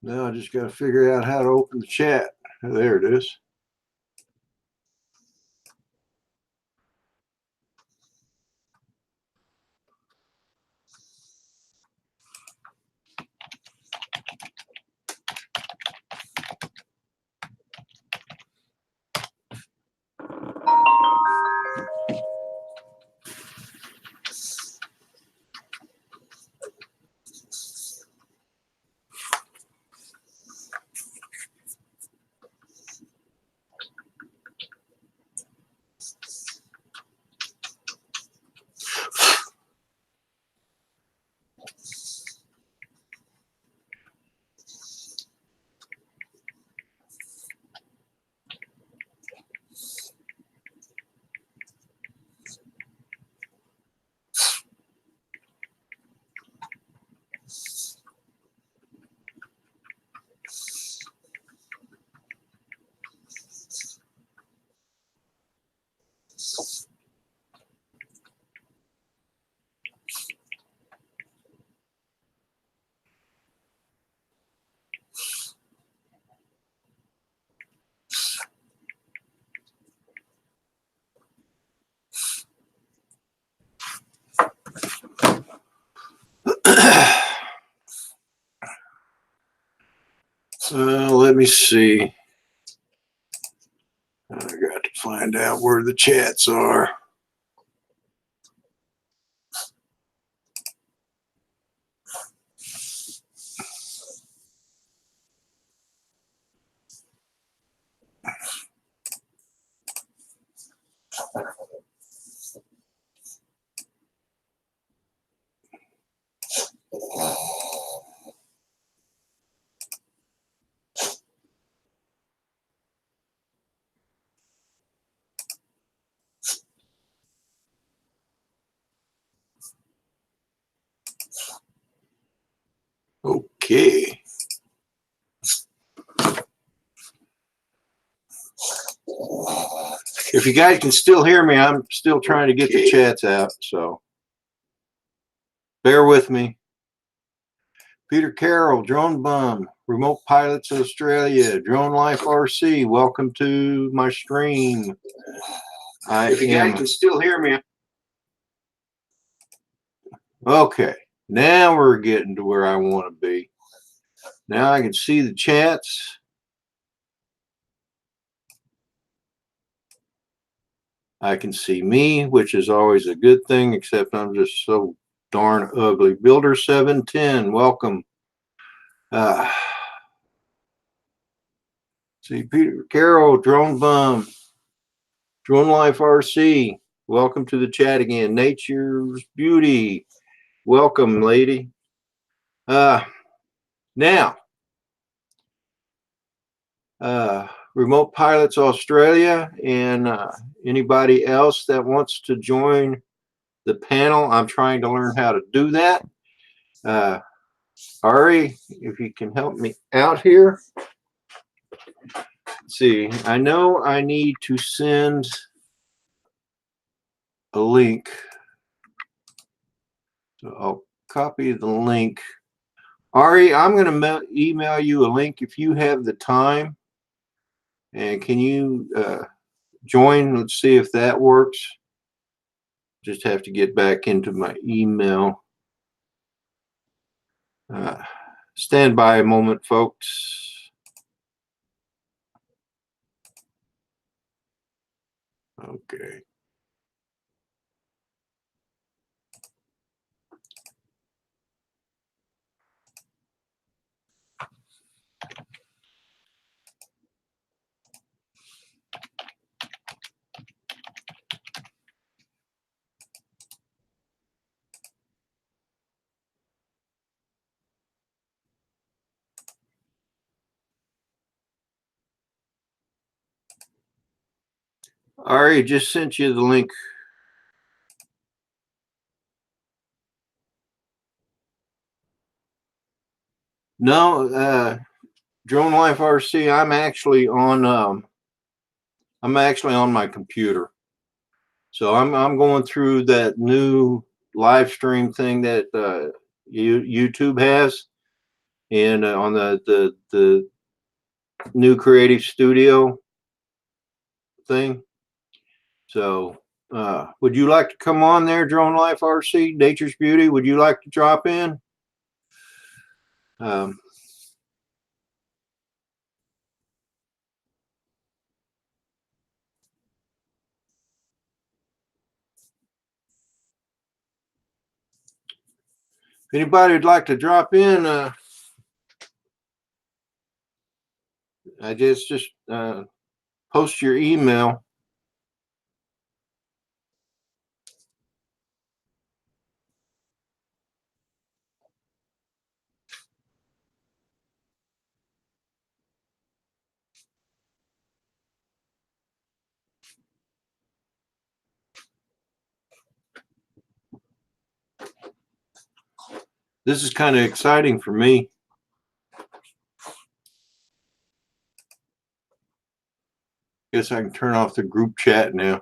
Now I just got to figure out how to open the chat. There it is. Let me see. I got to find out where the chats are. Okay. If you guys can still hear me, I'm still trying to get the chats out, so bear with me. Peter Carroll, Drone Bum, Remote Pilots Australia, Drone Life RC, welcome to my stream. If you guys can still hear me. Okay, now we're getting to where I want to be. Now I can see the chats. I can see me, which is always a good thing, except I'm just so darn ugly. Builder 710, welcome. See, Peter Carroll, Drone Bum, Drone Life RC, welcome to the chat again. Nature's Beauty, welcome, lady. Now, Remote Pilots Australia and anybody else that wants to join the panel, I'm trying to learn how to do that. Ari, if you can help me out here. Let's see, I know I need to send a link. So I'll copy the link. Ari, I'm going to email you a link if you have the time. And can you join? Let's see if that works. Just have to get back into my email. Stand by a moment, folks. Okay. Ari, just sent you the link. No, Drone Life RC. I'm actually on my computer. So I'm going through that new live stream thing that YouTube has, and on the new creative studio thing. So, would you like to come on there, Drone Life RC, Nature's Beauty? Would you like to drop in? If anybody would like to drop in, I just post your email. This is kind of exciting for me. Guess I can turn off the group chat now.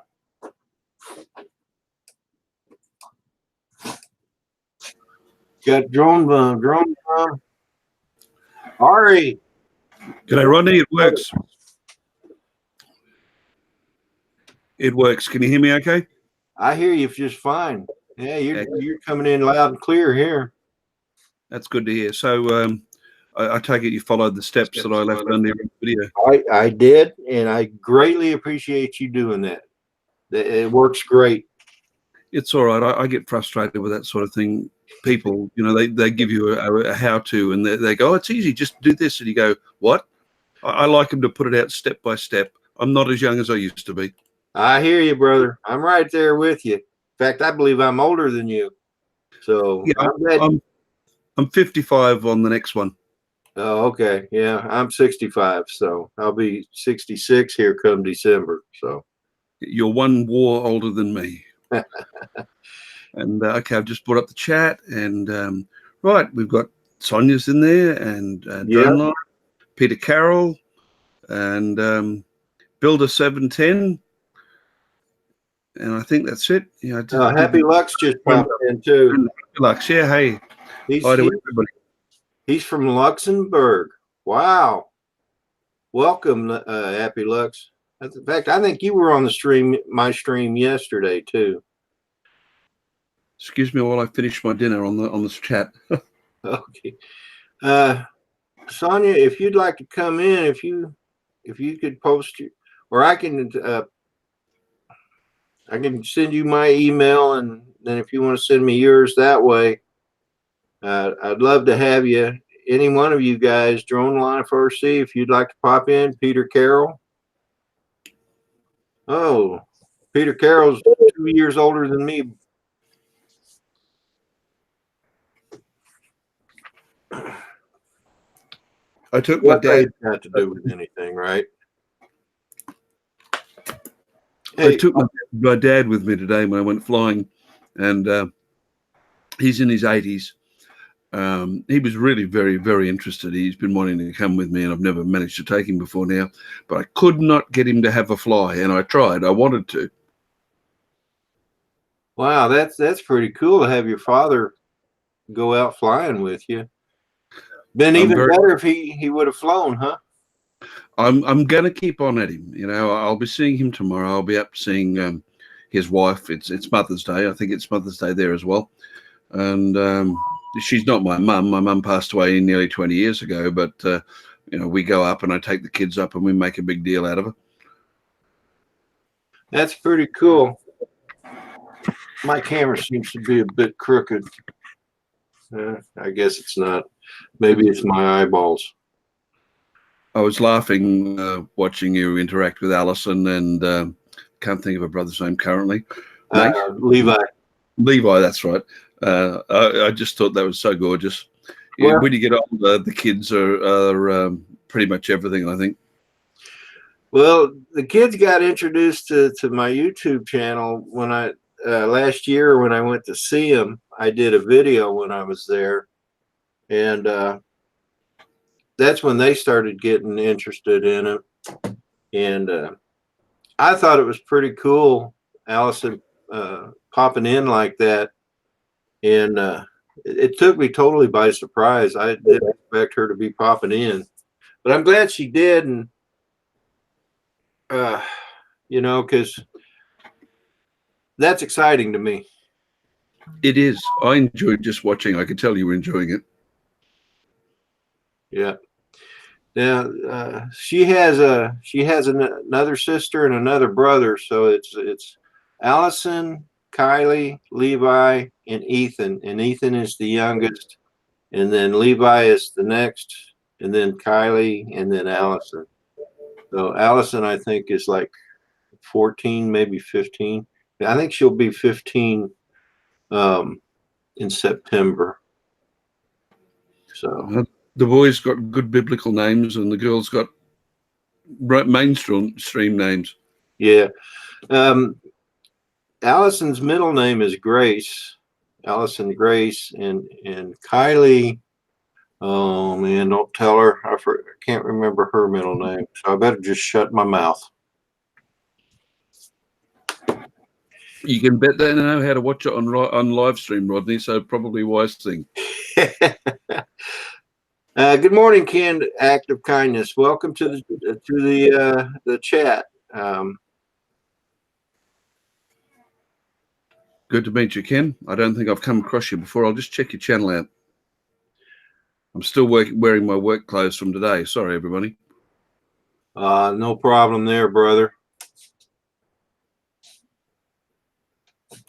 Got drone bomb. Ari. G'day, Rodney. It works. It works. Can you hear me okay? I hear you just fine. Yeah, you're coming in loud and clear here. That's good to hear. So I take it you followed the steps that I left on the video. I did, and I greatly appreciate you doing that. It works great. It's all right. I get frustrated with that sort of thing. People, you know, they give you a how-to, and they go, oh, it's easy, just do this. And you go, what? I like them to put it out step by step. I'm not as young as I used to be. I hear you, brother. I'm right there with you. In fact, I believe I'm older than you. So yeah, I'm 55 on the next one. Oh, okay. Yeah, I'm 65, so I'll be 66 here come December. So you're one war older than me. And okay, I've just brought up the chat, and right, we've got Sonia's in there, and Drone Peter Carroll, and Builder 710, and I think that's it. You know, Happy Lux just popped in too. Happy Lux, yeah. Hey, hi to everybody. He's from Luxembourg. Wow, welcome, Happy Lux. In fact, I think you were on my stream yesterday too. Excuse me while I finish my dinner on this chat. Okay, Sonia, if you'd like to come in, if you could post your, or I can send you my email, and then if you want to send me yours that way, I'd love to have you. Any one of you guys, Drone Life RC, if you'd like to pop in. Peter Carroll. Oh, Peter Carroll's 2 years older than me. I took my dad. Got to do with anything, right? Hey, I took my dad with me today when I went flying, and he's in his 80s. He was really very, very interested. He's been wanting to come with me, and I've never managed to take him before now. But I could not get him to have a fly, and I tried. I wanted to. Wow, that's pretty cool to have your father go out flying with you. Been even better if he would have flown, huh? I'm going to keep on at him. You know, I'll be seeing him tomorrow. I'll be up seeing his wife. It's Mother's Day. I think it's Mother's Day there as well. And she's not my mum. My mum passed away nearly 20 years ago. But you know, we go up and I take the kids up and we make a big deal out of it. That's pretty cool. My camera seems to be a bit crooked. I guess it's not. Maybe it's my eyeballs. I was laughing watching you interact with Alison, and can't think of her brother's name currently. Levi. Levi, that's right. I just thought that was so gorgeous. Yeah, when you get older, the kids are pretty much everything, I think. Well, the kids got introduced to my YouTube channel when I last year when I went to see them. I did a video when I was there, and that's when they started getting interested in it. And I thought it was pretty cool, Allison popping in like that. And it took me totally by surprise. I didn't expect her to be popping in, but I'm glad she did. And, you know, because that's exciting to me. It is. I enjoyed just watching. I could tell you were enjoying it. Yeah. Now, she has another sister and another brother. So it's Allison, Kylie, Levi, and Ethan. And Ethan is the youngest. And then Levi is the next. And then Kylie, and then Allison. So Allison, I think, is like 14, maybe 15. I think she'll be 15 in September. So the boys got good biblical names, and the girls got mainstream names. yeah. Allison's middle name is Grace, Allison Grace, and Kylie. Oh man, don't tell her. I can't remember her middle name, so I better just shut my mouth. You can bet they know how to watch it on live stream, Rodney. So probably wise thing. Good morning, canned act of kindness. Welcome to the chat. Good to meet you, Ken. I don't think I've come across you before. I'll just check your channel out. I'm still wearing my work clothes from today. Sorry, everybody. No problem there, brother.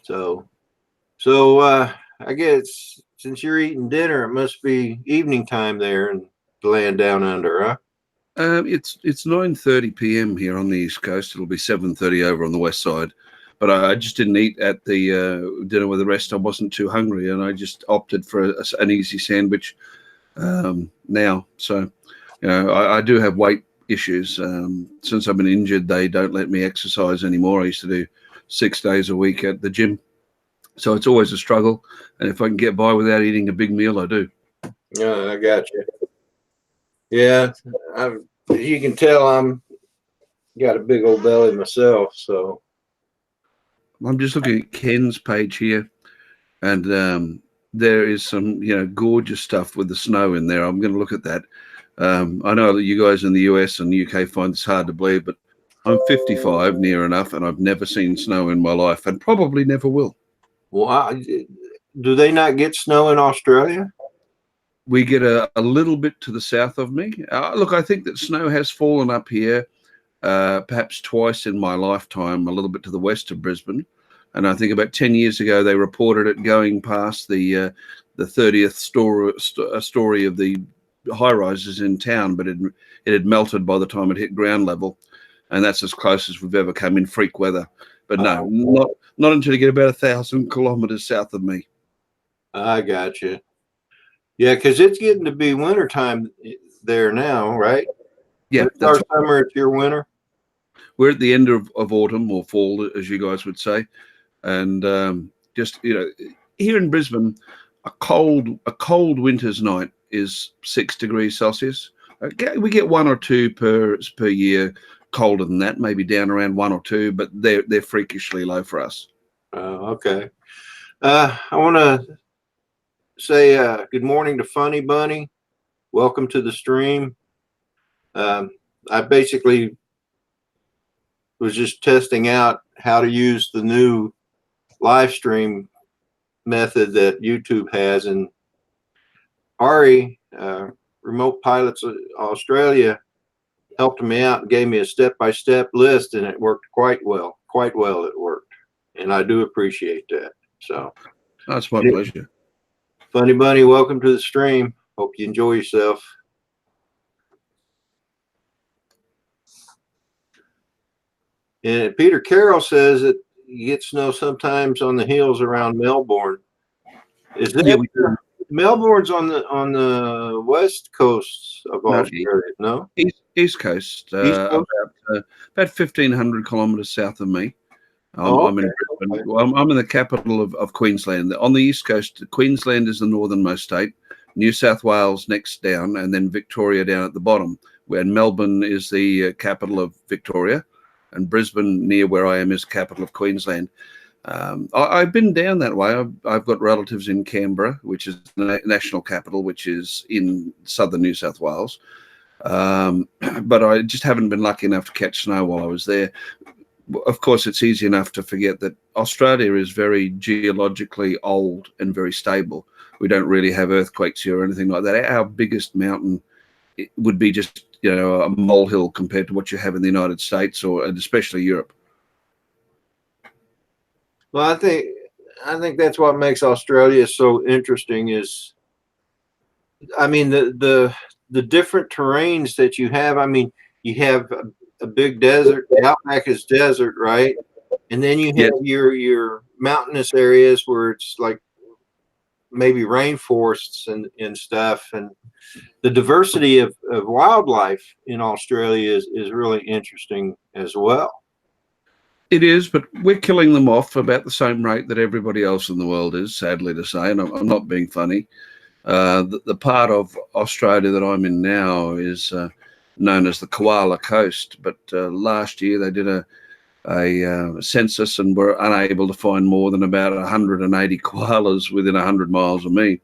So I guess since you're eating dinner, it must be evening time there in the land down under, huh? It's 9:30 p.m. here on the East Coast. It'll be 7:30 over on the West side. But I just didn't eat at the dinner with the rest. I wasn't too hungry, and I just opted for an easy sandwich now. So, you know, I do have weight issues. Since I've been injured, they don't let me exercise anymore. I used to do 6 days a week at the gym. So it's always a struggle. And if I can get by without eating a big meal, I do. Yeah, I got you. Yeah, you can tell I'm got a big old belly myself. So I'm just looking at Ken's page here, and there is some, you know, gorgeous stuff with the snow in there. I'm going to look at that. I know that you guys in the US and UK find this hard to believe, but I'm 55 near enough, and I've never seen snow in my life, and probably never will. Well, do they not get snow in Australia? We get a little bit to the south of me. Look, I think that snow has fallen up here perhaps twice in my lifetime, a little bit to the west of Brisbane. And I think about 10 years ago, they reported it going past the 30th story of the high rises in town, but it had melted by the time it hit ground level. And that's as close as we've ever come in freak weather. But no, not until you get about 1,000 kilometers south of me. I got you. Yeah, because it's getting to be wintertime there now, right? Yeah. It's our summer, it's your winter. We're at the end of autumn or fall, as you guys would say. And just, you know, here in Brisbane, a cold winter's night is 6 degrees Celsius. Okay, we get 1 or 2 per year colder than that, maybe down around 1 or 2, but they're freakishly low for us. Okay. I want to say good morning to Funny Bunny. Welcome to the stream. I basically was just testing out how to use the new live stream method that YouTube has, and Ari, Remote Pilots Australia, helped me out and gave me a step-by-step list, and it worked quite well. Quite well it worked, and I do appreciate that. So that's my pleasure. Funny Bunny, welcome to the stream. Hope you enjoy yourself. And Peter Carroll says that you get snow sometimes on the hills around Melbourne. Is that Melbourne's on the west coast of Australia? No, East Coast. About 1,500 kilometres south of me. I'm in Brisbane. Well, I'm in the capital of Queensland. On the east coast, Queensland is the northernmost state. New South Wales next down, and then Victoria down at the bottom. Where Melbourne is the capital of Victoria, and Brisbane, near where I am, is capital of Queensland. I've been down that way. I've got relatives in Canberra, which is the national capital, which is in southern New South Wales. But I just haven't been lucky enough to catch snow while I was there. Of course, it's easy enough to forget that Australia is very geologically old and very stable. We don't really have earthquakes here or anything like that. Our biggest mountain would be just, a molehill compared to what you have in the United States and especially Europe. Well, I think that's what makes Australia so interesting is, I mean, the different terrains that you have. I mean, you have a big desert. The outback is desert, right? And then you have your mountainous areas where it's like maybe rainforests and stuff. And the diversity of wildlife in Australia is really interesting as well. It is, but we're killing them off about the same rate that everybody else in the world is, sadly to say, and I'm not being funny. The part of Australia that I'm in now is known as the Koala Coast, but last year they did a census and were unable to find more than about 180 koalas within 100 miles of me.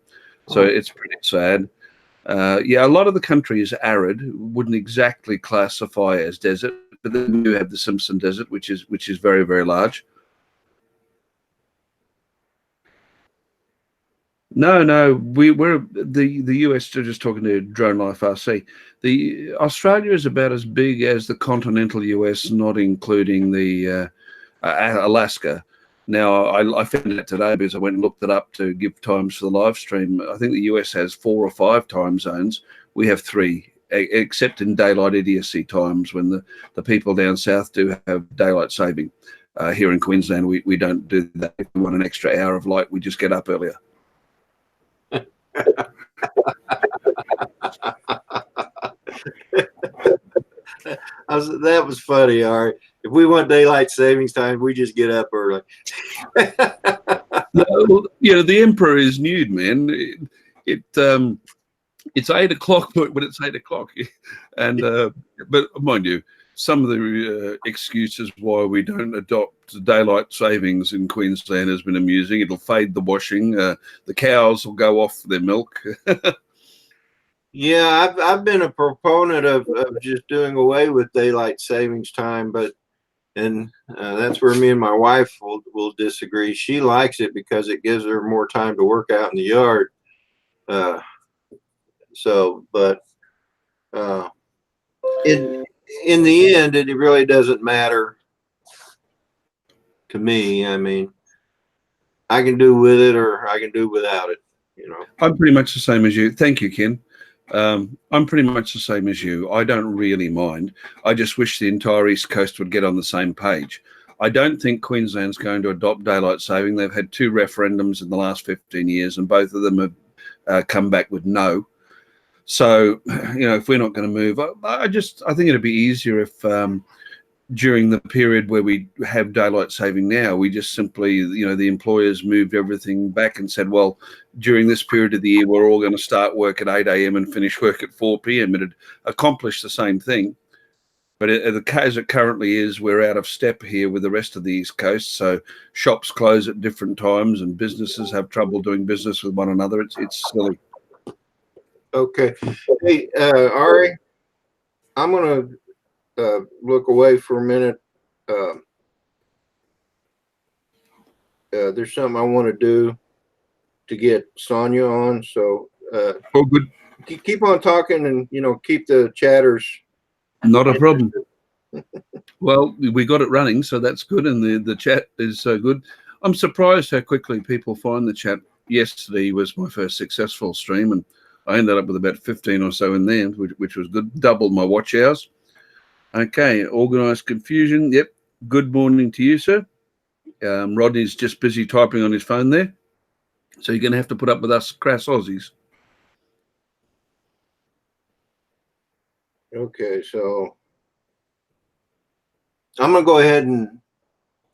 So it's pretty sad. A lot of the country is arid, wouldn't exactly classify as desert, but then you have the Simpson Desert, which is very, very large. No, we're the US. Just talking to Drone Life RC. The Australia is about as big as the continental US, not including the Alaska. Now, I found that today because I went and looked it up to give times for the live stream. I think the US has 4 or 5 time zones. We have 3, except in daylight idiocy times when the people down south do have daylight saving. Here in Queensland, we don't do that. If we want an extra hour of light, we just get up earlier. That was funny. All right. If we want daylight savings time, we just get up early. The emperor is nude, man. It's 8 o'clock when it's 8 o'clock, and but mind you, some of the excuses why we don't adopt daylight savings in Queensland has been amusing. It'll fade the washing. The cows will go off their milk. Yeah, I've been a proponent of just doing away with daylight savings time, and that's where me and my wife will disagree. She likes it because it gives her more time to work out in the yard. In the end, it really doesn't matter to me. I mean, I can do with it or I can do without it. I'm pretty much the same as you. Thank you, Ken. I'm pretty much the same as you. I don't really mind. I just wish the entire East Coast would get on the same page. I don't think Queensland's going to adopt daylight saving. They've had 2 referendums in the last 15 years, and both of them have come back with no. So, if we're not going to move, I think it'd be easier if during the period where we have daylight saving now, we just simply, the employers moved everything back and said, well, during this period of the year, we're all going to start work at 8 a.m. and finish work at 4 p.m. It'd accomplish the same thing. But as it currently is, we're out of step here with the rest of the East Coast. So shops close at different times and businesses have trouble doing business with one another. It's silly. Okay. Hey, Ari, I'm going to look away for a minute. There's something I want to do to get Sonia on. So good. Keep on talking and, keep the chatters. Not a problem. Well, we got it running, so that's good. And the chat is good. I'm surprised how quickly people find the chat. Yesterday was my first successful stream, and I ended up with about 15 or so in there, which was good. Doubled my watch hours. Okay, organised confusion. Yep. Good morning to you, sir. Rodney's just busy typing on his phone there. So you're going to have to put up with us crass Aussies. Okay, so I'm going to go ahead and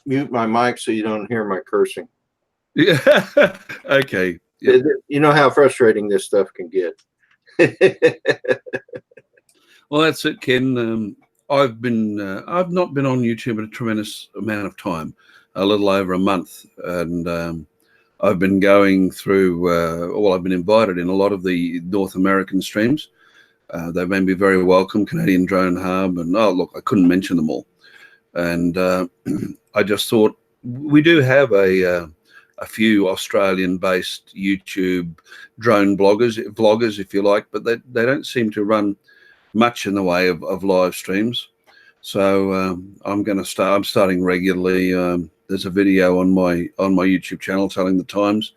mute my mic so you don't hear my cursing. Yeah. Okay. Yep. You know how frustrating this stuff can get. Well, that's it, Ken. I've not been on YouTube a tremendous amount of time. a little over a month, and I've been going through. Well, I've been invited in a lot of the North American streams. They've made me very welcome. Canadian Drone Hub, and oh look, I couldn't mention them all. And I just thought we do have a few Australian-based YouTube drone vloggers, if you like, but they don't seem to run much in the way of live streams. So I'm starting regularly. There's a video on my YouTube channel telling the times,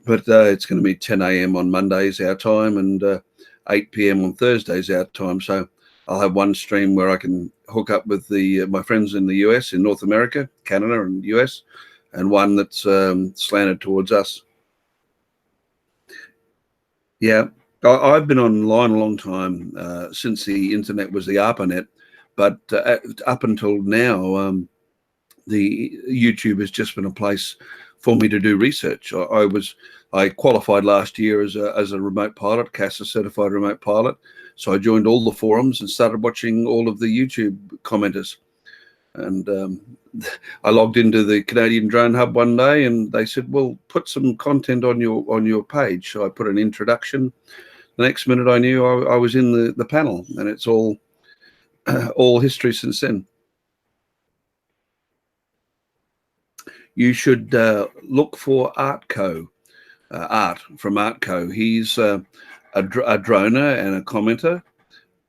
but it's going to be 10 a.m. on Mondays our time and 8 p.m. on Thursdays our time. So I'll have one stream where I can hook up with my friends in the US, in North America, Canada, and US, and one that's slanted towards us. Yeah, I've been online a long time, since the internet was the ARPANET, but up until now, the YouTube has just been a place for me to do research. I qualified last year as a remote pilot, CASA certified remote pilot. So I joined all the forums and started watching all of the YouTube commenters. And I logged into the Canadian Drone Hub one day, and they said, "Well, put some content on your page." So I put an introduction. The next minute, I knew I was in the panel, and it's all history since then. You should look for Art from Artco. He's a droner and a commenter,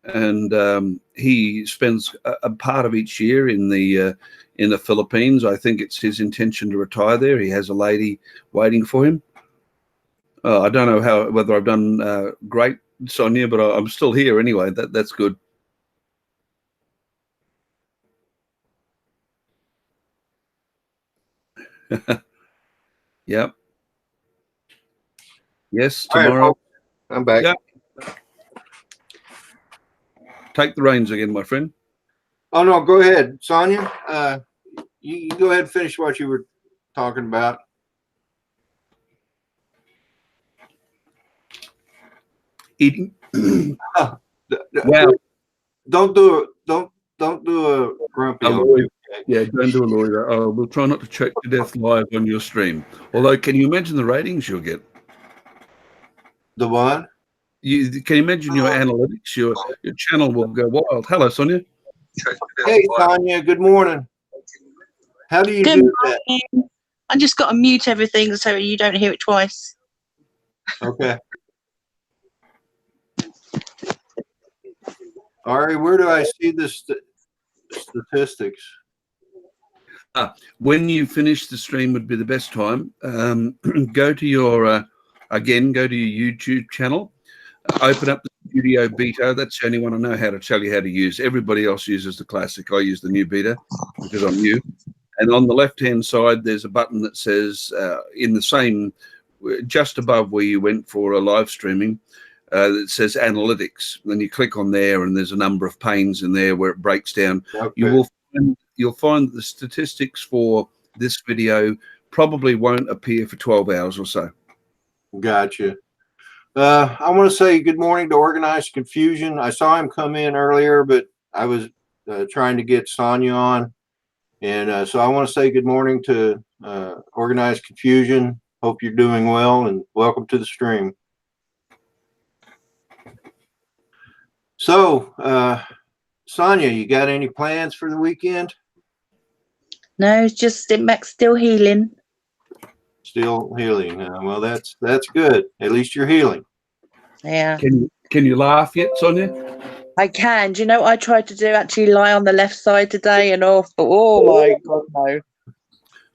and he spends a part of each year in the Philippines. I think it's his intention to retire there. He has a lady waiting for him. I don't know whether I've done great, Sonia, but I'm still here anyway. That's good. Yep. Yes, tomorrow. Right, I'm back. Yep. Take the reins again, my friend. Oh no, go ahead, Sonia. You go ahead and finish what you were talking about. Eating. Well, don't do a grumpy. Yeah, don't do a lawyer. We'll try not to choke to death live on your stream. Although, can you imagine the ratings you'll get? The what? Can you imagine your analytics? Your channel will go wild. Hello, Sonia. Hey, Sonia. Good morning. How do you do that? I just got to mute everything so you don't hear it twice. Okay. Ari, where do I see the statistics? When you finish the stream would be the best time. Go to your YouTube channel. Open up the Studio Beta. That's the only one I know how to tell you how to use. Everybody else uses the classic. I use the new beta because I'm new. And on the left-hand side, there's a button that says, in the same, just above where you went for a live streaming, that says Analytics. Then you click on there, and there's a number of panes in there where it breaks down. Okay. You'll find the statistics for this video probably won't appear for 12 hours or so. Gotcha. I want to say good morning to Organized Confusion. I saw him come in earlier, but I was trying to get Sonia on. And so I want to say good morning to Organized Confusion. Hope you're doing well, and welcome to the stream. So, Sonia, you got any plans for the weekend? No, it's just Max still healing. Still healing. Well, that's good. At least you're healing. Yeah. Can you laugh yet, Sonia? I can. Do you know what I tried to do? Actually lie on the left side today, and oh my God, no.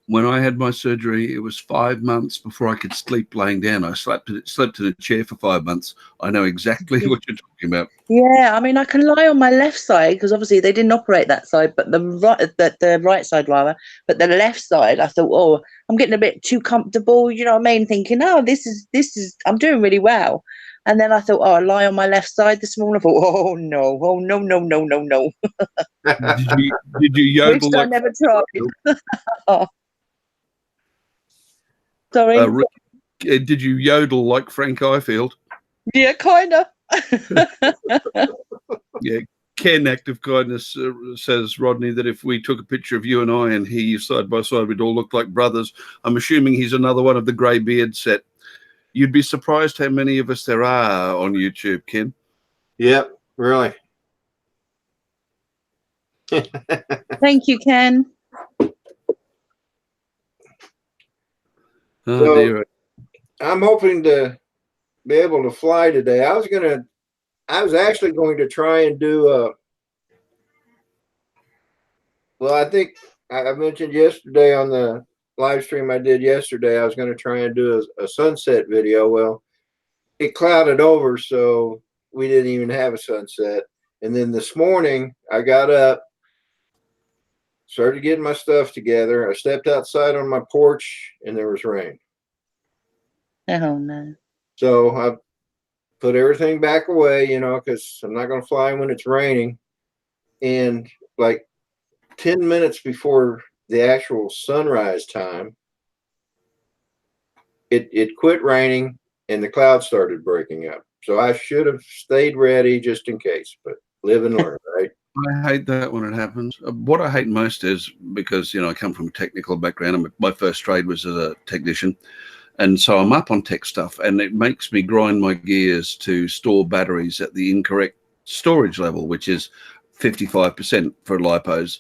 When I had my surgery, it was 5 months before I could sleep laying down. I slept in a chair for 5 months. I know exactly what you're talking about. Yeah, I mean, I can lie on my left side because obviously they didn't operate that side, but the right side rather. But the left side, I thought, oh, I'm getting a bit too comfortable. You know what I mean? Thinking, oh, this is, I'm doing really well. And then I thought, oh, I lie on my left side this morning. I thought, oh no. Did you yodel? Which I never tried. Oh. Sorry. Did you yodel like Frank Ifield? Yeah, kind of. Yeah. Ken, Active Kindness, says, Rodney, that if we took a picture of you and I and he side by side, we'd all look like brothers. I'm assuming he's another one of the grey beard set. You'd be surprised how many of us there are on YouTube, Ken. Yep, really. Thank you, Ken. Oh, So, dear. I'm hoping to be able to fly today. I was actually going to try and do well, I think I mentioned yesterday on the live stream I did yesterday, I was going to try and do a sunset video. Well, it clouded over, so we didn't even have a sunset. And then this morning, I got up, started getting my stuff together. I stepped outside on my porch, and there was rain. Oh, no. So I put everything back away, because I'm not going to fly when it's raining. And like 10 minutes before the actual sunrise time, it quit raining and the clouds started breaking up. So I should have stayed ready just in case, but live and learn, right? I hate that when it happens. What I hate most is because, I come from a technical background. My first trade was as a technician. And so I'm up on tech stuff, and it makes me grind my gears to store batteries at the incorrect storage level, which is 55% for lipos.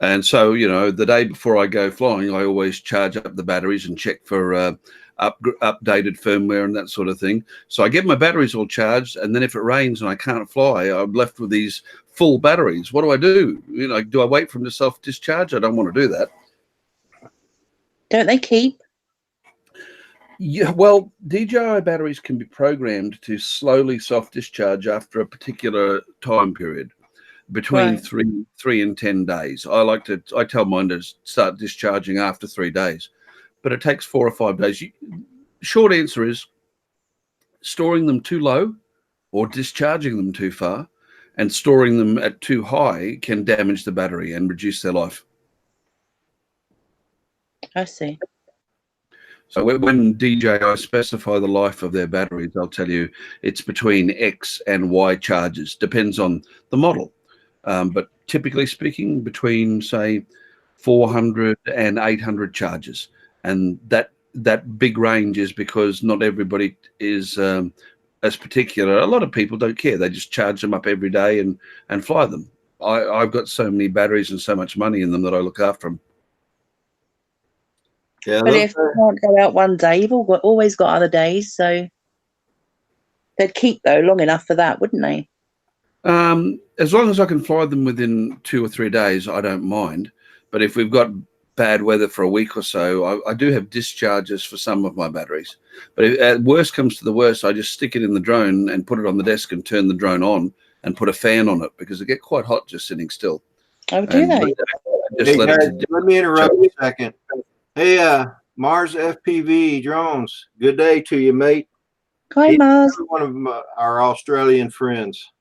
And so, the day before I go flying, I always charge up the batteries and check for updated firmware and that sort of thing. So I get my batteries all charged, and then if it rains and I can't fly, I'm left with these full batteries. What do I do? Do I wait for them to self-discharge? I don't want to do that. Don't they keep? Yeah, well, DJI batteries can be programmed to slowly self-discharge after a particular time period, between Right. 3 and 10 days. I tell mine to start discharging after 3 days, but it takes 4 or 5 days. Short answer is storing them too low or discharging them too far, and storing them at too high can damage the battery and reduce their life. I see. So when DJI specify the life of their batteries, they'll tell you it's between X and Y charges, depends on the model. But typically speaking, between, say, 400 and 800 charges. And that big range is because not everybody is as particular. A lot of people don't care. They just charge them up every day and fly them. I've got so many batteries and so much money in them that I look after them. Yeah, But if you can't go out one day, you've always got other days. So they'd keep, though, long enough for that, wouldn't they? As long as I can fly them within 2 or 3 days, I don't mind. But if we've got bad weather for a week or so, I do have discharges for some of my batteries. But if worst comes to the worst, I just stick it in the drone and put it on the desk and turn the drone on and put a fan on it, because it get quite hot just sitting still. Oh, do they? Hey guys, let me interrupt you a second. Hey, Mars FPV drones. Good day to you, mate. Hi, Mars. One of our Australian friends.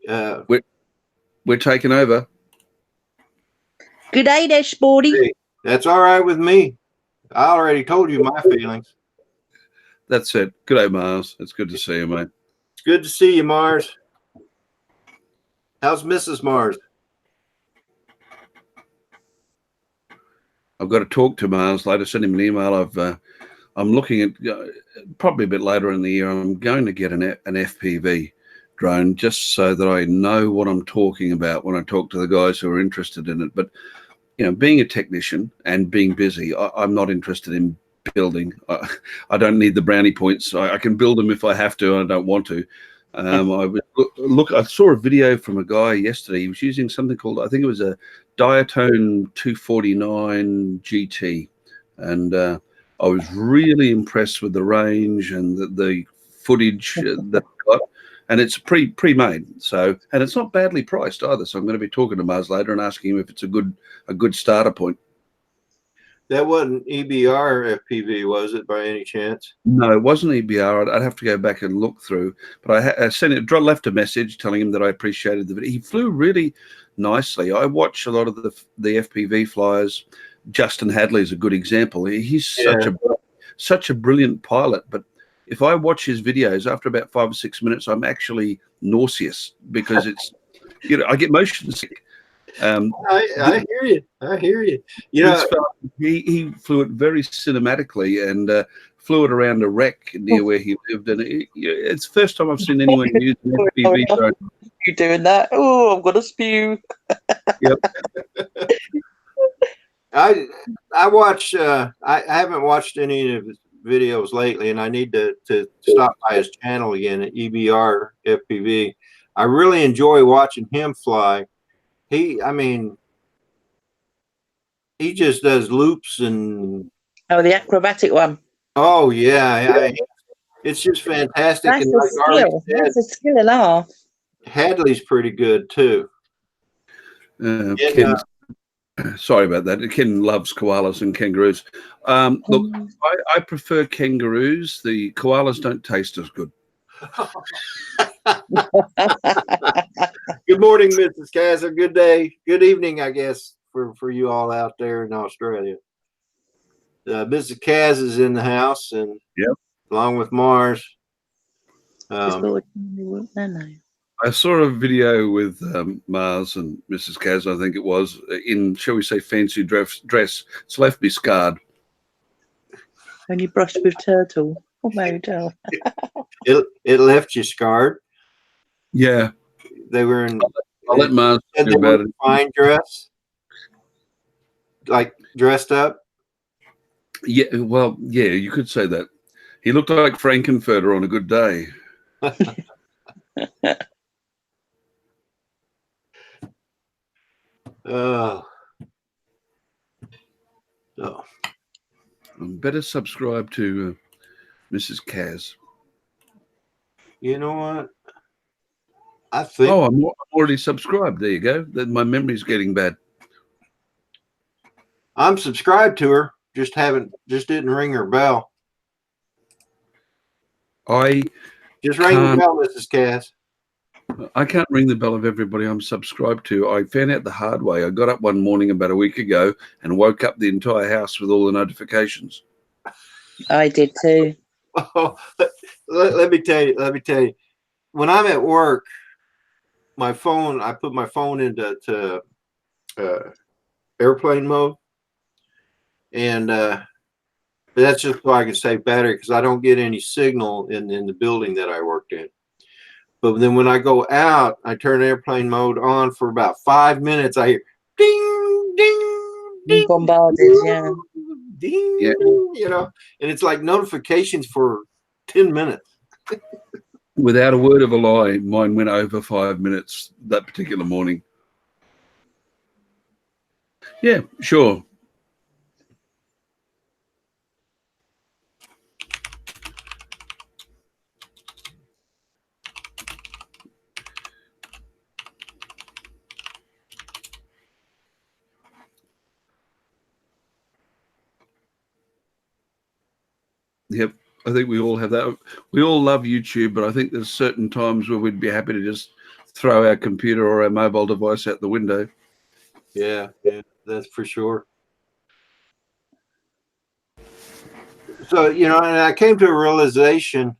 We're taking over. Good day there, Sporty. Hey, that's all right with me. I already told you my feelings. That's it. Good day, Mars. It's good to see you, mate. It's good to see you, Mars. How's Mrs. Mars? I've got to talk to Mars later. Send him an email. I'm looking at probably a bit later in the year. I'm going to get an FPV drone just so that I know what I'm talking about when I talk to the guys who are interested in it. But being a technician and being busy, I'm not interested in building. I don't need the brownie points. I can build them if I have to, and I don't want to. I saw a video from a guy yesterday. He was using something called, I think it was a Diatone 249 GT, and I was really impressed with the range and the footage that I got. And it's pre-made, and it's not badly priced either. So I'm going to be talking to Mars later and asking him if it's a good starter point. That wasn't EBR FPV, was it, by any chance? No, it wasn't EBR. I'd have to go back and look through. But I left a message telling him that I appreciated the video. He flew really nicely. I watch a lot of the FPV flyers. Justin Hadley is a good example. He's such a brilliant pilot, but if I watch his videos, after about 5 or 6 minutes, I'm actually nauseous because I get motion sick. I hear you. I hear you. You This know, fella, he flew it very cinematically and flew it around a wreck near where he lived. And it's the first time I've seen anyone use an FPV drone. You doing that? Oh, I'm gonna spew. Yep. I watch. I haven't watched any of his videos lately, and I need to stop by his channel again at EBR FPV. I really enjoy watching him fly. I mean, he just does loops and Oh, the acrobatic one. oh yeah, it's just fantastic. That's And a like Arlie skill. said, That's a skill and half. Hadley's pretty good too. Ken, sorry about that. Ken loves koalas and kangaroos. Look, I prefer kangaroos. The koalas don't taste as good. Good morning, Mrs. Kaiser. Good day. Good evening, I guess, for you all out there in Australia. Mrs. Kaz is in the house, and yep, along with Mars. No. I saw a video with Mars and Mrs. Kaz, I think it was, in, shall we say, fancy dress. It's left me scarred. When you brushed with turtle. Oh, motel. It left you scarred. Yeah. They were in. I'll let Mars do about it. Fine dress, like dressed up. Yeah, well, yeah, you could say that. He looked like Frankenfurter on a good day. Oh. Better subscribe to Mrs. Kaz. You know what? I think. Oh, I'm already subscribed. There you go. My memory's getting bad. I'm subscribed to her. Just didn't ring her bell. Just ring the bell, Mrs. Cass. I can't ring the bell of everybody I'm subscribed to. I found out the hard way. I got up one morning about a week ago and woke up the entire house with all the notifications. I did too. Oh, let me tell you. When I'm at work, my phone, I put my phone into airplane mode, and that's just so I can save battery because I don't get any signal in the building that I worked in. But then when I go out, I turn airplane mode on for about 5 minutes. I hear ding, ding, ding, bombarded, yeah, ding, yeah. Ding, and it's like notifications for 10 minutes. Without a word of a lie, mine went over 5 minutes that particular morning. Yeah, sure. Yep, I think we all have that. We all love YouTube, but I think there's certain times where we'd be happy to just throw our computer or our mobile device out the window. Yeah, that's for sure. So, and I came to a realization.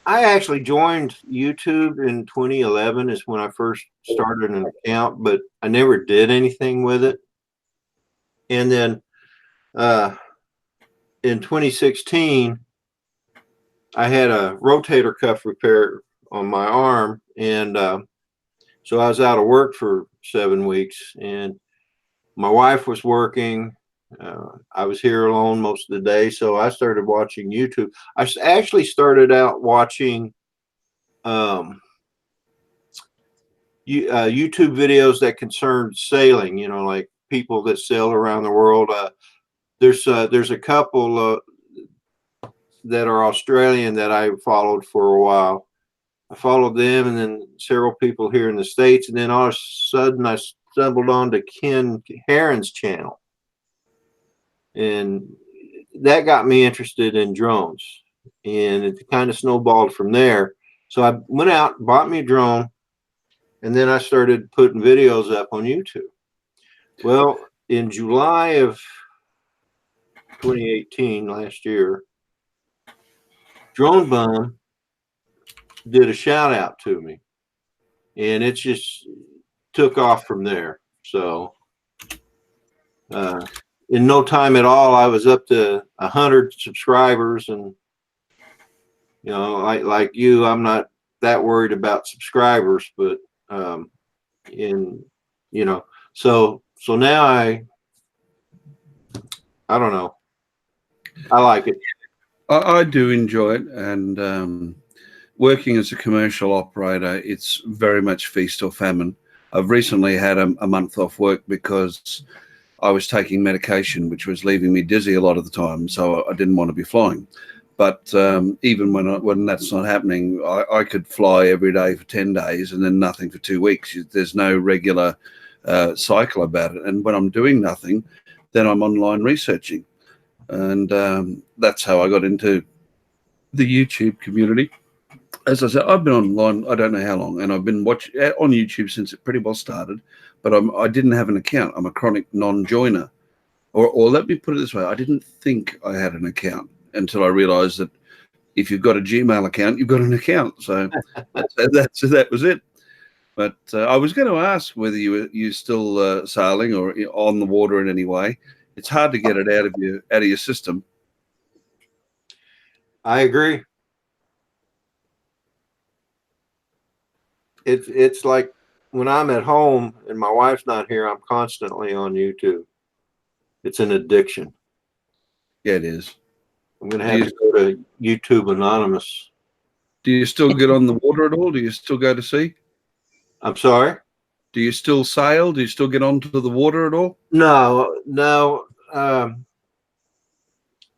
I actually joined YouTube in 2011 is when I first started an account, but I never did anything with it. And then in 2016, I had a rotator cuff repair on my arm. And so I was out of work for 7 weeks, and my wife was working. I was here alone most of the day, so I started watching YouTube. I actually started out watching YouTube videos that concerned sailing, like people that sail around the world. There's a couple that are Australian that I followed for a while. I followed them, and then several people here in the States, and then all of a sudden I stumbled onto Ken Herron's channel, and that got me interested in drones, and it kind of snowballed from there. So I went out, bought me a drone, and then I started putting videos up on YouTube. Well, in July of 2018, last year, Drone Bum did a shout out to me, and it's just took off from there. So in no time at all, I was up to 100 subscribers, and you know, like you, I'm not that worried about subscribers, but in you know, so now I don't know. I like it. I do enjoy it, and working as a commercial operator, it's very much feast or famine. I've recently had a month off work because I was taking medication, which was leaving me dizzy a lot of the time, so I didn't want to be flying. But even when that's not happening, I could fly every day for 10 days and then nothing for 2 weeks. There's no regular cycle about it. And when I'm doing nothing, then I'm online researching. And that's how I got into the YouTube community. As I said, I've been online, I don't know how long, and I've been watching on YouTube since it pretty well started, but I didn't have an account. I'm a chronic non-joiner. Or let me put it this way, I didn't think I had an account until I realized that if you've got a Gmail account, you've got an account. So that was it. But I was going to ask whether you still sailing or on the water in any way. It's hard to get it out of your system. I agree. It's like when I'm at home and my wife's not here, I'm constantly on YouTube. It's an addiction. Yeah, it is. I'm going to have to go to YouTube Anonymous. Do you still get on the water at all? Do you still go to sea? I'm sorry? Do you still sail? Do you still get onto the water at all? No. I'm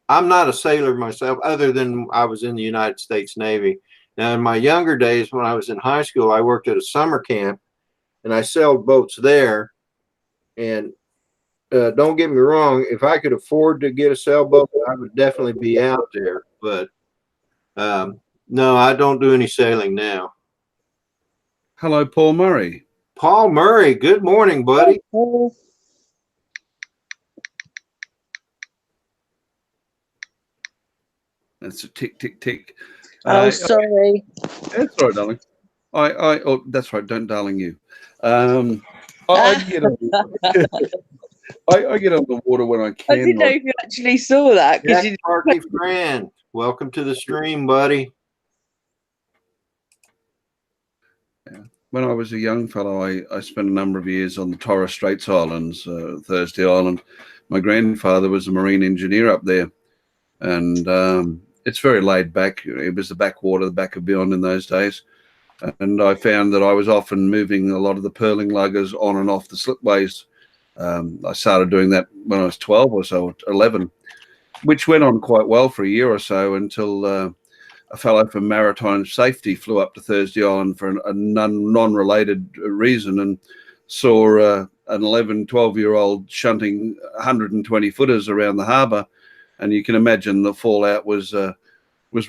not a sailor myself, other than I was in the United States Navy. Now, in my younger days, when I was in high school, I worked at a summer camp, and I sailed boats there. And don't get me wrong, if I could afford to get a sailboat, I would definitely be out there. But no, I don't do any sailing now. Hello, Paul Murray. Paul Murray, good morning, buddy. That's a tick, tick, tick. Oh, sorry. That's all right, darling. Oh, that's right. Don't darling you. I get on I get on the water when I can. I didn't know if you actually saw that. Jack Parky friend, welcome to the stream, buddy. Yeah. When I was a young fellow, I spent a number of years on the Torres Straits Islands, Thursday Island. My grandfather was a marine engineer up there, and it's very laid back. It was the backwater, the back of beyond in those days. And I found that I was often moving a lot of the pearling luggers on and off the slipways. I started doing that when I was 12 or so, 11, which went on quite well for a year or so until a fellow from Maritime Safety flew up to Thursday Island for a non-related reason and saw an 11, 12-year-old shunting 120 footers around the harbour. And you can imagine the fallout was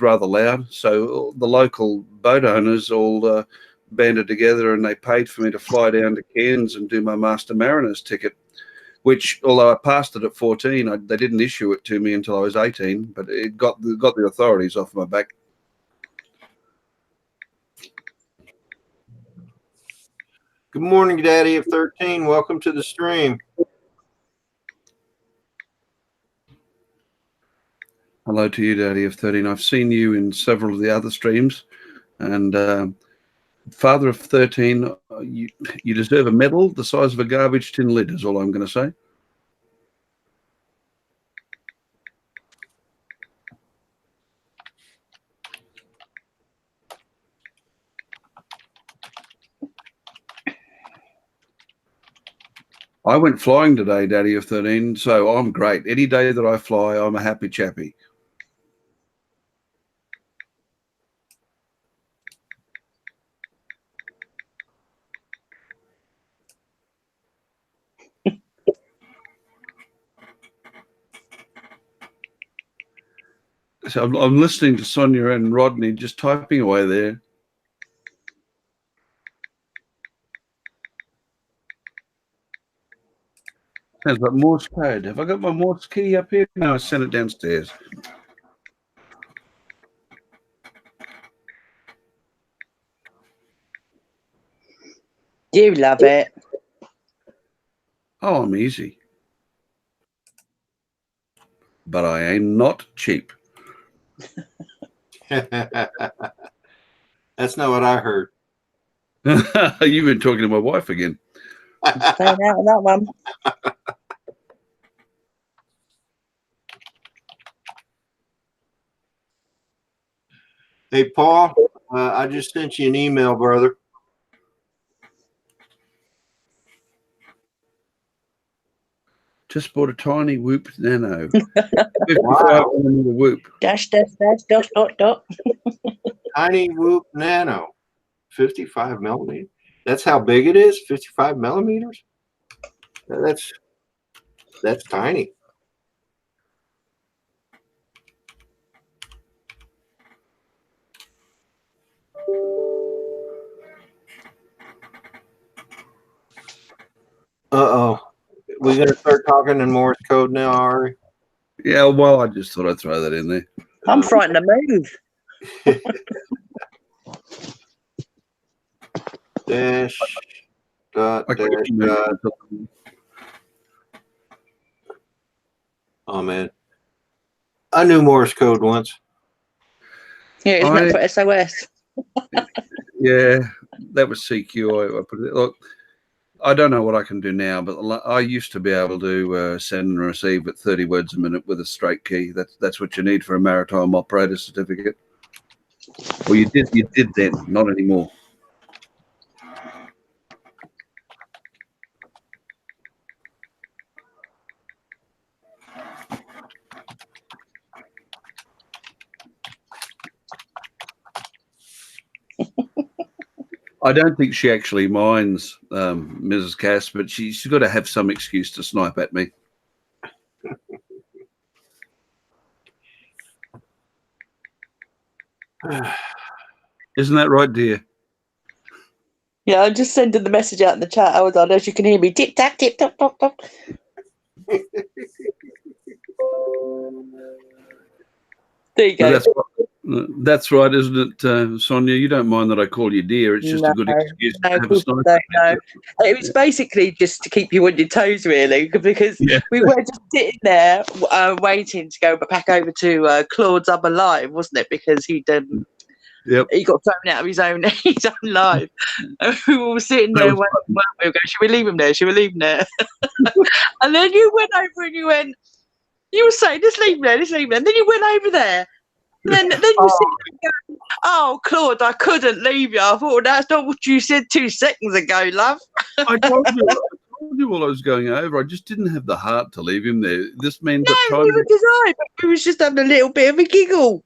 rather loud. So the local boat owners all banded together and they paid for me to fly down to Cairns and do my Master Mariner's ticket, which, although I passed it at 14, they didn't issue it to me until I was 18, but it got the authorities off my back. Good morning, Daddy of 13. Welcome to the stream. Hello to you, Daddy of 13. I've seen you in several of the other streams, and Father of 13, you deserve a medal the size of a garbage tin lid is all I'm going to say. I went flying today, Daddy of 13, so I'm great. Any day that I fly, I'm a happy chappy. So I'm listening to Sonia and Rodney just typing away there. Sounds like Morse code. Have I got my Morse key up here? No, I sent it downstairs. You love it. Oh, I'm easy. But I am not cheap. That's not what I heard. You've been talking to my wife again. Staying out on that one. Hey, Paul, I just sent you an email, brother. Just bought a tiny Whoop Nano. Wow. Whoop. Dash, dot, dot. Tiny Whoop Nano, 55 millimeters. That's how big it is, 55 millimeters? That's tiny. Uh-oh. We gonna start talking in Morse code now, Ari? Yeah, well, I just thought I'd throw that in there. I'm frightened to move. Dash, dot, I dash, couldn't dot. move. Oh, man. I knew Morse code once. Yeah, isn't that for SOS? Yeah, that was CQ. I put it. Look, I don't know what I can do now, but I used to be able to send and receive at 30 words a minute with a straight key. That's what you need for a maritime operator certificate. Well, you did then, not anymore. I don't think she actually minds, Mrs. Cass, but she's got to have some excuse to snipe at me. Isn't that right, dear? Yeah, I'm just sending the message out in the chat. I don't know if you can hear me. Tip tap, tip top, top, top. There you go. That's right, isn't it, Sonia? You don't mind that I call you dear. It's just a good excuse to have a snipe. No. It was basically just to keep you on your toes, really, because we were just sitting there waiting to go back over to Claude's other live, wasn't it? Because he got thrown out of his own live. And we were all sitting there waiting. We were going, should we leave him there? Should we leave him there? And then you went over and you were saying, let's leave him there, let's leave him there. And then you went over there. And then you said, oh, Claude, I couldn't leave you. I thought, well, that's not what you said 2 seconds ago, love. I told you while I was going over. I just didn't have the heart to leave him there. This man got tired. Neither did I, but we was just having a little bit of a giggle.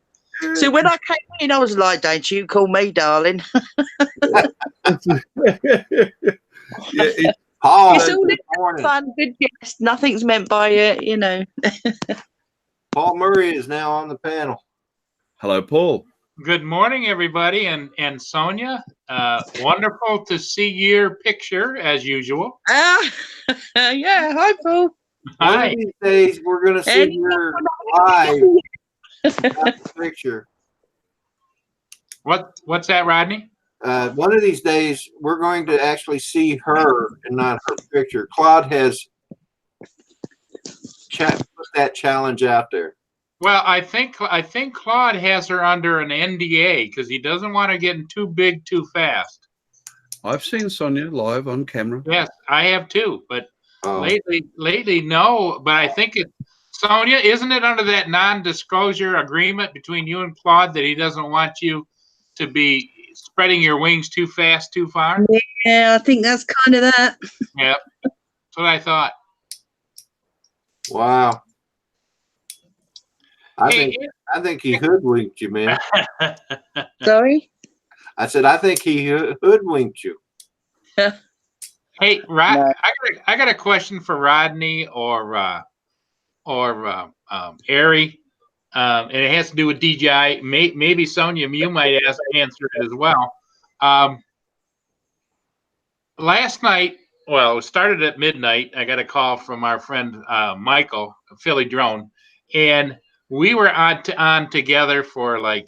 So when I came in, I was like, don't you call me darling. It's all in fun, good jest. Nothing's meant by it, you know. Paul Murray is now on the panel. Hello, Paul. Good morning, everybody, and Sonia. Wonderful to see your picture as usual. Yeah, hi, Paul. Hi. One of these days, we're going to see your live picture. What's that, Rodney? One of these days, we're going to actually see her and not her picture. Claude has put that challenge out there. Well, I think Claude has her under an NDA because he doesn't want to get too big too fast. I've seen Sonia live on camera. Yes, I have too, but lately, no. But I think Sonia, isn't it under that non-disclosure agreement between you and Claude that he doesn't want you to be spreading your wings too fast, too far? Yeah, I think that's kind of that. Yep, that's what I thought. Wow. I think he hoodwinked you, man. Sorry? I said, I think he hoodwinked you. Hey, Rod, I got a question for Rodney or Ari, and it has to do with DJI. Maybe Sonia, you might answer it as well. Last night, well, it started at midnight. I got a call from our friend Michael, Philly Drone, and we were on together for like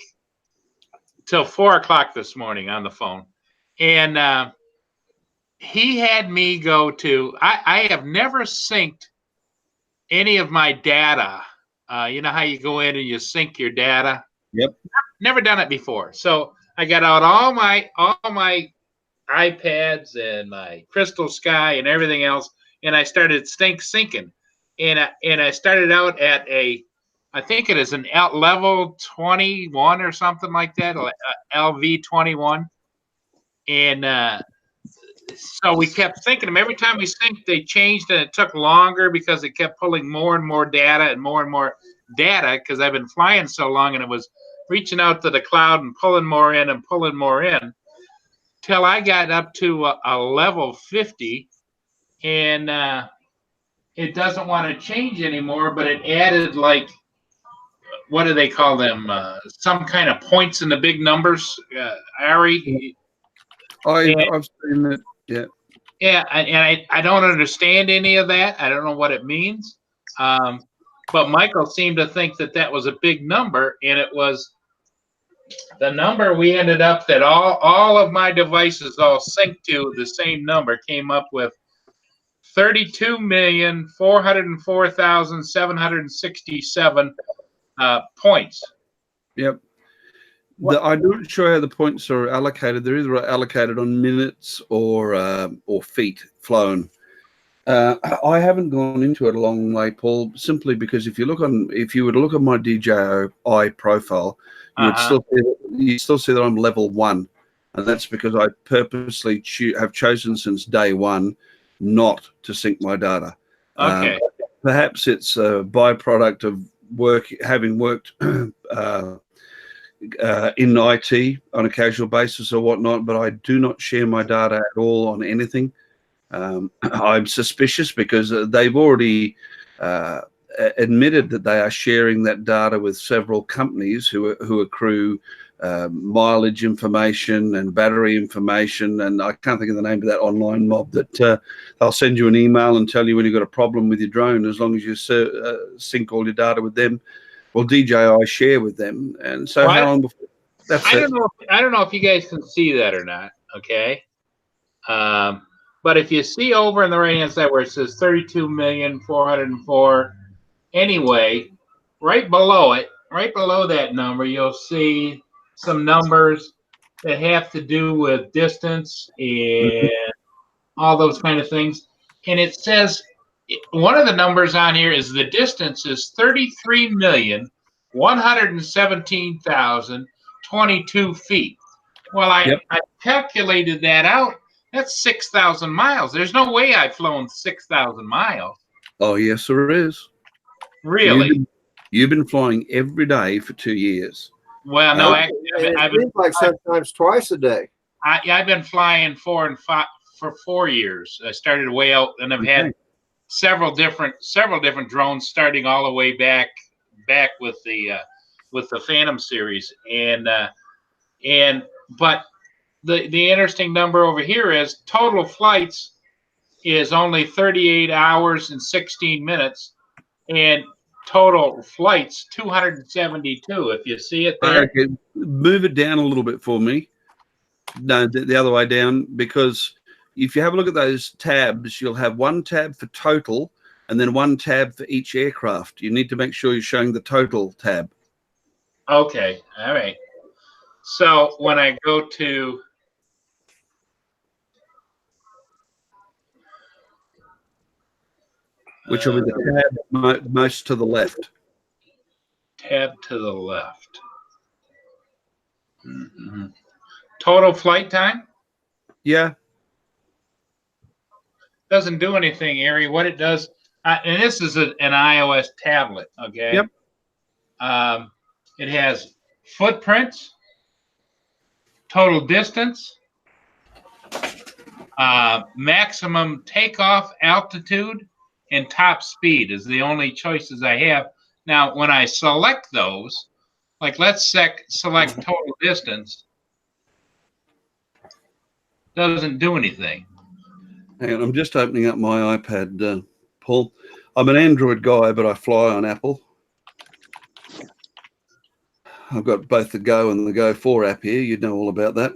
till 4 o'clock this morning on the phone, and he had me go to. I have never synced any of my data. You know how you go in and you sync your data? Yep. Never done it before. So I got out all my iPads and my Crystal Sky and everything else, and I started syncing. And I started out at I think it is an out level 21 or something like that, LV 21, and so we kept syncing them. Every time we synced, they changed, and it took longer because it kept pulling more and more data because I've been flying so long, and it was reaching out to the cloud and pulling more in and pulling more in till I got up to a level 50, and it doesn't want to change anymore, but it added like, what do they call them? Some kind of points in the big numbers, Ari. I've seen it. Yeah. Yeah, and I don't understand any of that. I don't know what it means. But Michael seemed to think that that was a big number, and it was the number we ended up that all of my devices all synced to the same number came up with 32,404,767 points. Yep. I'm not sure how the points are allocated. They're either allocated on minutes or feet flown. I haven't gone into it a long way, Paul, simply because if you were to look at my DJI profile, you'd still see that I'm level 1, and that's because I purposely have chosen since day one not to sync my data. Okay. Perhaps it's a byproduct of having worked in IT on a casual basis or whatnot, but I do not share my data at all on anything. I'm suspicious because they've already admitted that they are sharing that data with several companies who accrue mileage information and battery information, and I can't think of the name of that online mob that they'll send you an email and tell you when you've got a problem with your drone, as long as you sync all your data with them. Well, DJI share with them, and so how long before? I don't know if you guys can see that or not. Okay, but if you see over in the right hand side where it says 32,404,000, anyway, right below that number, you'll see some numbers that have to do with distance and all those kind of things. And it says one of the numbers on here is the distance is 33,117,022 feet. Well, I calculated that out. That's 6,000 miles. There's no way I've flown 6,000 miles. Oh, yes, there is. Really? You've been flying every day for 2 years. Well, no, I've been like sometimes twice a day. I've been flying 4 and 5 for 4 years. I started way out, and I've had several different drones, starting all the way back with the Phantom series, but the interesting number over here is total flights is only 38 hours and 16 minutes, and total flights 272. If you see it there, okay. Move it down a little bit for me. No, the other way down, because if you have a look at those tabs, you'll have one tab for total and then one tab for each aircraft. You need to make sure you're showing the total tab. Okay, all right. So when I go to which will be the tab most to the left. Tab to the left. Total flight time? Yeah. Doesn't do anything, Ari. What it does, and this is an iOS tablet, okay? Yep. It has footprints, total distance, maximum takeoff altitude, and top speed is the only choices I have. Now, when I select those, like let's select total distance, doesn't do anything. Hang on, I'm just opening up my iPad, Paul. I'm an Android guy, but I fly on Apple. I've got both the Go and the Go 4 app here. You'd know all about that.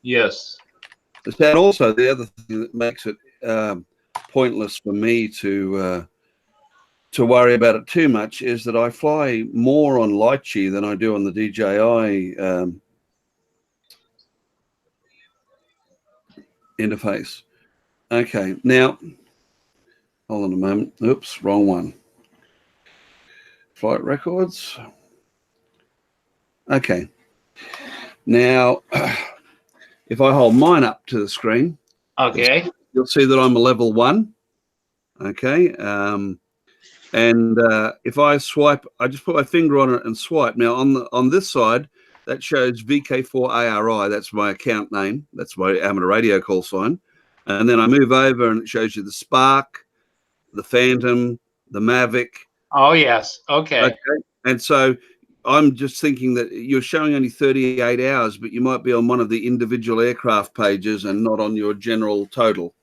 Yes. And also the other thing that makes it pointless for me to worry about it too much is that I fly more on Lychee than I do on the DJI interface. Okay, now hold on a moment. Oops, wrong one. Flight records. Okay. Now, if I hold mine up to the screen, Okay. you'll see that I'm a level 1. Okay. And if I swipe, I just put my finger on it and swipe. Now, on this side, that shows VK4ARI. That's my account name. That's my amateur radio call sign. And then I move over and it shows you the Spark, the Phantom, the Mavic. Oh, yes. Okay. And so I'm just thinking that you're showing only 38 hours, but you might be on one of the individual aircraft pages and not on your general total.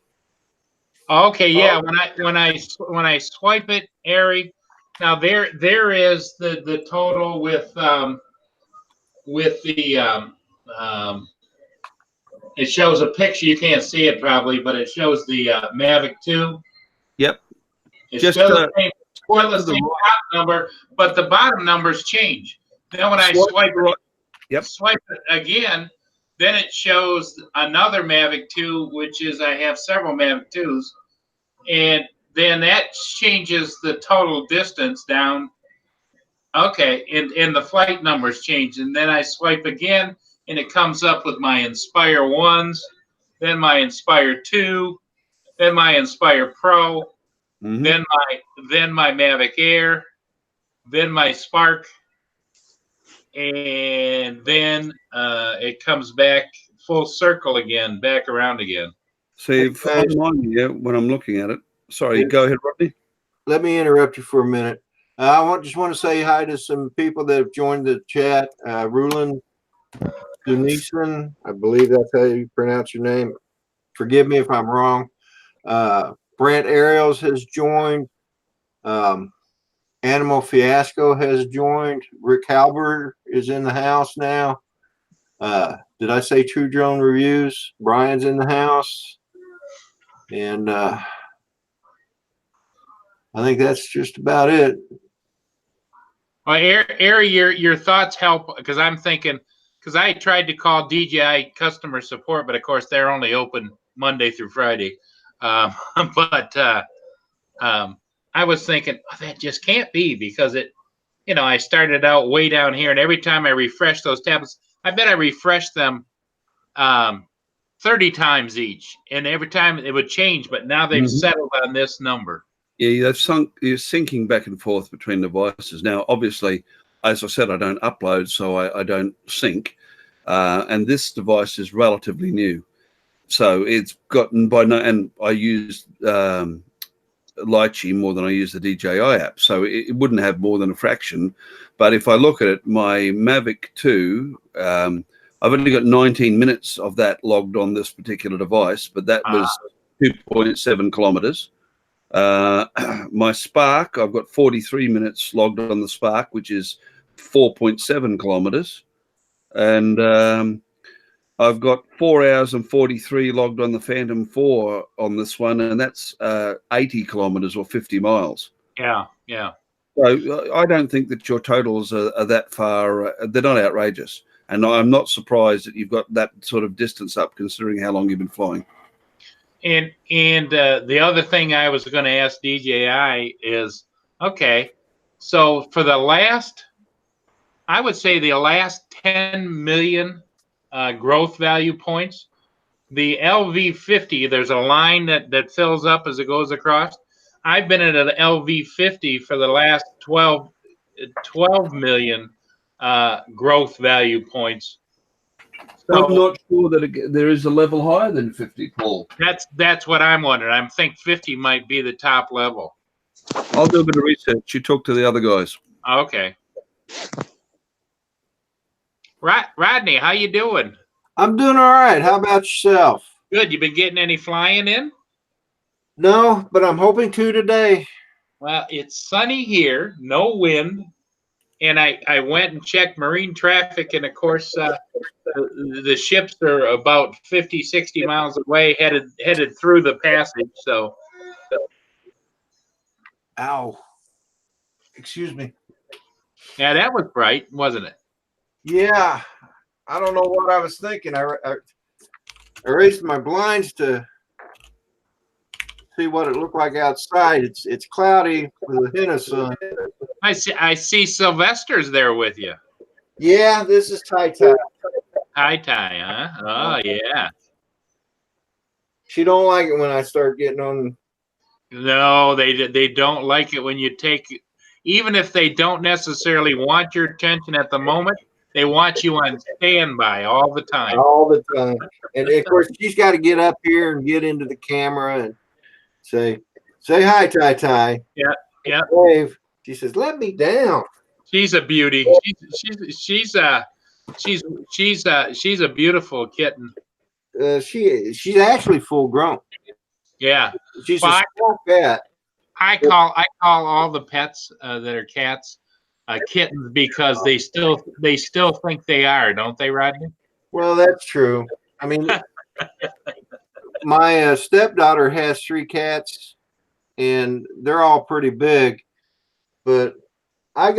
Okay, yeah. When I swipe it, Ari, now there is the total with the it shows a picture. You can't see it probably, but it shows the Mavic 2. Yep. It's Just still the same, the same top number, but the bottom numbers change. Then when I swipe it again, then it shows another Mavic 2, which is I have several Mavic 2s, and then that changes the total distance down. Okay, and the flight numbers change, and then I swipe again, and it comes up with my Inspire 1s, then my Inspire 2, then my Inspire Pro, then my Mavic Air, then my Spark, and then it comes back full circle again, back around again. See, on mine here, when I'm looking at it. Sorry, go ahead, Rodney. Let me interrupt you for a minute. I just want to say hi to some people that have joined the chat. Rulin Dunison, I believe that's how you pronounce your name. Forgive me if I'm wrong. Brent Ariels has joined. Animal Fiasco has joined. Rick Halbert is in the house now. Did I say True Drone Reviews? Brian's in the house. And I think that's just about it. Well, Ari, your thoughts help because I'm thinking, because I tried to call DJI customer support, but of course they're only open Monday through Friday. But I was thinking, oh, that just can't be because I started out way down here, and every time I refresh those tablets, I bet I refreshed them 30 times each, and every time it would change, but now they've settled on this number. Yeah, you're syncing back and forth between devices. Now, obviously, as I said, I don't upload, so I don't sync. And this device is relatively new. So it's gotten by no, and I use Lychee more than I use the DJI app. So it wouldn't have more than a fraction. But if I look at it, my Mavic 2, I've only got 19 minutes of that logged on this particular device, but that was 2.7 kilometers. My Spark, I've got 43 minutes logged on the Spark, which is 4.7 kilometers. And I've got 4 hours and 43 logged on the Phantom 4 on this one, and that's 80 kilometers or 50 miles. Yeah, yeah. So I don't think that your totals are that far. They're not outrageous. And I'm not surprised that you've got that sort of distance up, considering how long you've been flying. And the other thing I was going to ask DJI is, okay, so for the last, I would say the last 10 million growth value points, the LV50, there's a line that fills up as it goes across. I've been at an LV50 for the last 12 million growth value points. So I'm not sure that there is a level higher than 50, Paul. That's what I'm wondering. I think 50 might be the top level. I'll do a bit of research. You talk to the other guys. Okay. Rodney, how you doing? I'm doing all right. How about yourself? Good. You been getting any flying in? No, but I'm hoping to today. Well, it's sunny here, no wind, and I went and checked marine traffic, and of course the ships are about 50, 60 miles away, headed through the passage. So, Ow. Excuse me. yeah, that was bright, wasn't it? Yeah. I don't know what I was thinking. I raised my blinds to see what it looked like outside. It's cloudy with a hint of sun. I see Sylvester's there with you. Yeah, this is Tai Tai. Huh? Oh yeah. She don't like it when I start getting on. No, they don't like it when you take, even if they don't necessarily want your attention at the moment, they want you on standby all the time. All the time. And of course, she's got to get up here and get into the camera and say hi, Tai Tai. Yeah. Wave. She says, "Let me down." She's a beauty. She's a beautiful kitten. She's actually full grown. Yeah. She's a small cat. I call all the pets that are cats kittens because they still think they are, don't they, Rodney? Well, that's true. I mean, my stepdaughter has 3 cats, and they're all pretty big. But I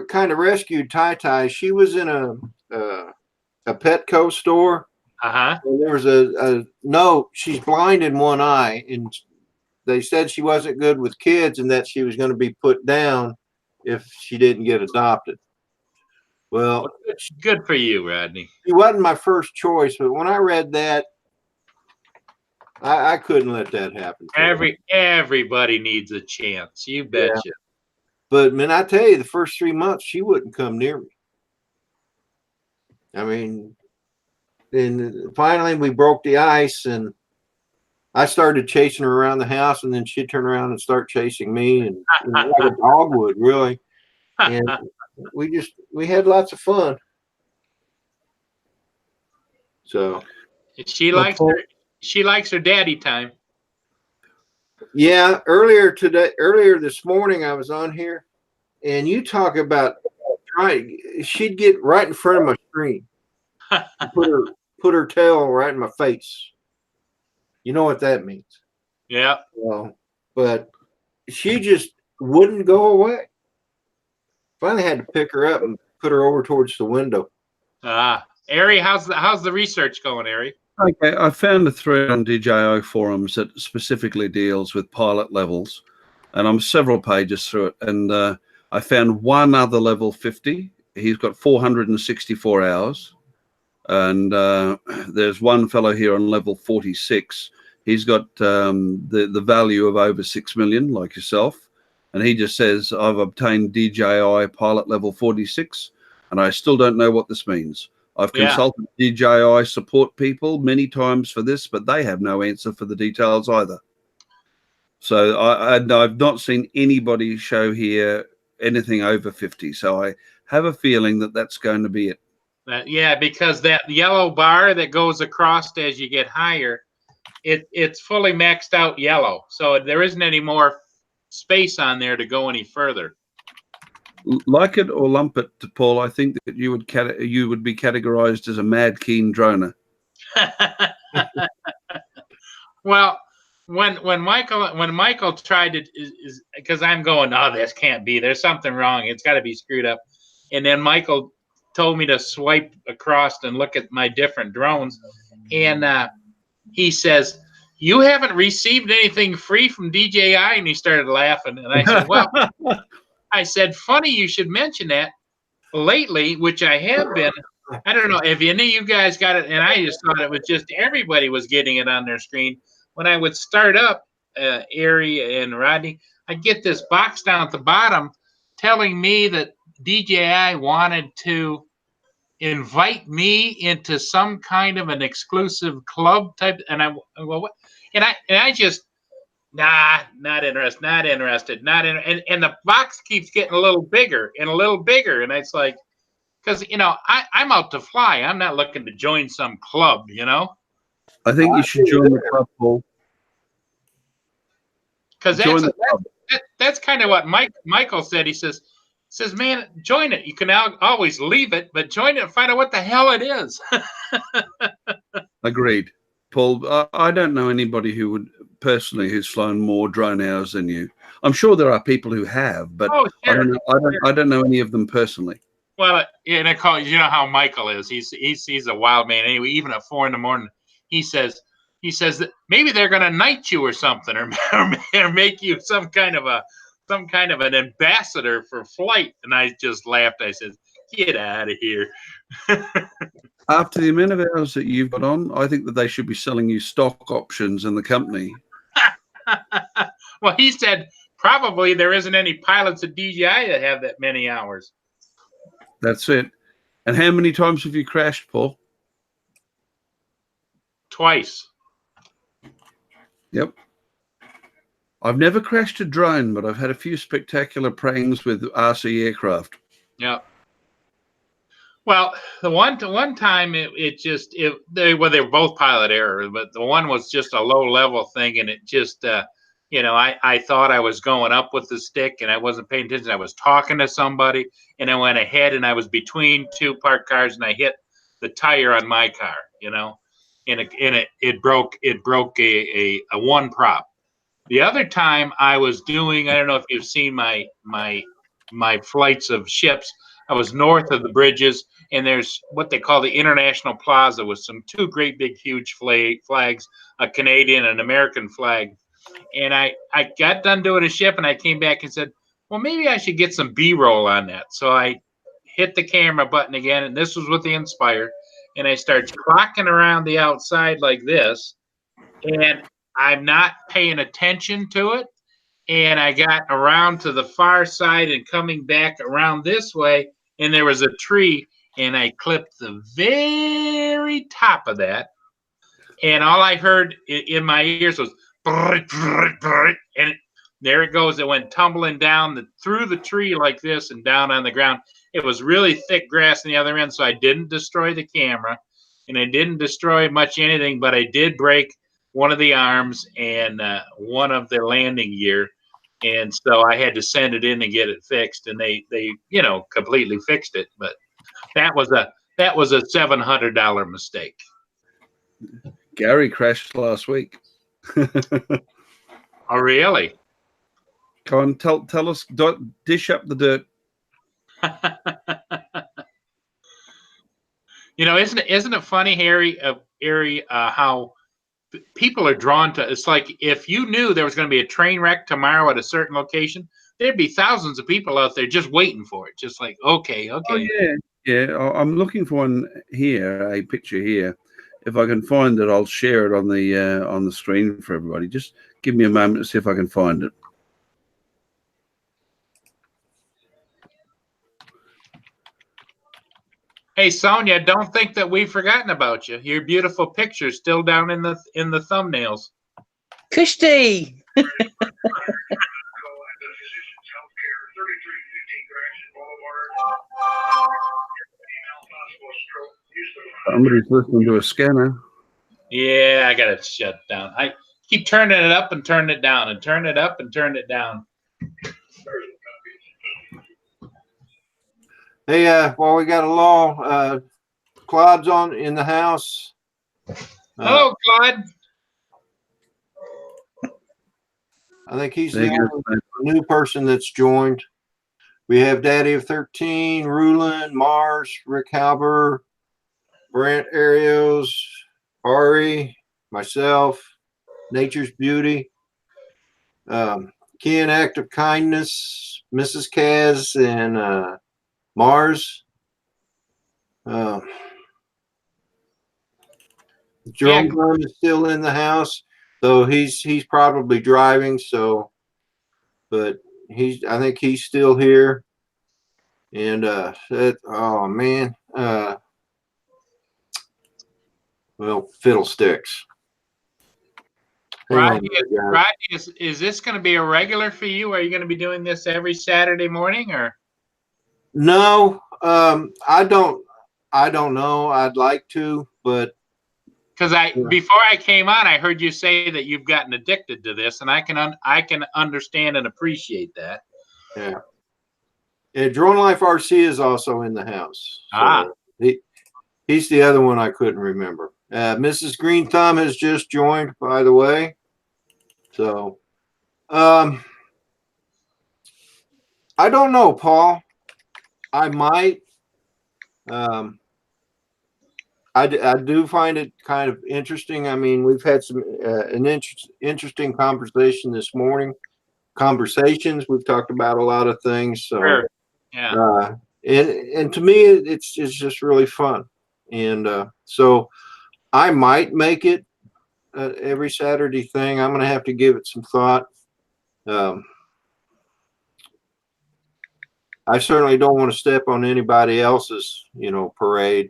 kind of rescued Tai Tai. She was in a Petco store. Uh-huh. And there was a note. She's blind in one eye, and they said she wasn't good with kids and that she was going to be put down if she didn't get adopted. Well, good for you, Rodney. She wasn't my first choice, but when I read that, I couldn't let that happen. Everybody needs a chance. You betcha. Yeah. But man, I tell you, the first 3 months she wouldn't come near me. I mean, and finally we broke the ice, and I started chasing her around the house, and then she'd turn around and start chasing me, and like a dog would, really. And we had lots of fun. So she likes her daddy time. Yeah, earlier this morning I was on here, and you talk about she'd get right in front of my screen, put her tail right in my face. You know what that means? Yeah. Well, but she just wouldn't go away. Finally had to pick her up and put her over towards the window. Ari, how's the research going, Ari? Okay, I found a thread on DJI forums that specifically deals with pilot levels, and I'm several pages through it, and I found one other level 50. He's got 464 hours, and there's one fellow here on level 46. He's got the value of over 6 million, like yourself, and he just says, I've obtained DJI pilot level 46, and I still don't know what this means. I've consulted DJI support people many times for this, but they have no answer for the details either. So I've not seen anybody show here anything over 50. So I have a feeling that that's going to be it. Yeah, because that yellow bar that goes across as you get higher, it's fully maxed out yellow. So there isn't any more space on there to go any further. Like it or lump it, Paul, I think that you would be categorized as a mad keen droner. Well, when Michael tried to, because I'm going, oh, this can't be. There's something wrong. It's got to be screwed up. And then Michael told me to swipe across and look at my different drones, and he says, "You haven't received anything free from DJI?" And he started laughing, and I said, "Well." I said, funny you should mention that. Lately, which I have been, I don't know if any of you guys got it, and I just thought it was just everybody was getting it on their screen. When I would start up, Ari and Rodney, I'd get this box down at the bottom telling me that DJI wanted to invite me into some kind of an exclusive club type. And I just, nah, not interested. And the box keeps getting a little bigger and a little bigger. And it's like, because, I'm out to fly. I'm not looking to join some club, I think you should join the club, Paul. Because that's kind of what Michael said. He says, says, man, join it. You can always leave it, but join it and find out what the hell it is. Agreed. Paul, I don't know anybody who would personally who's flown more drone hours than you. I'm sure there are people who have, but Oh, sure. I don't know any of them personally. Well, and I call you know how Michael is. He's a wild man anyway. Even at 4 a.m, he says that maybe they're going to knight you or something, or make you some kind of an ambassador for flight. And I just laughed. I said, "Get out of here." After the amount of hours that you've got on, I think that they should be selling you stock options in the company. Well, he said probably there isn't any pilots at DJI that have that many hours. That's it. And how many times have you crashed, Paul? Twice. Yep. I've never crashed a drone, but I've had a few spectacular prangs with RC aircraft. Yep. Well, the one time they were both pilot error, but the one was just a low level thing, and it just I thought I was going up with the stick, and I wasn't paying attention. I was talking to somebody, and I went ahead, and I was between two parked cars, and I hit the tire on my car, and it broke a one prop. The other time I was doing, I don't know if you've seen my flights of ships. I was north of the bridges, and there's what they call the International Plaza with two great big huge flags, a Canadian and American flag. And I got done doing a ship, and I came back and said, well, maybe I should get some B-roll on that. So I hit the camera button again, and this was with the Inspire, and I start clocking around the outside like this, and I'm not paying attention to it. And I got around to the far side and coming back around this way, and there was a tree, and I clipped the very top of that. And all I heard in my ears was, and there it goes. It went tumbling down through the tree like this and down on the ground. It was really thick grass on the other end, so I didn't destroy the camera, and I didn't destroy much anything, but I did break one of the arms and one of the landing gear. And so I had to send it in and get it fixed, and they completely fixed it. But that was a $700 mistake. Gary crashed last week. Oh, really? Come on, tell us, dish up the dirt. Isn't it funny, Harry, how people are drawn to? It's like if you knew there was going to be a train wreck tomorrow at a certain location, there'd be thousands of people out there just waiting for it. Just like, okay. Oh, yeah. I'm looking for one here, a picture here. If I can find it, I'll share it on the screen for everybody. Just give me a moment to see if I can find it. Hey, Sonia, don't think that we've forgotten about you. Your beautiful picture's still down in the thumbnails. Kushti. Somebody's listening to a scanner. Yeah, I got it shut down. I keep turning it up and turning it down and turn it up and turn it down. Hey, while we got a law, Claude's in the house. Hello, Claude. I think he's the only new person that's joined. We have Daddy of 13, Rulin, Mars, Rick Halber, Brant Arios, Ari, myself, Nature's Beauty, Ken Act of Kindness, Mrs. Kaz, and Mars. Jerome Graham is still in the house, though he's probably driving. So, but I think he's still here. And oh man, well, fiddlesticks. Rodney, is this going to be a regular for you? Are you going to be doing this every Saturday morning, or? No, I don't know. I'd like to, but because before I came on, I heard you say that you've gotten addicted to this, and I can understand and appreciate that. Yeah. And Drone Life RC is also in the house. So he's the other one I couldn't remember. Mrs. Green Thumb has just joined, by the way. So, I don't know, Paul. I might. I do find it kind of interesting. I mean, we've had some interesting conversation this morning. Conversations. We've talked about a lot of things. So, Sure. Yeah. And to me, it's just really fun. And so I might make it every Saturday thing. I'm going to have to give it some thought. I certainly don't want to step on anybody else's, parade.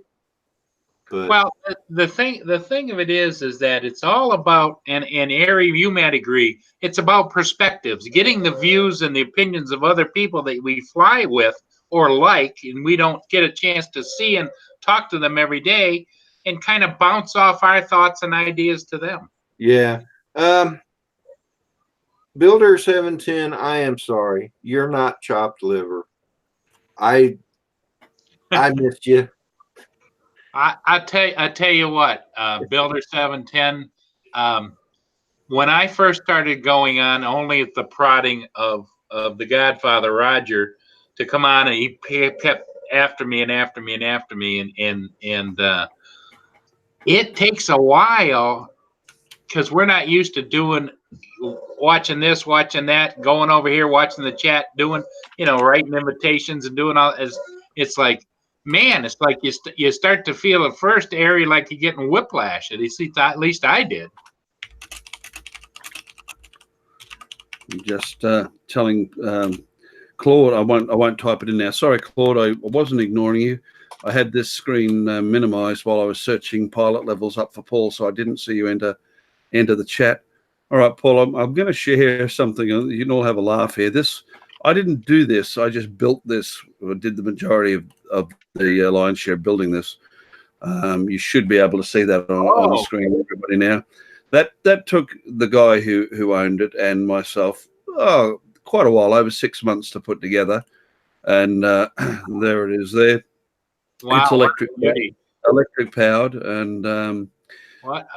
But well, the thing of it is that it's all about, and Ari, you might agree, it's about perspectives, getting the views and the opinions of other people that we fly with or like, and we don't get a chance to see and talk to them every day, and kind of bounce off our thoughts and ideas to them. Yeah. Builder 710, I am sorry. You're not chopped liver. I missed you. I tell you what, Builder 710, when I first started going on, only at the prodding of the Godfather Roger to come on, and he kept after me and after me and after me, and it takes a while because we're not used to watching this, watching that, going over here, watching the chat, doing, writing invitations and doing all. It's like, man, it's like you start to feel at first, Ari, like you're getting whiplash. At least I did. Just telling Claude, I won't type it in now. Sorry, Claude, I wasn't ignoring you. I had this screen minimized while I was searching pilot levels up for Paul, so I didn't see you enter the chat. All right, Paul, I'm going to share something. You can all have a laugh here. I didn't do this. I just built this, or did the majority of the lion's share building this. You should be able to see that on the screen, everybody now. That took the guy who owned it and myself quite a while, over 6 months to put together. And there it is there. Wow, it's electric powered. And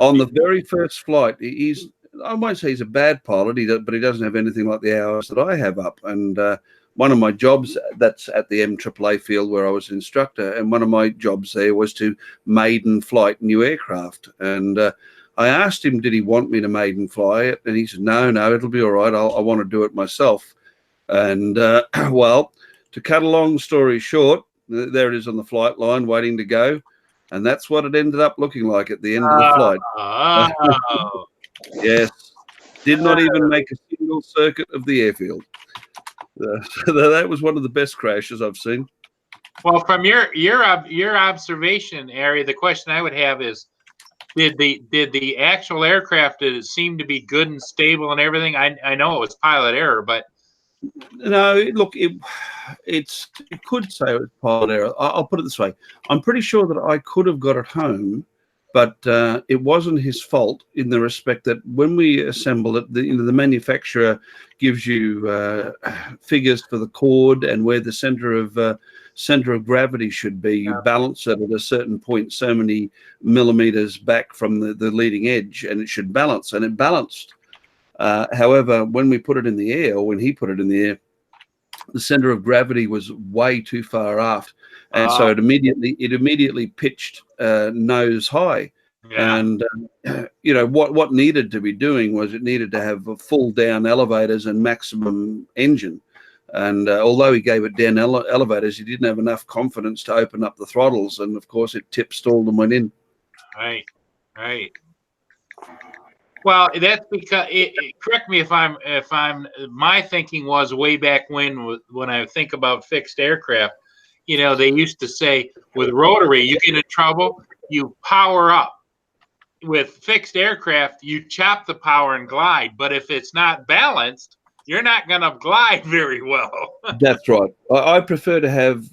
on the very first flight, I won't say he's a bad pilot, but he doesn't have anything like the hours that I have up. And one of my jobs, that's at the MAAA field where I was an instructor, and one of my jobs there was to maiden flight new aircraft. And I asked him, did he want me to maiden fly it? And he said, no, it'll be all right. I want to do it myself. And well, to cut a long story short, there it is on the flight line waiting to go. And that's what it ended up looking like at the end of the flight. Yes. Did not even make a single circuit of the airfield. That was one of the best crashes I've seen. Well, from your observation, Ari, the question I would have is, did the actual aircraft, did it seem to be good and stable and everything? I know it was pilot error, but no, look, it could say it was pilot error. I'll put it this way: I'm pretty sure that I could have got it home, but it wasn't his fault in the respect that when we assemble it, the manufacturer gives you figures for the chord and where the center of gravity should be. You balance it at a certain point, so many millimeters back from the leading edge, and it should balance, and it balanced. However, when we put it in the air, or when he put it in the air, the center of gravity was way too far aft, and so it immediately pitched nose high. Yeah. And what needed to be doing was it needed to have a full down elevators and maximum engine. And although he gave it down elevators, he didn't have enough confidence to open up the throttles, and of course it tip stalled and went in. Right. Well, that's because correct me if I'm my thinking was way back when I think about fixed aircraft, they used to say with rotary, you get in trouble, you power up. With fixed aircraft, you chop the power and glide, but if it's not balanced, you're not going to glide very well. That's right. I prefer to have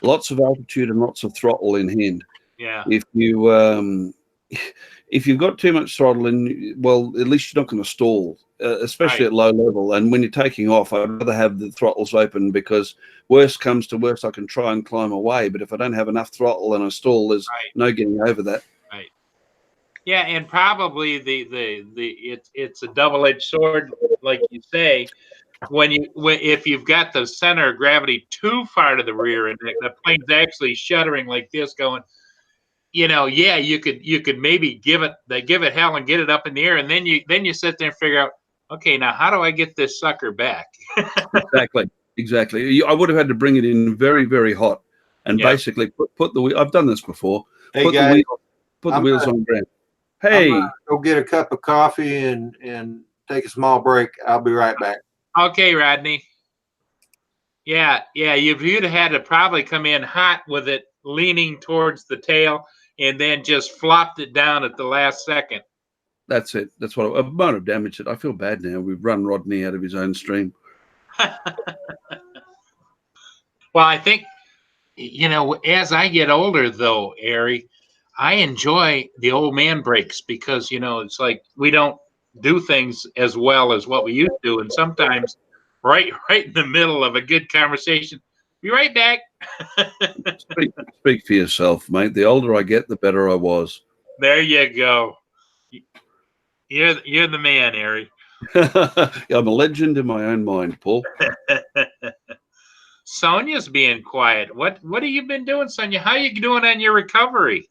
lots of altitude and lots of throttle in hand. Yeah. If you've got too much throttle in, well, at least you're not going to stall. especially Right. at low level. And when you're taking off, I'd rather have the throttles open because worst comes to worst, I can try and climb away. But if I don't have enough throttle and I stall, there's no getting over that. Right. Yeah, and probably it's a double-edged sword, like you say. If you've got the center of gravity too far to the rear and the plane's actually shuddering like this, going, yeah, you could maybe give it hell and get it up in the air, and then you sit there and figure out, okay, now how do I get this sucker back? Exactly. I would have had to bring it in very, very hot, and basically put the wheel. I've done this before. Hey put guys, the wheels on the ground. Hey, go get a cup of coffee and take a small break. I'll be right back. Okay, Rodney. Yeah, you'd have had to probably come in hot with it leaning towards the tail and then just flopped it down at the last second. That's it. That's what I might have damaged it. I feel bad now. We've run Rodney out of his own stream. Well, I think, as I get older, though, Ari, I enjoy the old man breaks because, it's like we don't do things as well as what we used to. And sometimes right in the middle of a good conversation, be right back. Speak for yourself, mate. The older I get, the better I was. There you go. You're the man, Ari. I'm a legend in my own mind, Paul. Sonia's being quiet. What have you been doing, Sonia? How are you doing on your recovery?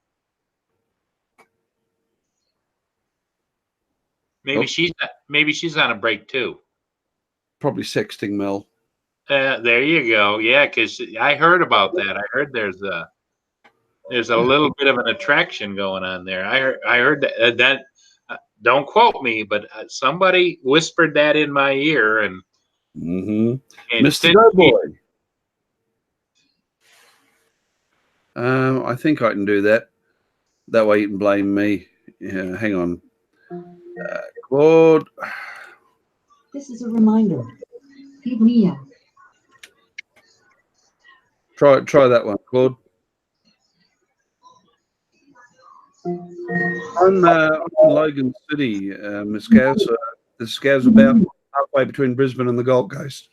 Maybe she's on a break too. Probably sexting Mel. There you go. Yeah, because I heard about that. I heard there's a little bit of an attraction going on there. I heard that. Don't quote me, but somebody whispered that in my ear, and Mr. Doughboy. I think I can do that. That way you can blame me. Yeah, hang on. Claude. This is a reminder. Keep me up. Try that one, Claude. I'm in Logan City, Miss Gaz. The Scav's about halfway between Brisbane and the Gold Coast.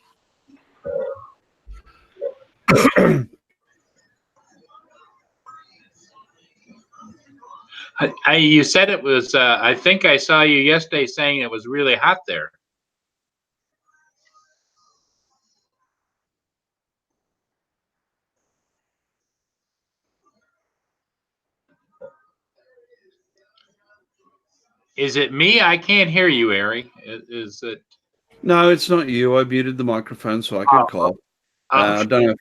You said it was. I think I saw you yesterday saying it was really hot there. Is it me? I can't hear you, Ari. Is it? No, it's not you. I muted the microphone so I could call. I don't know.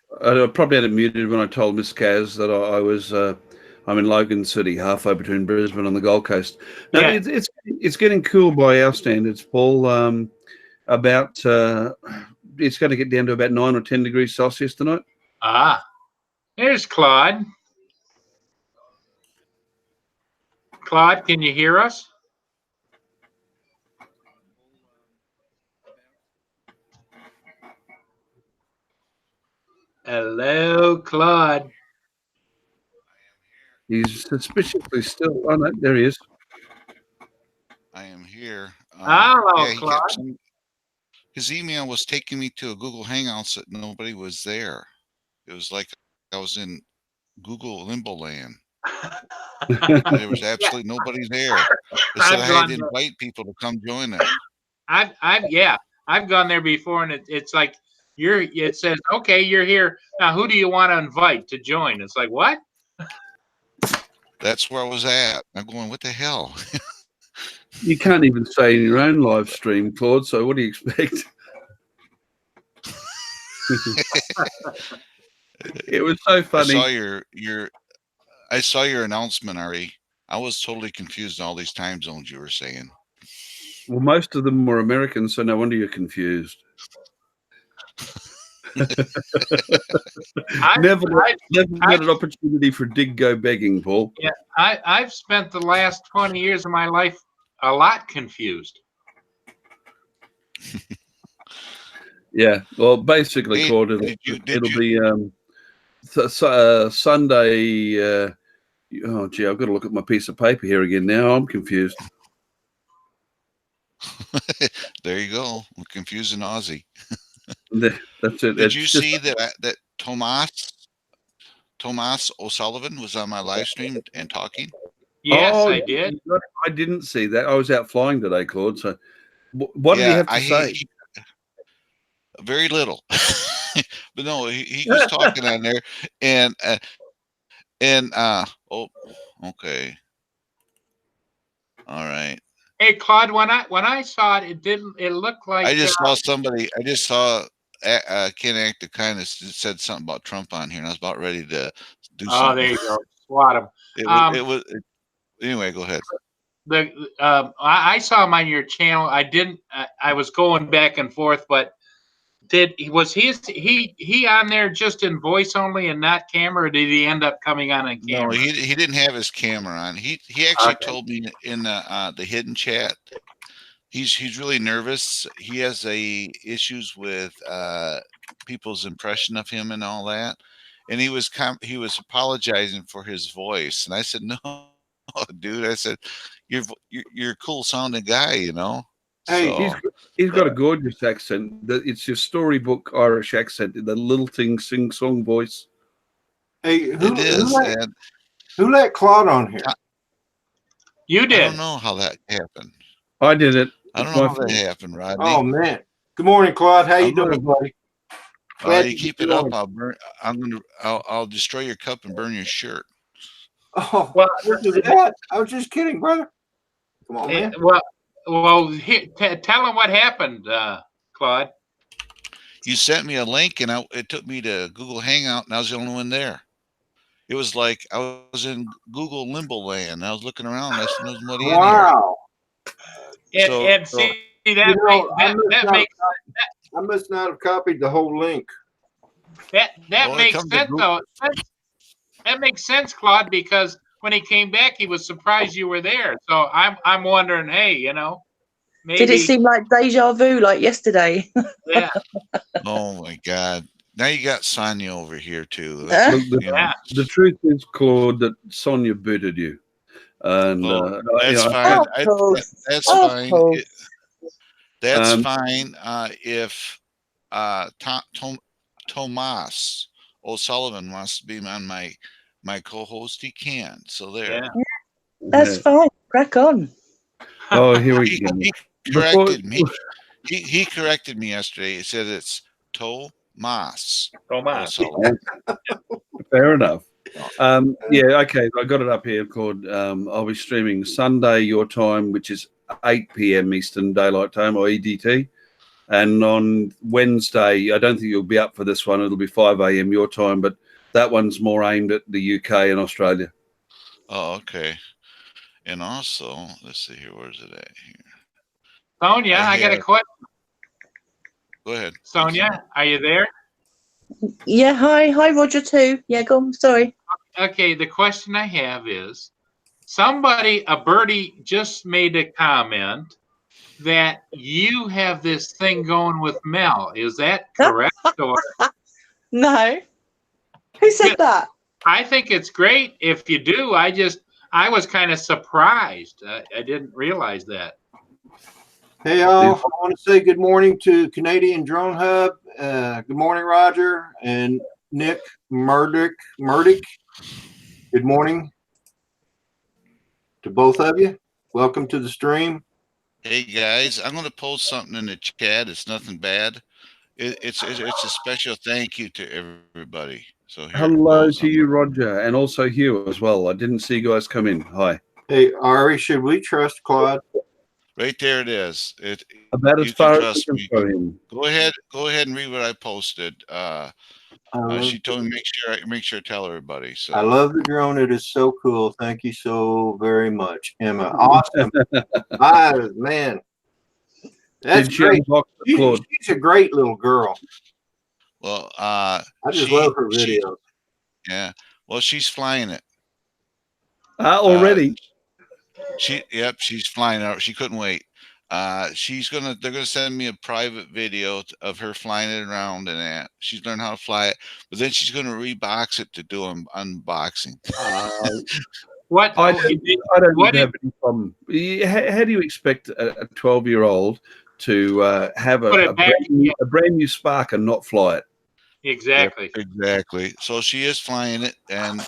I probably had it muted when I told Miss Kaz that I was. I'm in Logan City, halfway between Brisbane and the Gold Coast. No, Yeah. It's getting cool by our standards, Paul. About it's going to get down to about 9 or 10 degrees Celsius tonight. There's Claude. Claude, can you hear us? Hello, Claude. He's suspiciously still. Oh no, there he is. I am here. Hello, Claude. His email was taking me to a Google Hangouts that nobody was there. It was like I was in Google limbo land. There was absolutely nobody there. It said I had to invite people to come join that. I've gone there before, and it's like it says, okay, you're here now. Who do you want to invite to join? It's like, what? That's where I was at. I'm going, what the hell? You can't even say in your own live stream, Claude. So what do you expect? It was so funny. I saw your announcement, Ari. I was totally confused in all these time zones you were saying. Well, most of them were Americans, so no wonder you're confused. Never had an opportunity for dig go begging, Paul. Yeah, I've spent the last 20 years of my life a lot confused. Yeah, well, basically, Claude, it'll be Sunday. Oh, gee, I've got to look at my piece of paper here again now. I'm confused. There you go. We're confusing Aussie. That's it. Did It's you just, see that Tomas O'Sullivan was on my live stream and talking? Yes, oh, I yeah, did. I didn't see that. I was out flying today, Claude. So, what did he Yeah, have to say? very little, but no, he was talking on there, and oh, okay, all right. Hey, Claude, when I saw it, it looked like I just saw somebody. I just saw Ken Active kind of said something about Trump on here, and I was about ready to do oh, something. there you go, swat him. It was. Anyway, go ahead. I saw him on your channel. I didn't. I was going back and forth, but was he on there just in voice only and not camera, or did he end up coming on No, camera? he didn't have his camera on. He actually Okay. told me in the hidden chat. He's really nervous. He has issues with people's impression of him and all that. And he was apologizing for his voice, and I said, "No, dude." I said, "You're a cool sounding guy, you know." Hey, So He's got a gorgeous accent. It's your storybook Irish accent, the lilting sing-song voice. hey, it is, and who let Claude on here? You I did. don't know how that happened. I did it. I don't It's know my how that fault. happened, Rodney. Oh man. Good morning, Claude. How you I'm gonna- doing, buddy? Glad you to keep get it up. on. I'll destroy your cup and burn your shirt. Oh, Well, don't do that. I was just kidding, brother. Come on, man. well, tell him what happened, Claude. You sent me a link, and it took me to Google Hangout, and I was the only one there. It was like I was in Google limbo land. I was looking around. And I said, "There's nobody in here." Wow. And see that I must not have copied the whole link. that Well, it makes comes to sense Google. though. That makes sense, Claude, because when he came back, he was surprised you were there. So I'm wondering, hey, you know, maybe Did it seem like deja vu like yesterday? yeah. Oh my God! Now you got Sonia over here too. Look, Yeah. the truth is, Claude, that Sonia booted you. And Well, you that's know, fine. Of course. That's Of fine. course. That's Um, fine. If Tomas O'Sullivan wants to be on my co-host, he can. So there. Yeah. That's yeah. fine. Crack on. Oh, here we He, go. he corrected me. He corrected me yesterday. He said it's Tomas O'Sullivan. Fair enough. Yeah, okay. I got it up here called I'll be streaming Sunday your time, which is 8 p.m. Eastern Daylight Time or EDT. And on Wednesday, I don't think you'll be up for this one. It'll be 5 a.m. your time, but that one's more aimed at the UK and Australia. Oh, okay. And also, let's see here. Where's it at here? Sonia, I got a question. Go ahead. Sonia, are you there? Yeah, hi, Roger too. Yeah, go on. Sorry. Okay, the question I have is a birdie just made a comment that you have this thing going with Mel. Is that correct? Or No. Who said that? I think it's great if you do. I was kind of surprised. I didn't realize that. Hey, y'all. I want to say good morning to Canadian Drone Hub. Good morning, Roger and Nick Murdick. Good morning to both of you. Welcome to the stream. Hey guys, I'm going to post something in the chat. It's nothing bad. It's a special thank you to everybody. So here Hello to you, Roger, and also Hugh as well. I didn't see you guys come in. Hi. Hey, Ari, should we trust Claude? Right there it is. About as You far can as trust we me. can throw him. Go ahead and read what I posted. She told me make sure I tell everybody. So I love the drone. It is so cool. Thank you so very much, Emma. Awesome. Man, that's great. She's a great little girl. Well, I just love her videos. Yeah. Well, she's flying it. Already. She's flying out. She couldn't wait. They're gonna send me a private video of her flying it around and that. She's learned how to fly it, but then she's gonna rebox it to do an unboxing. What? I don't have any problem. How do you expect a 12-year-old to have Put it back, a brand new Spark and not fly it. exactly. Yep, exactly. So she is flying it, and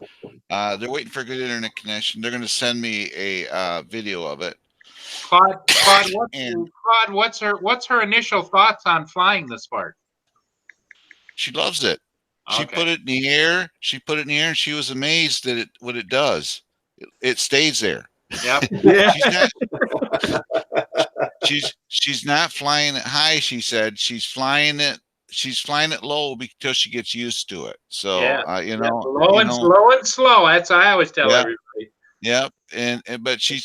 they're waiting for a good internet connection. They're going to send me a video of it. Claude, And what's her initial thoughts on flying the Spark? she loves it. She Okay. put it in the air. And she was amazed at what it does. It stays there. Yep. Yeah. She's not flying it high. She said she's flying it low because she gets used to it. So Yeah. low and slow. That's what I always tell Yeah. everybody. Yep. And but she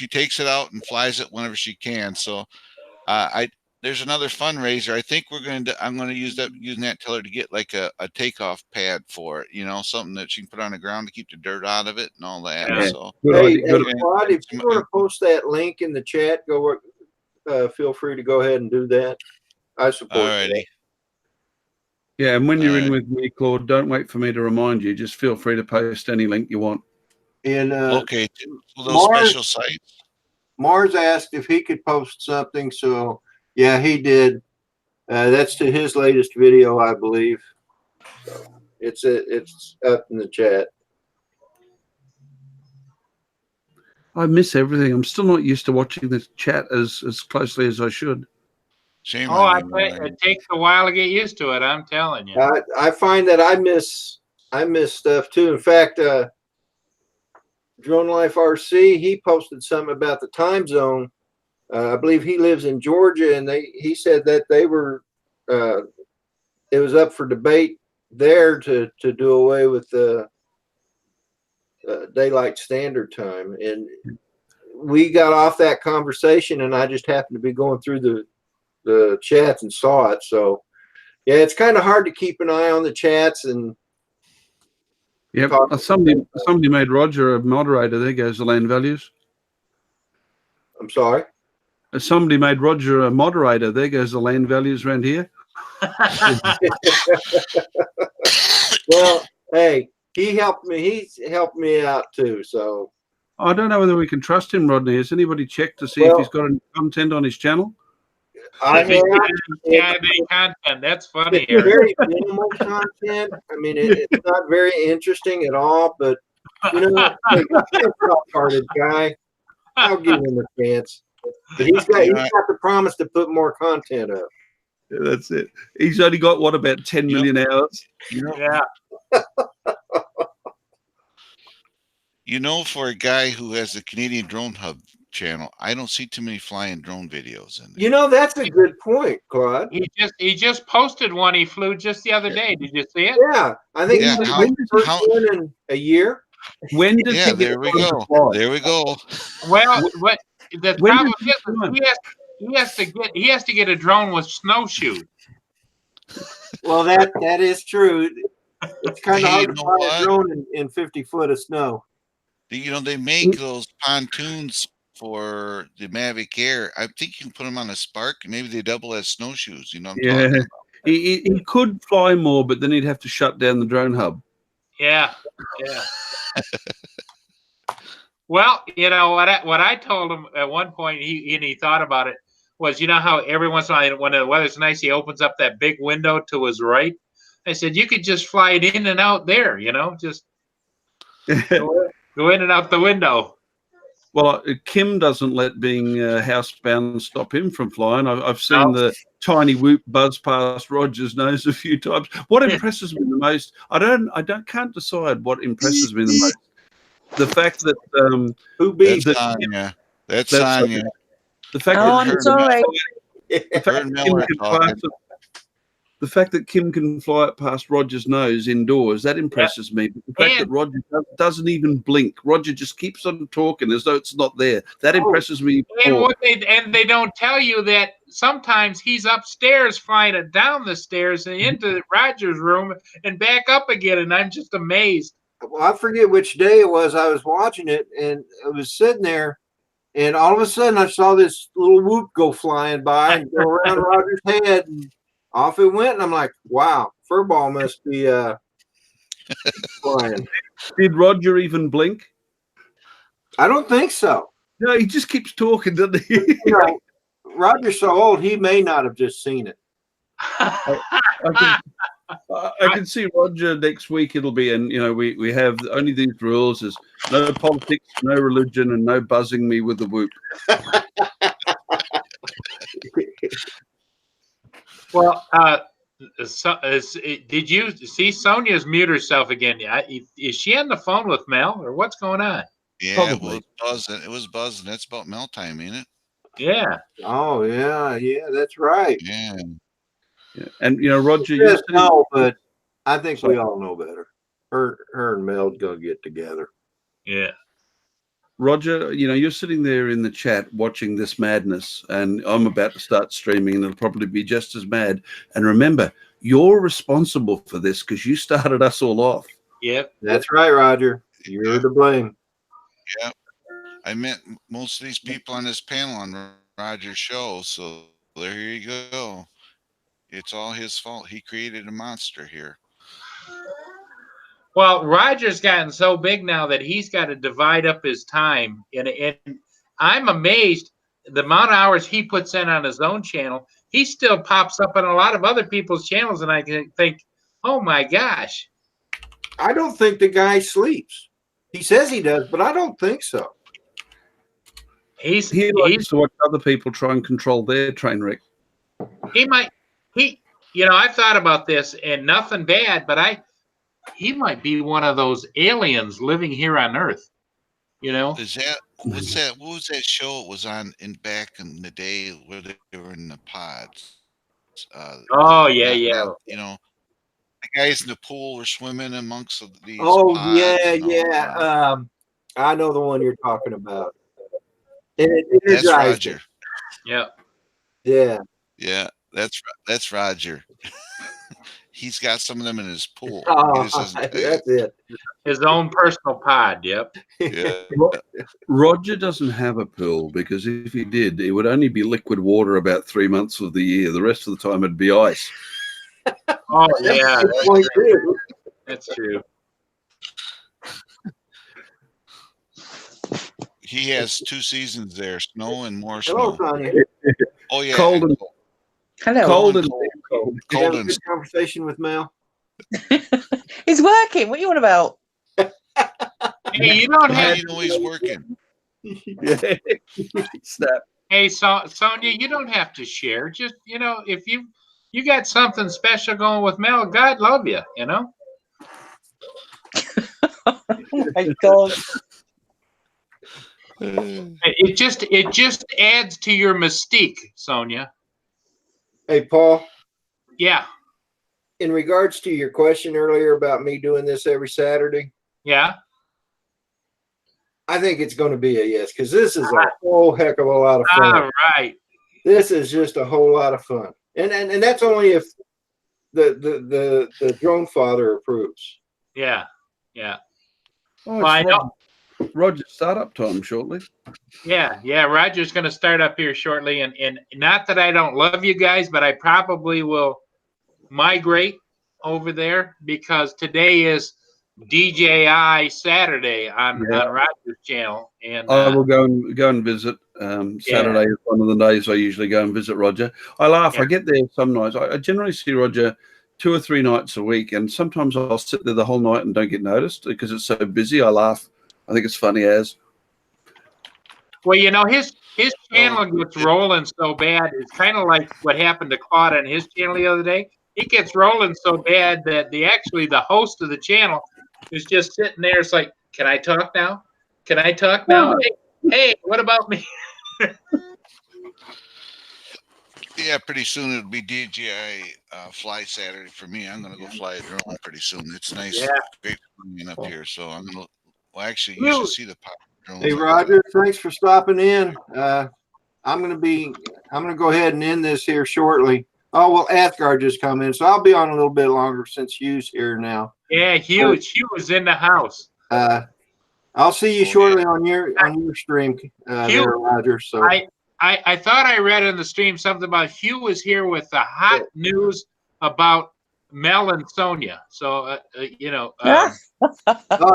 takes it out and flies it whenever she can. So there's another fundraiser. I think I'm going to use that tell her to get like a takeoff pad for it, something that she can put on the ground to keep the dirt out of it and all that. Yeah. So Hey, Claude, if you want to post that link in the chat, feel free to go ahead and do that. I support that. Yeah, and when you're in with me, Claude, don't wait for me to remind you. Just feel free to post any link you want. And okay, those special sites. Mars asked if he could post something, so yeah, he did. That's to his latest video, I believe. So it's up in the chat. I miss everything. I'm still not used to watching the chat as closely as I should. Shame it takes a while to get used to it. I'm telling you. I find that I miss stuff too. In fact, Drone Life RC, he posted something about the time zone. I believe he lives in Georgia, and he said that they were it was up for debate there to do away with the daylight standard time, and we got off that conversation, and I just happened to be going through the chats and saw it. So yeah, it's kind of hard to keep an eye on the chats. And yep, somebody made Roger a moderator. There goes the land values. I'm sorry. Somebody made Roger a moderator. There goes the land values around here. Well, hey, he helped me. He's helped me out too. So I don't know whether we can trust him, Rodney. Has anybody checked to see if he's got any content on his channel? I have content. That's funny. It's very minimal content. I mean, it's not very interesting at all. But he's a soft-hearted guy. I'll give him a chance. But he's got the promise to put more content up. Yeah, that's it. He's only got about 10 million hours. Yeah. For a guy who has the Canadian Drone Hub channel, I don't see too many flying drone videos in there. That's a good point, Claude. He just posted one he flew just the other day. Did you see it? Yeah, I think first one in a year. When did he get there we go. There we go. Well, what the problem is he has to get a drone with snowshoes. Well, that is true. It's kind of hard to fly a drone in 50 foot of snow. They make those pontoons for the Mavic Air. I think you can put them on a Spark. Maybe they double as snowshoes. You know what I'm talking about? He could fly more, but then he'd have to shut down the drone hub. Yeah. Well, what I told him at one point, he thought about it, was how every once in a while when the weather's nice, he opens up that big window to his right. I said, you could just fly it in and out there, just go in and out the window. Well, Kim doesn't let being housebound stop him from flying. I've seen the tiny whoop buzz past Roger's nose a few times. What impresses me the most, can't decide what impresses me the most. The fact that That's Sonia. The fact I'm sorry. The fact that Kim can fly it past Roger's nose indoors, that impresses me. But the fact that Roger doesn't even blink. Roger just keeps on talking as though it's not there. That impresses me. And they don't tell you that sometimes he's upstairs flying it down the stairs and into Roger's room and back up again. And I'm just amazed. Well, I forget which day it was. I was watching it and I was sitting there, and all of a sudden I saw this little whoop go flying by and go around Roger's head, and off it went. And I'm like, wow, Furball must be flying. Did Roger even blink? I don't think so. No, he just keeps talking, doesn't he? You know, Roger's so old, he may not have just seen it. I can see Roger next week. It'll be, and we have only these rules: is no politics, no religion, and no buzzing me with the whoop. Well, did you see Sonia's mute herself again? Is she on the phone with Mel, or what's going on? Yeah, Probably. it was buzzing. It was buzzing. That's about Mel time, ain't it? Yeah. Oh yeah, that's right. Yeah. Yeah. And Roger, Yes, no, but I think we all know better. Her and Mel's gonna get together. Yeah. Roger, you're sitting there in the chat watching this madness, and I'm about to start streaming, and it'll probably be just as mad. And remember, you're responsible for this because you started us all off. Yep. That's right, Roger. You're to blame. Yep. I met most of these people on this panel on Roger's show, so there you go. It's all his fault. He created a monster here. Well, Roger's gotten so big now that he's got to divide up his time. And I'm amazed the amount of hours he puts in on his own channel. He still pops up on a lot of other people's channels, and I can think, oh my gosh. I don't think the guy sleeps. He says he does, but I don't think so. He likes to watch other people try and control their train wreck. I've thought about this, and nothing bad, but he might be one of those aliens living here on Earth. Is that what's that? What was that show it was on back in the day where they were in the pods? Yeah. The guys in the pool are swimming amongst these. Oh pods yeah. I know the one you're talking about. That's Roger. Yeah. Yeah. Yeah, that's Roger. He's got some of them in his pool. Oh, that's it. His own personal pod. Yep. Yeah. Roger doesn't have a pool because if he did, it would only be liquid water about 3 months of the year. The rest of the time it'd be ice. Oh yeah, that's true. He has 2 seasons there: snow and more Hello, snow. Sonia. Oh yeah, Cold and Hello. cold and cold. Did you have a good conversation with Mel? It's working. What are you on about? Hey, you don't How have. do you know he's working? Snap. Hey, Sonia, you don't have to share. Just if you got something special going with Mel, God love you. Oh my God. It just adds to your mystique, Sonia. Hey, Paul. Yeah. In regards to your question earlier about me doing this every Saturday, Yeah. I think it's going to be a yes because this is a whole heck of a lot of fun. All right. This is just a whole lot of fun, and that's only if the drone father approves. Yeah. Yeah. Oh, Well, I know. Roger's startup time shortly. Yeah. Roger's going to start up here shortly, and not that I don't love you guys, but I probably will migrate over there because today is DJI Saturday on Roger's channel, and I will go and visit. Saturday is one of the days I usually go and visit Roger. I laugh. Yeah. I get there some nights. I generally see Roger 2 or 3 nights a week, and sometimes I'll sit there the whole night and don't get noticed because it's so busy. I laugh. I think it's funny as. Well, his channel gets rolling so bad. It's kind of like what happened to Claude on his channel the other day. It gets rolling so bad that the host of the channel is just sitting there. It's like, can I talk now? Can I talk now? Hey, what about me? Yeah, pretty soon it'll be DJI Fly Saturday for me. I'm gonna go fly a drone pretty soon. It's nice, great flying up here. So I'm gonna. Well, actually, you should see the drone. Hey, Roger, thanks for stopping in. I'm gonna go ahead and end this here shortly. Oh well, Athgar just come in, so I'll be on a little bit longer since Hugh's here now. Yeah, Hugh is in the house. I'll see you shortly on your stream, Hugh, there, Roger. So I thought I read in the stream something about Hugh was here with the hot news about Mel and Sonia. So oh,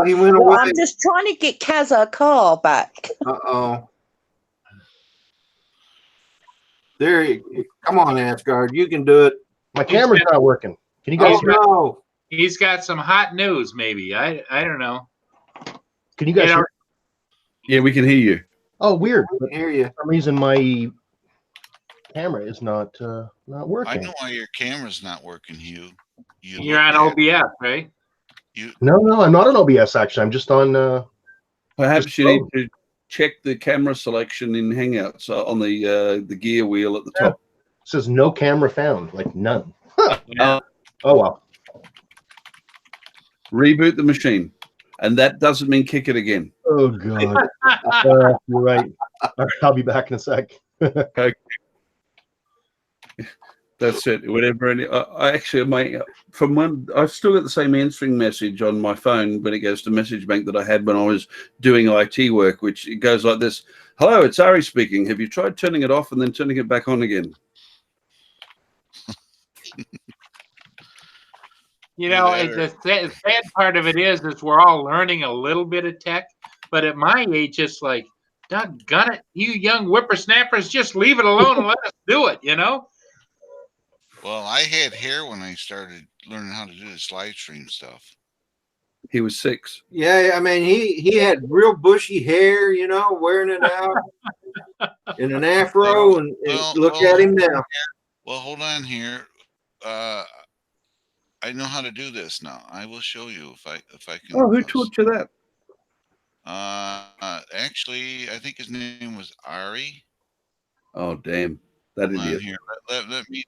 he went away. Well, I'm just trying to get Kaz her car back. Uh-oh. There you come on, Asgard. You can do it. My camera's not working. Can you guys? Oh no. He's got some hot news, maybe. I don't know. Can you guys? You know, Hear? Yeah, we can hear you. Oh, weird. I can hear you. For some reason, my camera is not working. I know why your camera's not working, Hugh. You're on OBS, right? No, I'm not on OBS. Actually, I'm just on. Perhaps you need to check the camera selection in Hangouts on the gear wheel at the top. It says no camera found, like none. Yeah. Oh well. Reboot the machine, and that doesn't mean kick it again. Oh god. You're right. All right. I'll be back in a sec. Okay. That's it. Whatever. I actually, from when I've still got the same answering message on my phone when it goes to message bank that I had when I was doing IT work, which it goes like this: "Hello, it's Ari speaking. Have you tried turning it off and then turning it back on again?" You know, the sad part of it is we're all learning a little bit of tech, but at my age, it's like, doggone it, you young whippersnappers, just leave it alone and let us do it, you know? Well, I had hair when I started learning how to do this live stream stuff. He was 6. Yeah, I mean he had real bushy hair, you know, wearing it out in an afro, and look at him now. Well, hold on here. I know how to do this now. I will show you if I can. Oh, who taught you that? Actually, I think his name was Ari. Oh, damn, that Hold on idiot. here. Let me.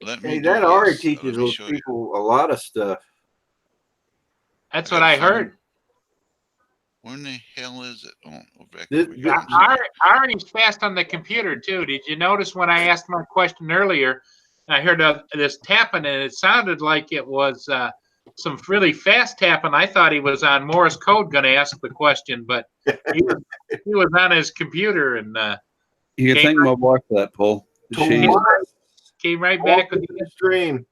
Hey, do that Ari this. teaches Let me those show you. people a lot of stuff. That's what I heard. Where in the hell is it? Oh, back This- over here. Ari's fast on the computer, too. Did you notice when I asked my question earlier, I heard this tapping, and it sounded like it was some really fast tapping. I thought he was on Morse code going to ask the question, but he was on his computer and You can thank my wife for that, Paul. She came right back with the stream.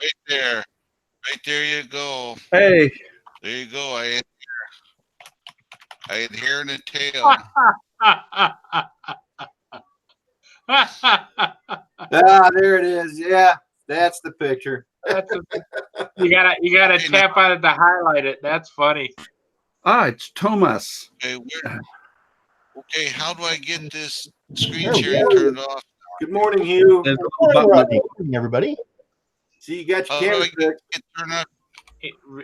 Right there. Right there you go. Hey. There you go. I had hair and a tail. There it is. Yeah, that's the picture. You gotta tap on it to highlight it. That's funny. It's Thomas. Okay, how do I get this screen sharing turned off? Good morning, Hugh. There's a little button Good morning, everybody. See, you got your How do camera I fixed.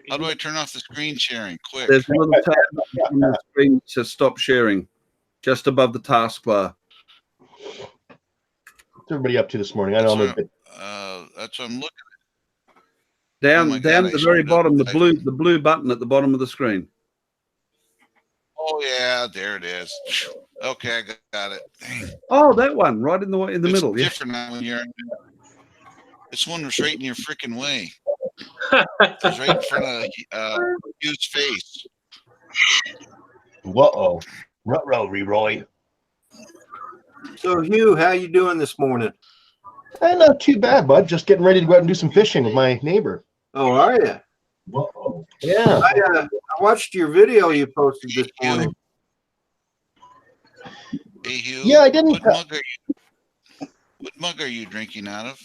How do I turn off the screen sharing? Quick. There's a little tab on the screen to stop sharing, just above the taskbar. What's everybody up to this morning? I know I'm a bit. That's what I'm looking Down, my God, down I at the very screwed up. bottom, the blue button at the bottom of the screen. Oh yeah, there it is. Okay, I got it. Dang. Oh, that one, right in the It's middle. Yeah. different now when you're. This one was right in your freaking way. It was right in front of Hugh's face. Whoa, ruh-roh, Roy. So, Hugh, how you doing this morning? Not too bad, bud. Just getting ready to go out and do some fishing with my neighbor. Oh, are you? Whoa. Yeah. I watched your video you posted this morning. Hey Hugh. Yeah, I didn't. What mug are you drinking out of?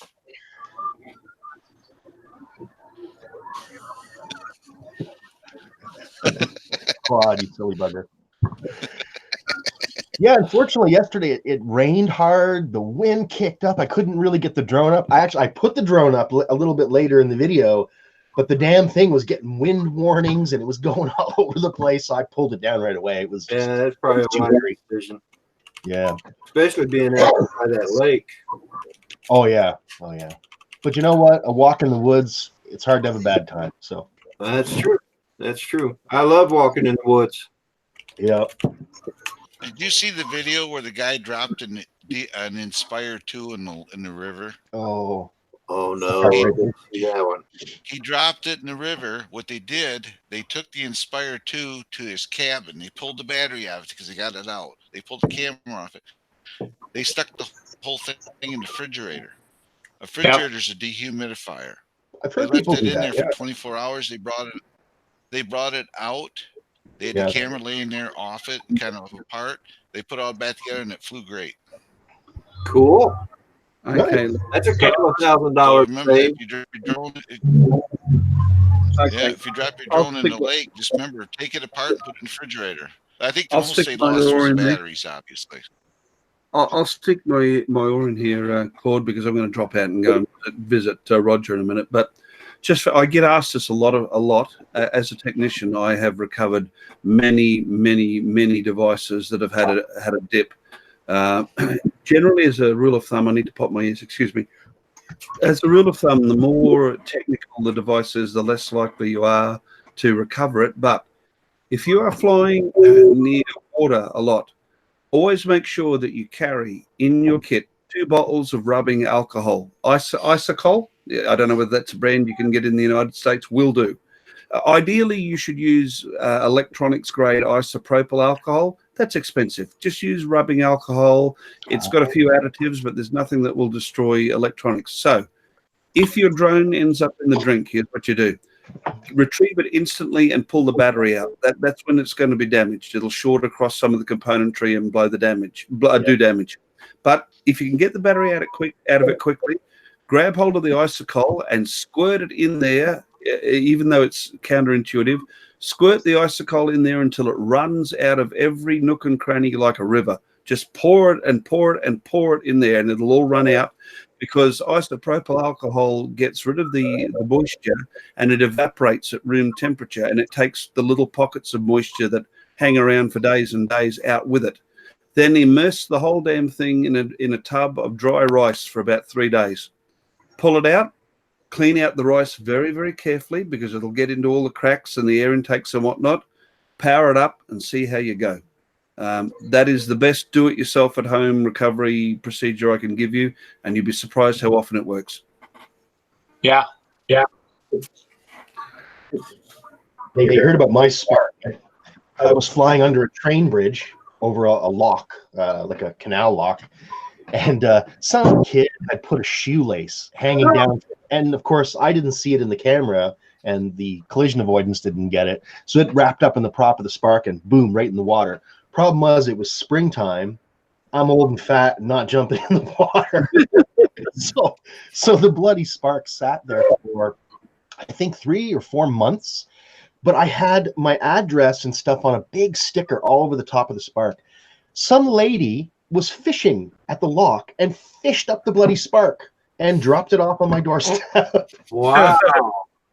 God, you silly bugger. Yeah, unfortunately, yesterday it rained hard. The wind kicked up. I couldn't really get the drone up. I put the drone up a little bit later in the video, but the damn thing was getting wind warnings and it was going all over the place. So I pulled it down right away. It was just, Yeah, that's probably a wise decision. Yeah. Especially being out by that lake. Oh yeah. But you know what? A walk in the woods, it's hard to have a bad time. So that's true. That's true. I love walking in the woods. Yeah. Did you see the video where the guy dropped an Inspire 2 in the river? Oh no! I didn't see that one. He dropped it in the river. What they did, they took the Inspire 2 to his cabin. They pulled the battery out of it because they got it out. They pulled the camera off it. They stuck the whole thing in the refrigerator. A refrigerator is a dehumidifier. I've They heard left people it do in that, there for 24 hours. They brought it out. They had the camera laying there off it, kind of apart. They put it all back together, and it flew great. Cool. Okay. That's a couple of $1,000 So remember that saved. if you drop your drone, Okay. yeah, if you drop your I'll drone in stick the lake, just remember, take it apart and put it in the refrigerator. I think the I'll most stick they my lost was oar the in there. batteries, obviously. I'll stick my oar in here, Claude, because I'm going to drop out and go and visit Roger in a minute. But I get asked this a lot. As a technician, I have recovered many devices that have had a dip. Generally, as a rule of thumb, I need to pop my ears. Excuse me. As a rule of thumb, the more technical the device is, the less likely you are to recover it. But if you are flying near water a lot, always make sure that you carry in your kit 2 bottles of rubbing alcohol. Isocol, I don't know whether that's a brand you can get in the United States, will do. Ideally, you should use electronics grade isopropyl alcohol. That's expensive. Just use rubbing alcohol. It's got a few additives, but there's nothing that will destroy electronics. So if your drone ends up in the drink, here's what you do. Retrieve it instantly and pull the battery out. That's when it's going to be damaged. It'll short across some of the componentry and do damage. But if you can get the battery out of it quickly, grab hold of the isocol and squirt it in there. Even though it's counterintuitive, squirt the isocol in there until it runs out of every nook and cranny like a river. Just pour it and pour it and pour it in there, and it'll all run out, because isopropyl alcohol gets rid of the moisture and it evaporates at room temperature, and it takes the little pockets of moisture that hang around for days and days out with it. Then immerse the whole damn thing in a tub of dry rice for about 3 days. Pull it out, clean out the rice very, very carefully, because it'll get into all the cracks and the air intakes and whatnot. Power it up and see how you go. That is the best do-it-yourself at home recovery procedure I can give you, and you'd be surprised how often it works. Yeah. They heard about my spark. I was flying under a train bridge over a lock, like a canal lock, and some kid had put a shoelace hanging down, and of course I didn't see it in the camera, and the collision avoidance didn't get it, so it wrapped up in the prop of the spark and boom, right in the water. Problem was, it was springtime. I'm old and fat and not jumping in the water. so the bloody spark sat there for, I think, 3 or 4 months. But I had my address and stuff on a big sticker all over the top of the spark. Some lady was fishing at the lock and fished up the bloody spark and dropped it off on my doorstep. Wow.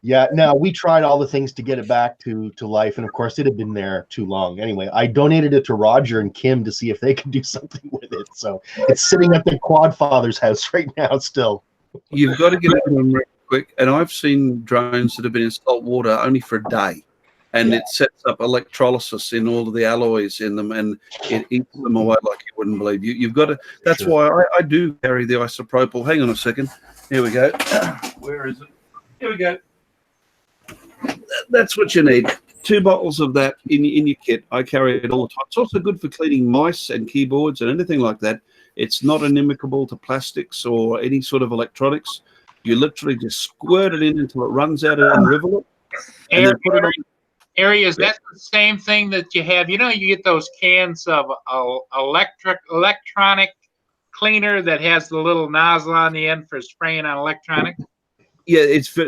Yeah, no, we tried all the things to get it back to life, and of course it had been there too long. Anyway, I donated it to Roger and Kim to see if they could do something with it. So it's sitting at the Quad Father's house right now still. You've got to get it on real quick. And I've seen drones that have been in salt water only for a day, and it sets up electrolysis in all of the alloys in them, and it eats them away like you wouldn't believe. You've got to. That's why I do carry the isopropyl. Hang on a second. Here we go. Where is it? Here we go. That's what you need. 2 bottles of that in your kit. I carry it all the time. It's also good for cleaning mice and keyboards and anything like that. It's not inimical to plastics or any sort of electronics. You literally just squirt it in until it runs out and river it. And then put it on. Areas, that's the same thing that you have. You know, you get those cans of electronic cleaner that has the little nozzle on the end for spraying on electronics. Yeah,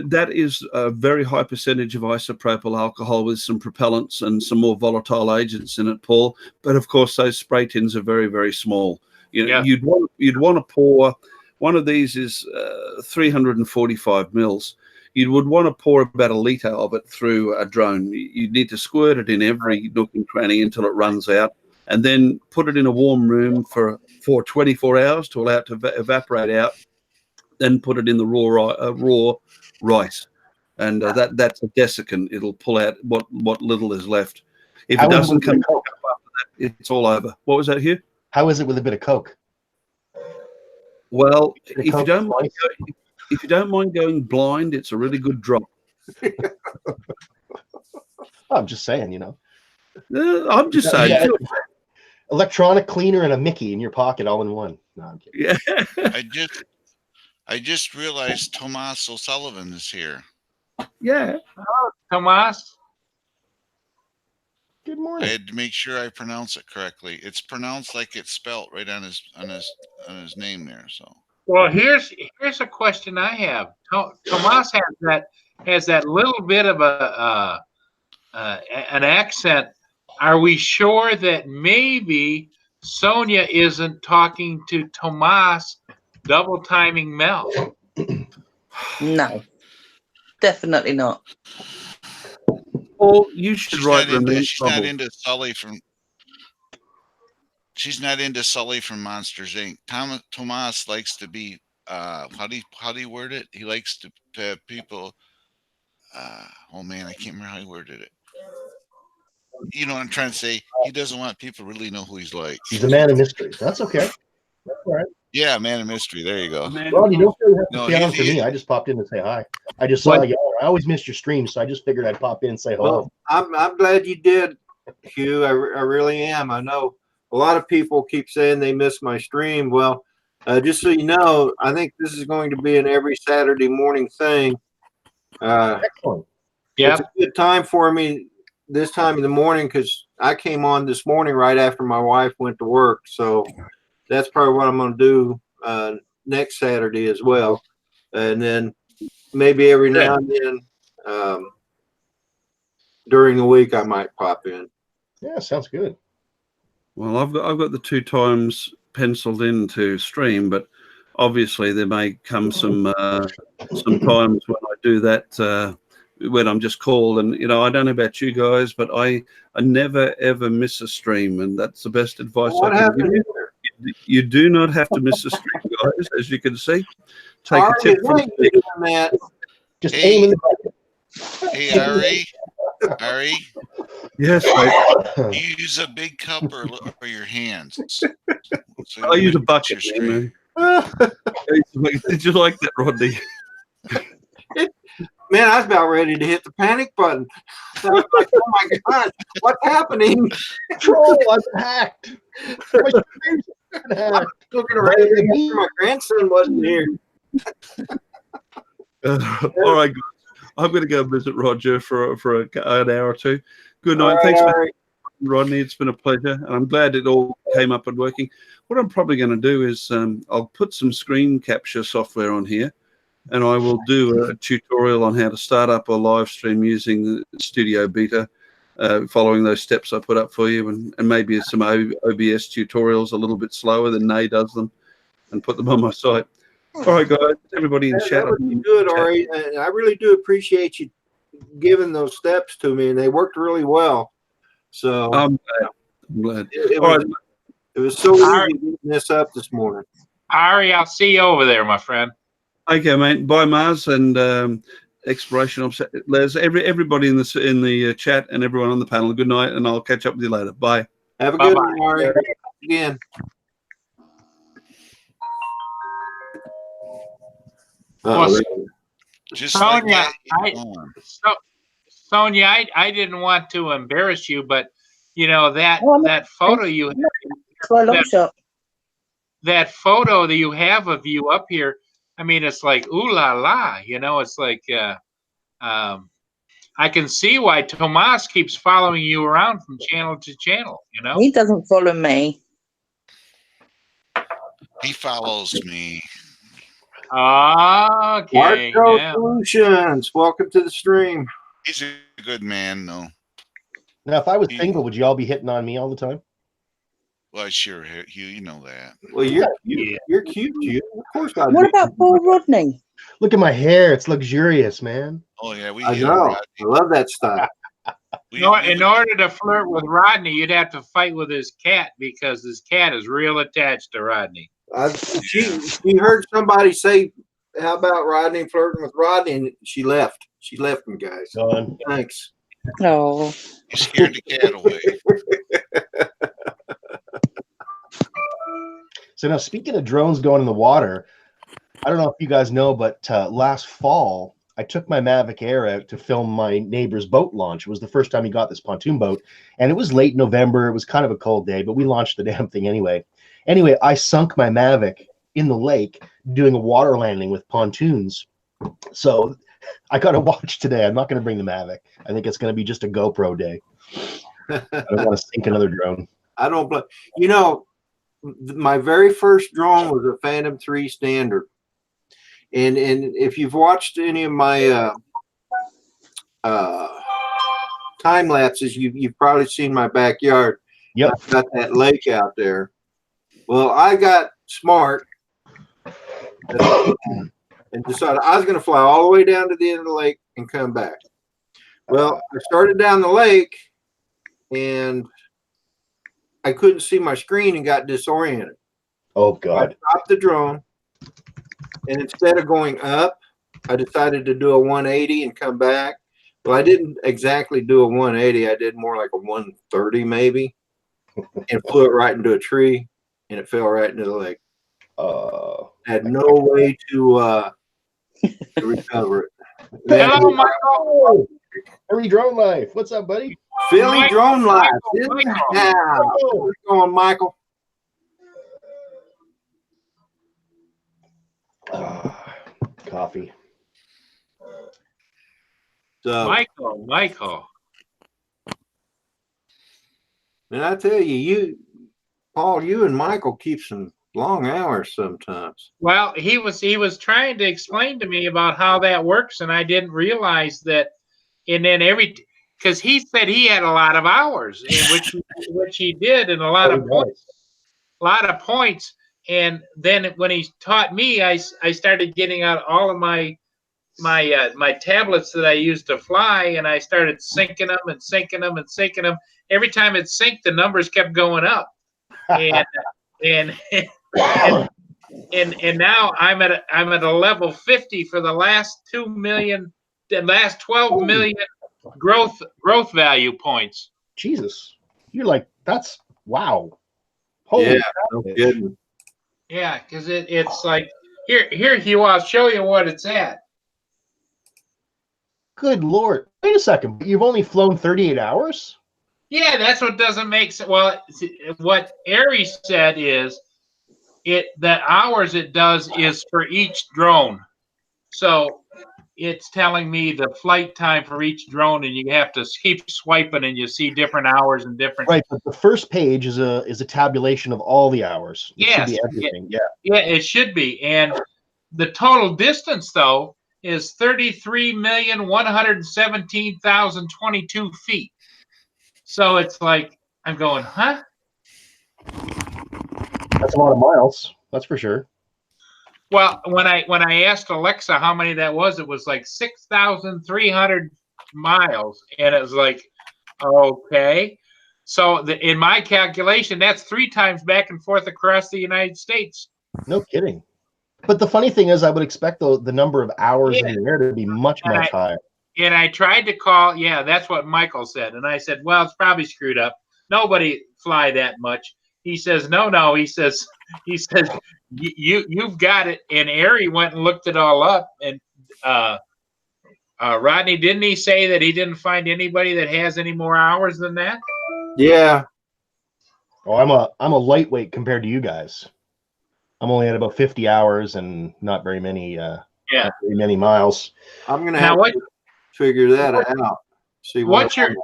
that is a very high percentage of isopropyl alcohol with some propellants and some more volatile agents in it, Paul. But of course, those spray tins are very, very small. You know, you'd want to pour. One of these is 345 mils. You would want to pour about 1 litre of it through a drone. You need to squirt it in every nook and cranny until it runs out, and then put it in a warm room for 24 hours to allow it to evaporate out. Then put it in the raw rice, and that's a desiccant. It'll pull out what little is left. If it doesn't come up after that, it's all over. What was that, Hugh? How is it with a bit of Coke? Well, if you don't mind going blind, it's a really good drop. I'm just saying, you know. I'm just saying. Yeah. Electronic cleaner and a Mickey in your pocket all in one. No, I'm kidding. Yeah. I just realized Tomas O'Sullivan is here. Yeah. Oh, Tomas. Good I morning. had to make sure I pronounce it correctly. It's pronounced like it's spelt right on his name there. So Well, here's a question I have. Tomas has that little bit of an accent. Are we sure that maybe Sonia isn't talking to Tomas, double timing Mel? No, definitely not. Or you should she's write not into Remain she's not Trouble. into Sully from she's not into Sully from Monsters Inc. Tomas likes to be how do you word it? He likes to have people. Oh man, I can't remember how he worded it. You know what I'm trying to say? He doesn't want people to really know who he's like. He's a man of mystery. That's okay. That's all right. Yeah, man of mystery. There you go. Ron, you don't really have to No, stay on he's- for me. I just popped in to say hi. I just saw you. I always missed your stream, so I just figured I'd pop in and say hello. Well, I'm glad you did, Hugh. I really am. I know a lot of people keep saying they miss my stream. Well, just so you know, I think this is going to be an every Saturday morning thing. Excellent. Yeah. It's a good time for me this time in the morning because I came on this morning right after my wife went to work. So that's probably what I'm going to do next Saturday as well. And then maybe every now and then during the week I might pop in. Yeah, sounds good. Well, I've got the 2 times penciled in to stream, but obviously there may come some times when I do that when I'm just called, and you know, I don't know about you guys, but I never ever miss a stream, and that's the best advice What I can give happened? you. You do not have to miss a stream, guys, as you can see. Take Ari, a tip from why are you doing that? Just Hey. aim in the bucket. Hey, Ari, yes, mate. you use a big cup or your hands. So I use a you bucket. get your You know. Did you like that, Rodney? Man, I was about ready to hit the panic button. I was like, oh my gosh, what's happening? Troll, I'm hacked. My stream's been hacked. Looking around to make sure my grandson wasn't here. All right, guys. I'm going to go visit Roger for an hour or two. Good night. All right, Thanks, Ari. Rodney. It's been a pleasure, and I'm glad it all came up and working. What I'm probably going to do is I'll put some screen capture software on here, and I will do a tutorial on how to start up a live stream using the Studio Beta, following those steps I put up for you, and maybe some OBS tutorials a little bit slower than Nay does them, and put them on my site. All right, guys, everybody in Yeah, chat. that would be good, Ari. And I really do appreciate you giving those steps to me, and they worked really well. So I'm glad. it All was, right. it was so easy getting this up this morning. Ari, I'll see you over there, my friend. Okay, mate. Bye, Mars, and Exploration of Les. Everybody in the chat and everyone on the panel. Good night, and I'll catch up with you later. Bye. Have a good Bye-bye. one, Ari. Again. Well, just like Sonia, that. Sonia, I didn't want to embarrass you, but you know that Well, that photo you For a long shot. that photo that you have of you up here. I mean, it's like ooh la la. You know, it's like I can see why Tomas keeps following you around from channel to channel. You know, He doesn't follow me. He follows me. okay. Marco Yeah. Solutions, welcome to the stream. He's a good man, though. Now, if I was single, would you all be hitting on me all the time? Well, sure, Hugh, you know that. Well, you're cute, you. Of course I What about poor Rodney? Look at my hair. It's luxurious, man. Oh yeah, we I hit know. Rodney. I love that style. In order to flirt with Rodney, you'd have to fight with his cat because his cat is real attached to Rodney. She heard somebody say, "How about Rodney flirting with Rodney?" And she left. She left him, guys. Done. Thanks. Oh, You scared the cat away. So now, speaking of drones going in the water, I don't know if you guys know, but last fall, I took my Mavic Air out to film my neighbor's boat launch. It was the first time he got this pontoon boat, and it was late November. It was kind of a cold day, but we launched the damn thing anyway. Anyway, I sunk my Mavic in the lake doing a water landing with pontoons. So I got to watch today. I'm not going to bring the Mavic. I think it's going to be just a GoPro day. I don't want to sink another drone. I don't blame. You know, my very first drone was a Phantom 3 Standard, and if you've watched any of my time lapses, you've probably seen my backyard. Yep. I've got that lake out there. Well, I got smart and decided I was going to fly all the way down to the end of the lake and come back. Well, I started down the lake and I couldn't see my screen and got disoriented. Oh God. I stopped the drone, and instead of going up, I decided to do a 180 and come back. Well, I didn't exactly do a 180. I did more like a 130 maybe, and flew it right into a tree, and it fell right into the lake. Had no way to recover it. Hello, Michael. Harry Drone Life. What's up, buddy? Philly Drone Life. Michael. How's it going, Michael? Coffee. So, Michael. and I tell you, Paul, you and Michael keep some long hours sometimes. Well, he was trying to explain to me about how that works, and I didn't realize that. And then because he said he had a lot of hours, which he did, and a lot of points. And then when he taught me, I started getting out all of my tablets that I used to fly, and I started syncing them and syncing them and syncing them. Every time it synced, the numbers kept going up, and now I'm at a level 50 for the last 12 million growth value points. Jesus, you're like, that's wow. Holy Yeah, no kidding. Yeah, because it's like here, Hugh, I'll show you what it's at. Good Lord. Wait a second. You've only flown 38 hours? Yeah, that's what doesn't make sense. Well, what Ari said is the hours it does is for each drone. So it's telling me the flight time for each drone, and you have to keep swiping, and you see different hours and different. Right, but the first page is a tabulation of all the hours. It should be everything. Yeah, it should be. And the total distance, though, is 33,117,022 feet. So it's like I'm going, huh? That's a lot of miles. That's for sure. Well, when I asked Alexa how many that was, it was like 6,300 miles, and it was like, okay. So in my calculation, that's 3 times back and forth across the United States. No kidding. But the funny thing is, I would expect the number of hours in the air to be much higher. And I tried to call. Yeah, that's what Michael said, and I said, well, it's probably screwed up. Nobody fly that much. He says, no. He says, you've got it. And Ari went and looked it all up. And Rodney, didn't he say that he didn't find anybody that has any more hours than that? Yeah. Oh, I'm a lightweight compared to you guys. I'm only at about 50 hours and not very many not very many miles. I'm gonna have to figure that out. See what's your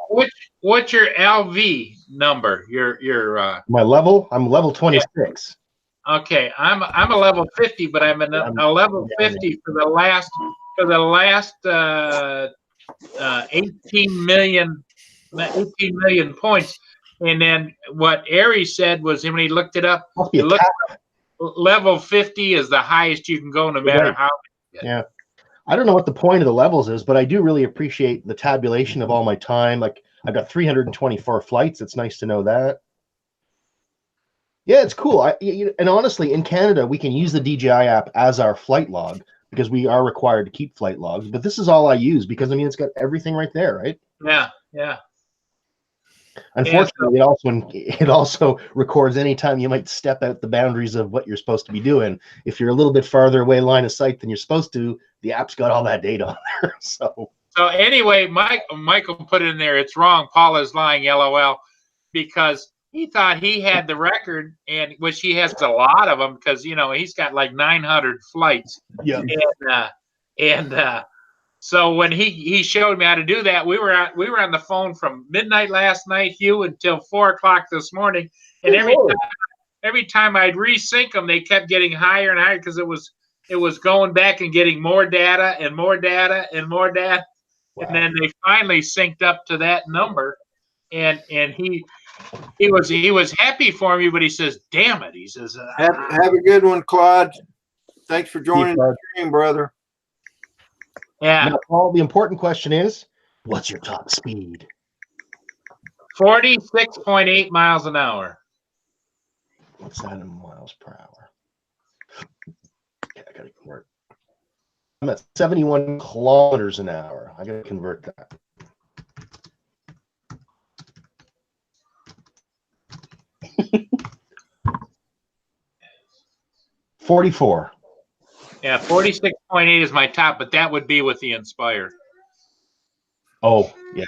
LV number? Your my level? I'm level 26. Okay, I'm a level 50, but I'm a level 50 for the last 18 million points. And then what Ari said was when he looked it up, level 50 is the highest you can go, no matter how. Yeah. I don't know what the point of the levels is, but I do really appreciate the tabulation of all my time. Like I've got 324 flights. It's nice to know that. Yeah, it's cool. And honestly, in Canada, we can use the DJI app as our flight log because we are required to keep flight logs. But this is all I use because, I mean, it's got everything right there, right? Yeah. Unfortunately, it also records anytime you might step out the boundaries of what you're supposed to be doing. If you're a little bit farther away line of sight than you're supposed to, the app's got all that data on there. So anyway, Michael put it in there. It's wrong. Paul is lying, LOL, because he thought he had the record, and which he has a lot of them because he's got like 900 flights. Yeah. So when he showed me how to do that, we were on the phone from midnight last night, Hugh, until 4 o'clock this morning. And every time I'd resync them, they kept getting higher and higher because it was going back and getting more data and more data and more data. Wow. And then they finally synced up to that number. And he was happy for me, but he says, "Damn it!" He says, "Have a good one, Claude. Thanks for joining the stream, brother." Yeah. Now, Paul, the important question is, what's your top speed? 46.8 miles an hour. What's that in miles per hour? Okay, I gotta convert. I'm at 71 kilometers an hour. I gotta convert that. $44. Yeah, 46.8 is my top, but that would be with the Inspire. Oh, yeah.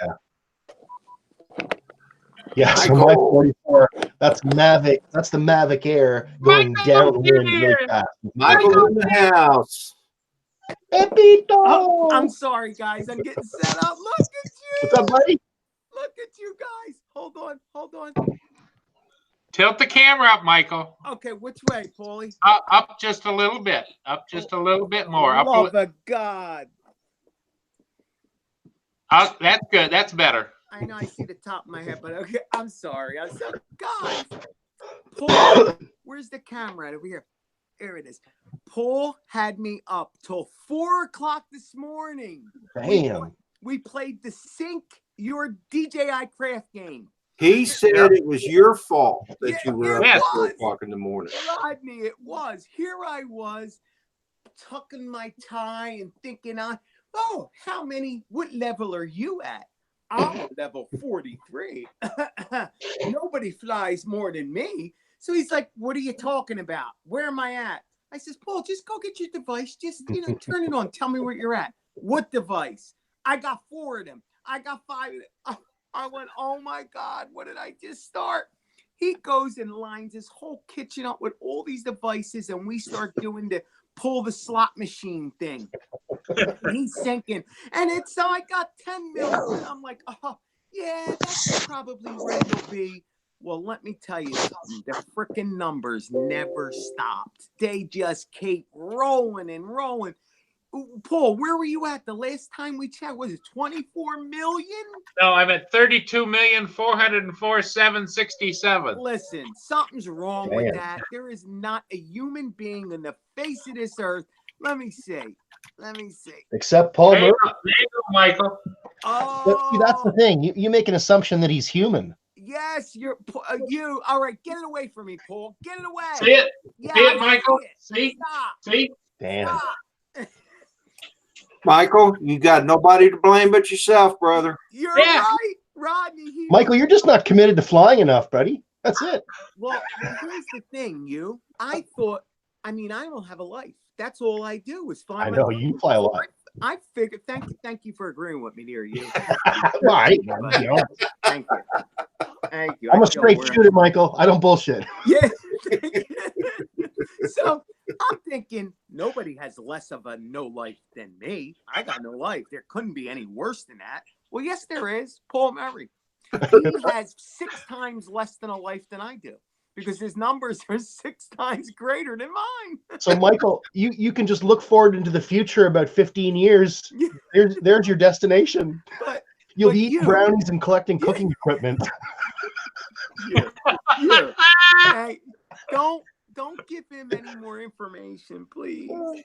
Yeah, so my 44, that's Mavic. That's the Mavic Air going downwind really fast. Michael in the house. Pepito! Oh, I'm sorry, guys. I'm getting set up. Look at you. What's up, buddy? Look at you guys. Hold on. Tilt the camera up, Michael. Okay, which way, Paulie? Up just a little bit. Up just a little bit more. Up Love of God. That's good. That's better. I know I see the top of my head, but okay, I'm sorry. I'm so guys. Paul, where's the camera at over here? Here it is. Paul had me up till 4 o'clock this morning. Damn. We played the Sync Your DJI Craft game. He said it was your fault that you were up at 4 o'clock in the morning. Rodney, it was. Here I was, tucking my tie and thinking what level are you at? I'm level 43. Nobody flies more than me. So he's like, what are you talking about? Where am I at? I says, Paul, just go get your device. Just, turn it on. Tell me where you're at. What device? I got 4 of them. I got 5 of them. I went, oh my God, what did I just start? He goes and lines his whole kitchen up with all these devices, and we start doing the pull the slot machine thing. He's sinking. And I got 10 mils, and I'm like, oh, yeah, that's probably where you'll be. Well, let me tell you something. The freaking numbers never stopped. They just keep rolling and rolling. Paul, where were you at the last time we checked? Was it 24 million? No, I'm at 32,404,767. Listen, something's wrong with that. There is not a human being on the face of this earth. Let me see. Except Paul Murray. There you go, Michael. Oh, but see, that's the thing. You make an assumption that he's human. Yes, you. All right, get it away from me, Paul. Get it away. See it? Yeah, see it, Michael? See? Stop. See? Damn. Stop. Michael, you got nobody to blame but yourself, brother. You're right, Rodney. Michael, you're just not committed to flying enough, buddy. That's it. Well, here's the thing, I thought, I don't have a life. That's all I do is fly. I know, you fly a lot. I figured, thank you for agreeing with me there, you. Right. Thank you. I'm a straight shooter, Michael. I don't bullshit. Yeah. So I'm thinking nobody has less of a no life than me. I got no life. There couldn't be any worse than that. Well, yes, there is. Paul Murray. He has 6 times less than a life than I do because his numbers are 6 times greater than mine. So, Michael, you can just look forward into the future about 15 years. There's your destination. You'll be eating brownies and collecting cooking equipment. Yeah. Hey, don't give him any more information, please. Well,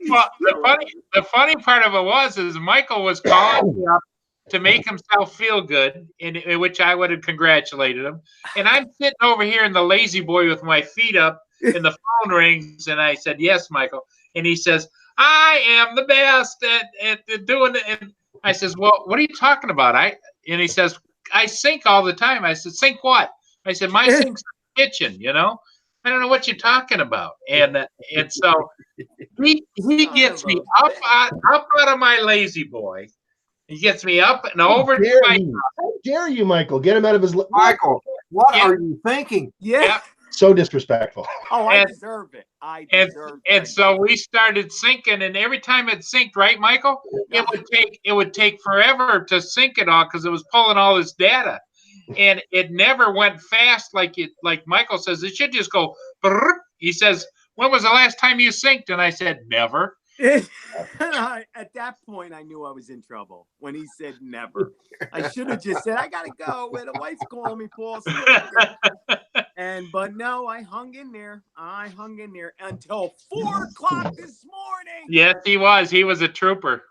the funny part of it is Michael was calling me up to make himself feel good, in which I would have congratulated him. And I'm sitting over here in the lazy boy with my feet up, and the phone rings, and I said, yes, Michael. And he says, I am the best at doing it. And I says, well, what are you talking about? And he says, I sync all the time. I said, sync what? I said, my sync's in the kitchen, I don't know what you're talking about. And so he gets me up out of my lazy boy. He gets me up and over to my. How dare you, Michael? Get him out of his. Michael, what are you thinking? Yeah. So disrespectful. Oh, I And- deserve it. I And, deserve and it. so we started syncing, and every time it synced, right, Michael, it would take forever to sync it all because it was pulling all this data, and it never went fast like Michael says. It should just go. Brrr. He says, "When was the last time you synced?" And I said, "Never." At that point, I knew I was in trouble when he said never. I should have just said, I got to go. The wife's calling me, Paul. See you later. But no, I hung in there. I hung in there until 4 o'clock this morning. Yes, he was. He was a trooper.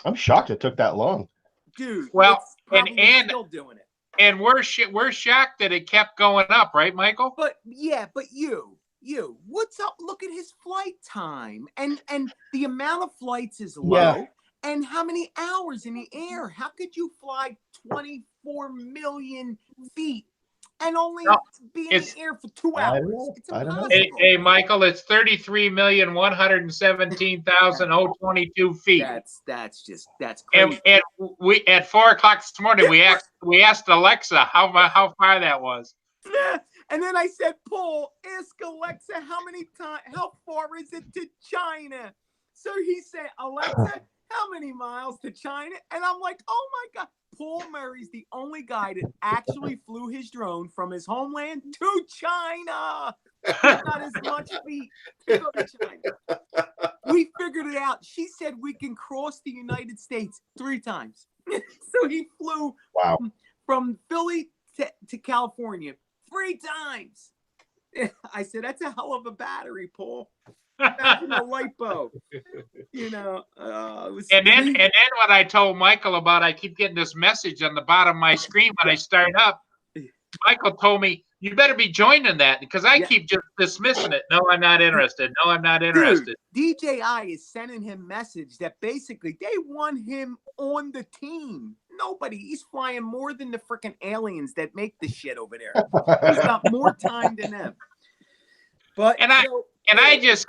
I'm shocked it took that long. Dude, Well, it's probably and- still doing it. And we're shocked that it kept going up, right, Michael? But you, what's up? Look at his flight time, and the amount of flights is low, Yeah. and how many hours in the air? How could you fly 24 million feet and only be in the air for 2 I don't hours? know. It's I don't know. impossible. Hey, Michael, it's 33,117,022 feet. That's crazy. And we at 4 o'clock this morning we asked Alexa how far that was. And then I said, Paul, ask Alexa how far is it to China? So he said, Alexa, how many miles to China? And I'm like, oh my God. Paul Murray's the only guy that actually flew his drone from his homeland to China. He's got as much feet to go to China. We figured it out. She said we can cross the United States 3 times. So he flew from Philly to California 3 times. I said, that's a hell of a battery, Paul. Imagine a lipo. You know, and then what I told Michael about, I keep getting this message on the bottom of my screen when I start up. Michael told me, you better be joining that because I keep just dismissing it. No, I'm not interested. No, I'm not interested. Dude, DJI is sending him message that basically they want him on the team. Nobody. He's flying more than the freaking aliens that make the shit over there. He's got more time than them. But I just,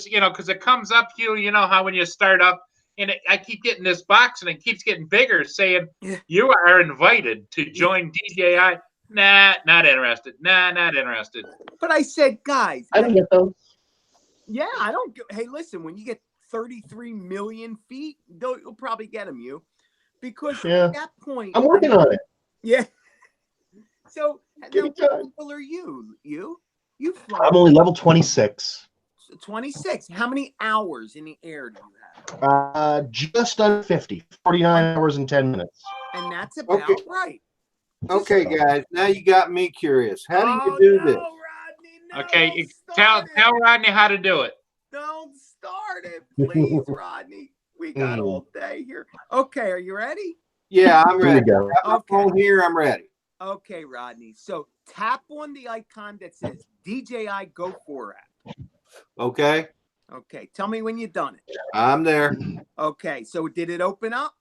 you know, because it comes up, you know how when you start up, and I keep getting this box, and it keeps getting bigger, saying you are invited to join DJI. Nah, not interested. Nah, not interested. But I said, guys, I don't get those. Yeah, I don't. Hey, listen, when you get 33 million feet, you'll probably get them, because at that point, I'm working on it. Yeah. So, Give now, me time. what level are you? You fly. I'm only level 26. 26. How many hours in the air do you have? Just under 50. 49 hours and 10 minutes. And that's about right. Okay, guys. Now you got me curious. How do you do this? Rodney, Okay, tell Rodney how to do it. Don't start it, please, Rodney. We got all day here. Okay, are you ready? Yeah, I'm ready. Here you go. Got my phone here. I'm ready. Okay, Rodney. So tap on the icon that says DJI Go 4 app. Okay. Okay, tell me when you've done it. I'm there. Okay, so did it open up?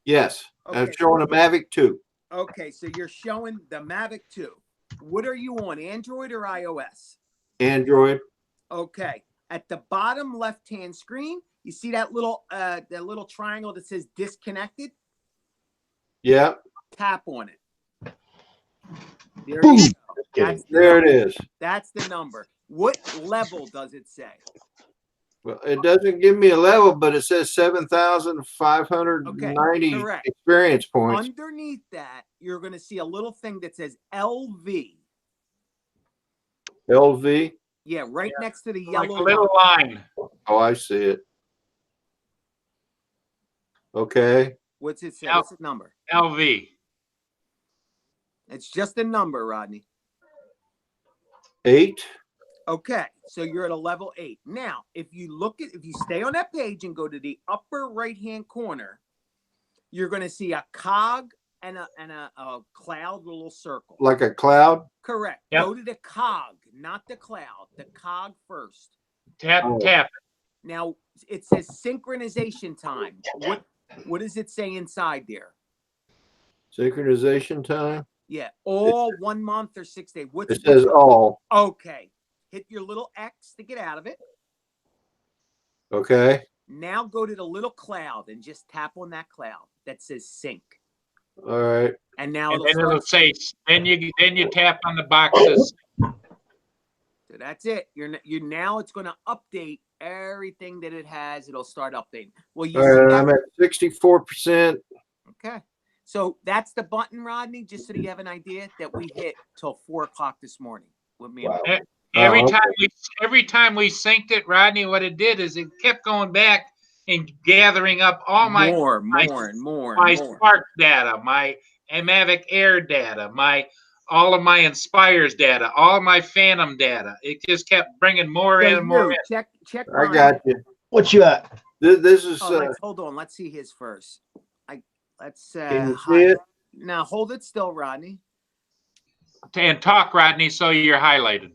Yes. Okay. I'm showing a Mavic 2. Okay, so you're showing the Mavic 2. What are you on, Android or iOS? Android. Okay. At the bottom left-hand screen, you see that little triangle that says disconnected? Yeah. Tap on it. There you go. There it is. That's the number. What level does it say? Well, it doesn't give me a level, but it says 7,590 experience points. Underneath that, you're going to see a little thing that says LV. LV? Yeah, right next to the yellow Like a little line. Oh, I see it. Okay. What's it say? What's the number? LV. It's just a number, Rodney. 8. Okay, so you're at a level 8. Now, if you stay on that page and go to the upper right-hand corner, you're going to see a cog and a cloud with a little circle. Like a cloud? Correct. Yep. Go to the cog, not the cloud. The cog first. Tap. Now, it says synchronization time. What does it say inside there? Synchronization time? Yeah, all 1 month or 6 days. It says all. Okay. Hit your little X to get out of it. Okay. Now go to the little cloud and just tap on that cloud that says sync. All right. And now And then it'll say, then you tap on the boxes. So that's it. You're now it's going to update everything that it has. It'll start updating. Well, you see that? I'm at 64%. Okay. So that's the button, Rodney, just so that you have an idea that we hit till 4 o'clock this morning with me. Wow. Every okay. time we synced it, Rodney, what it did is it kept going back and gathering up all my more Spark data, my Mavic Air data, all of my Inspires data, all of my Phantom data. It just kept bringing more in and more in. Check. I got you. What you at? This is. Hold on. Let's see his first. Let's. Can you see it? Now hold it still, Rodney. And talk, Rodney, so you're highlighted.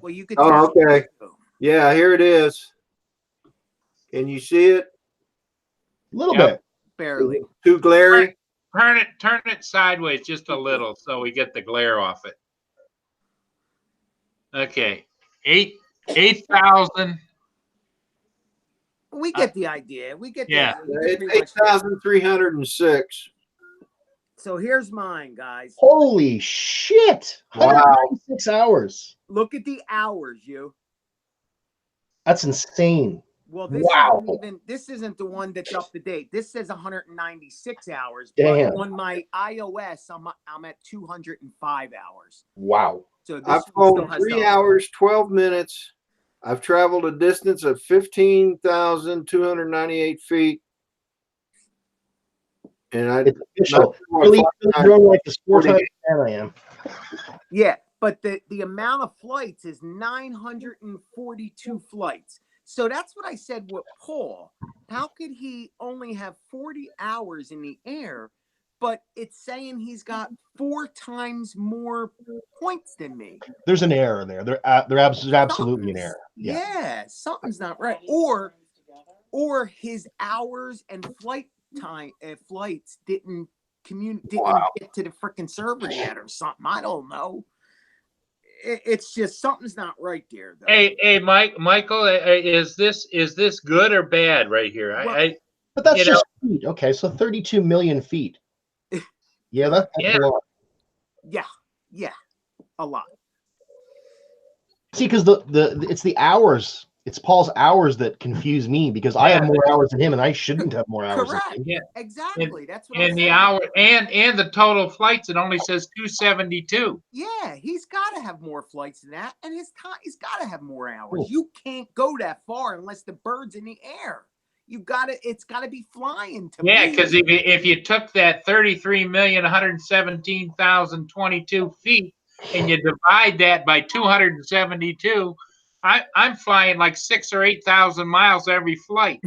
Well, you could. Oh, okay. Yeah, here it is. Can you see it? A little Yep. bit. Barely. Too glary? Turn it sideways just a little so we get the glare off it. Okay. 8,000. We get the idea. We get the Yeah. idea. It's 8,306. So here's mine, guys. Holy shit! Wow. 196 hours. Look at the hours, you. That's insane. Well, this Wow. this isn't the one that's up to date. This says 196 hours. Damn. But on my iOS, I'm at 205 hours. Wow. So this I've one still flown has 3 the- hours, 12 minutes. I've traveled a distance of 15,298 feet. And It's official. Really, drone life is 4 times than I am. Yeah, but the amount of flights is 942 flights. So that's what I said with Paul. How could he only have 40 hours in the air, but it's saying he's got 4 times more points than me? There's an error there. There's absolutely an error. Yeah, something's not right. Or his hours and flights didn't get to the freaking server yet or something. I don't know. It's just something's not right there. Though. Hey, Michael, is this good or bad right here? Well, but that's just feet. Okay, so 32 million feet. Yeah, that's a lot. Yeah, a lot. See, because it's the hours. It's Paul's hours that confuse me because I have more hours than him, and I shouldn't have more hours. Correct. Than him. Yeah, exactly. That's what. And the hour and the total flights, it only says 272. Yeah, he's got to have more flights than that, and his time. He's got to have more hours. Ooh. You can't go that far unless the bird's in the air. You got to. It's got to be flying to. Yeah, me. because if you took that 33,117,022 feet and you divide that by 272. I'm flying like 6,000 or 8,000 miles every flight.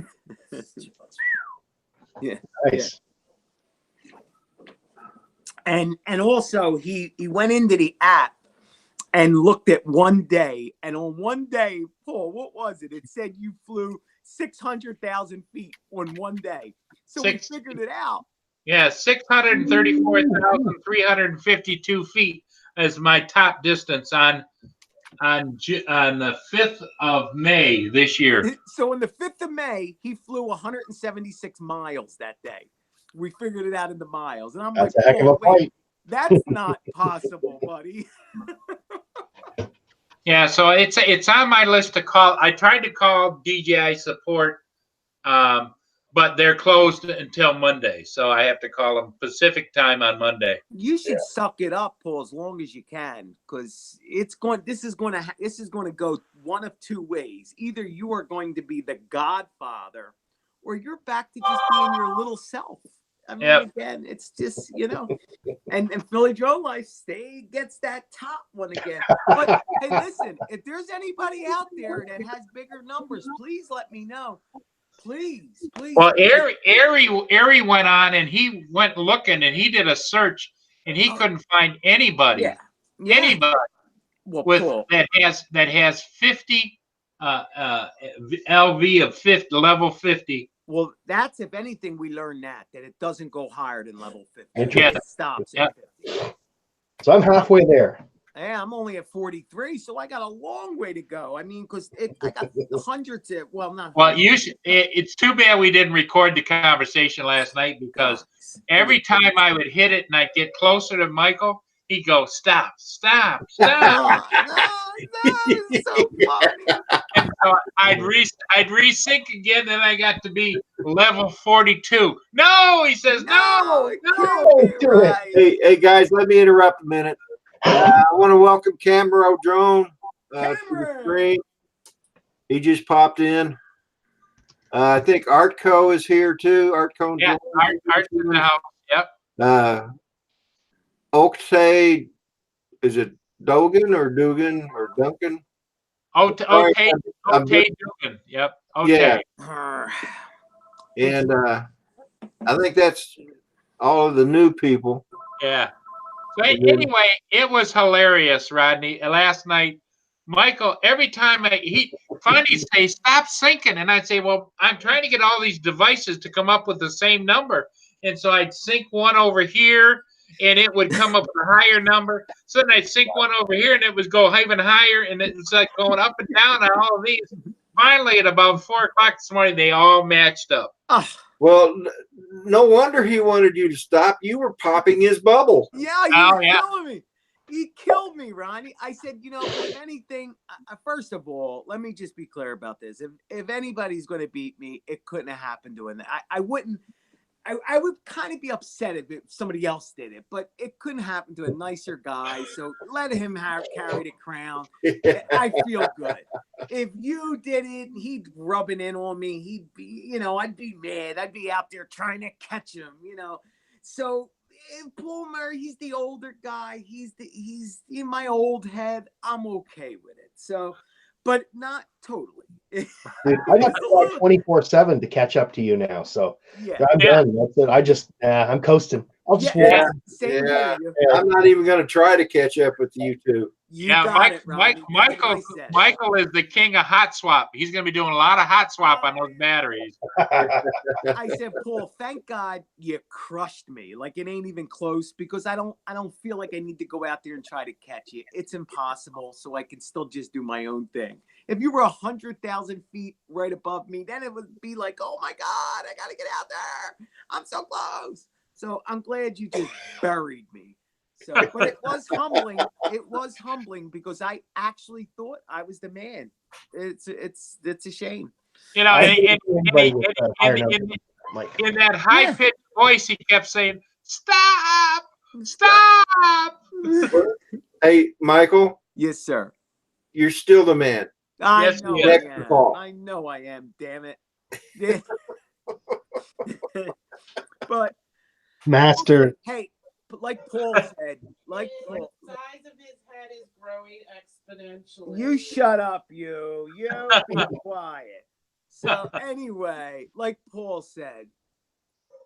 Yeah. Nice. Yeah. And also he went into the app and looked at one day, and on one day, Paul, what was it? It said you flew 600,000 feet on one day. So we figured it out. Yeah, 634,352 feet is my top distance on the 5th of May this year. So on the 5th of May, he flew 176 miles that day. We figured it out in the miles. And I'm That's like, a heck of a flight. That's not possible, buddy. Yeah, so it's on my list to call. I tried to call DJI support, but they're closed until Monday, so I have to call them Pacific time on Monday. You should suck it up, Paul, as long as you can, because this is going to go one of two ways. Either you are going to be the godfather, or you're back to just being your little self. I mean, again, it's just, and Philly Drone Life gets that top one again. But hey, listen, if there's anybody out there that has bigger numbers, please let me know. Please. Well, Ari went on and he went looking and he did a search and he couldn't find anybody. Yeah. Anybody that has 50 LV of 50 level 50. Well, that's, if anything, we learned that it doesn't go higher than level 50. Yeah. It stops at 50. So I'm halfway there. Yeah, I'm only at 43, so I got a long way to go. I mean, because I got hundreds of, well, not. Well, it's too bad we didn't record the conversation last night, because every time I would hit it and I'd get closer to Michael, he'd go, stop. No, It's so funny. And so I'd resync again, and I got to be level 42. No, he says, no. it can't be do it. right. Hey, guys, let me interrupt a minute. I want to welcome Camero Drone to the Cameron. screen. He just popped in. I think Artco is here too. Artco. Yeah, Art's in the house. Yep. Oktay, is it Dogan or Dugan or Duncan? Okay, I'm good. Dugan. Yep. Okay. Yeah. And I think that's all of the new people. Yeah. So anyway, it was hilarious, Rodney. Last night, Michael, every time he finally say, stop syncing. And I'd say, well, I'm trying to get all these devices to come up with the same number. And so I'd sync one over here and it would come up with a higher number. So then I'd sync one over here and it would go even higher. And it's like going up and down on all of these. Finally, at about 4 o'clock this morning, they all matched up. Well, no wonder he wanted you to stop. You were popping his bubble. Yeah, killing me. He killed me, Ronnie. I said, if anything, first of all, let me just be clear about this. If anybody's going to beat me, it couldn't have happened to him. I wouldn't. I would kind of be upset if somebody else did it, but it couldn't happen to a nicer guy. So let him carry the crown. I feel good. If you did it, he'd rubbing in on me. He'd be, I'd be mad. I'd be out there trying to catch him, So Paul Murray, he's the older guy. He's in my old head. I'm okay with it. So, but not totally. Dude, I got 24/7 to catch up to you now, so yeah, I'm done. That's it. I just I'm coasting. I'll just walk. Same Yeah. here. I'm not even going to try to catch up with you two. Michael is the king of hot swap. He's going to be doing a lot of hot swap on those batteries. I said, Paul, thank God you crushed me. Like it ain't even close because I don't feel like I need to go out there and try to catch you. It's impossible. So I can still just do my own thing. If you were 100,000 feet right above me, then it would be like, oh my God, I got to get out there. I'm so close. So I'm glad you just buried me. So, but it was humbling. It was humbling because I actually thought I was the man. It's a shame. In that high pitched voice, he kept saying, "Stop, stop." Hey, Michael. Yes, sir. You're still the man. I know I am. Damn it. But master. Hey. Like Paul said, the size of his head is growing exponentially. You shut up, you be quiet. So anyway, like Paul said,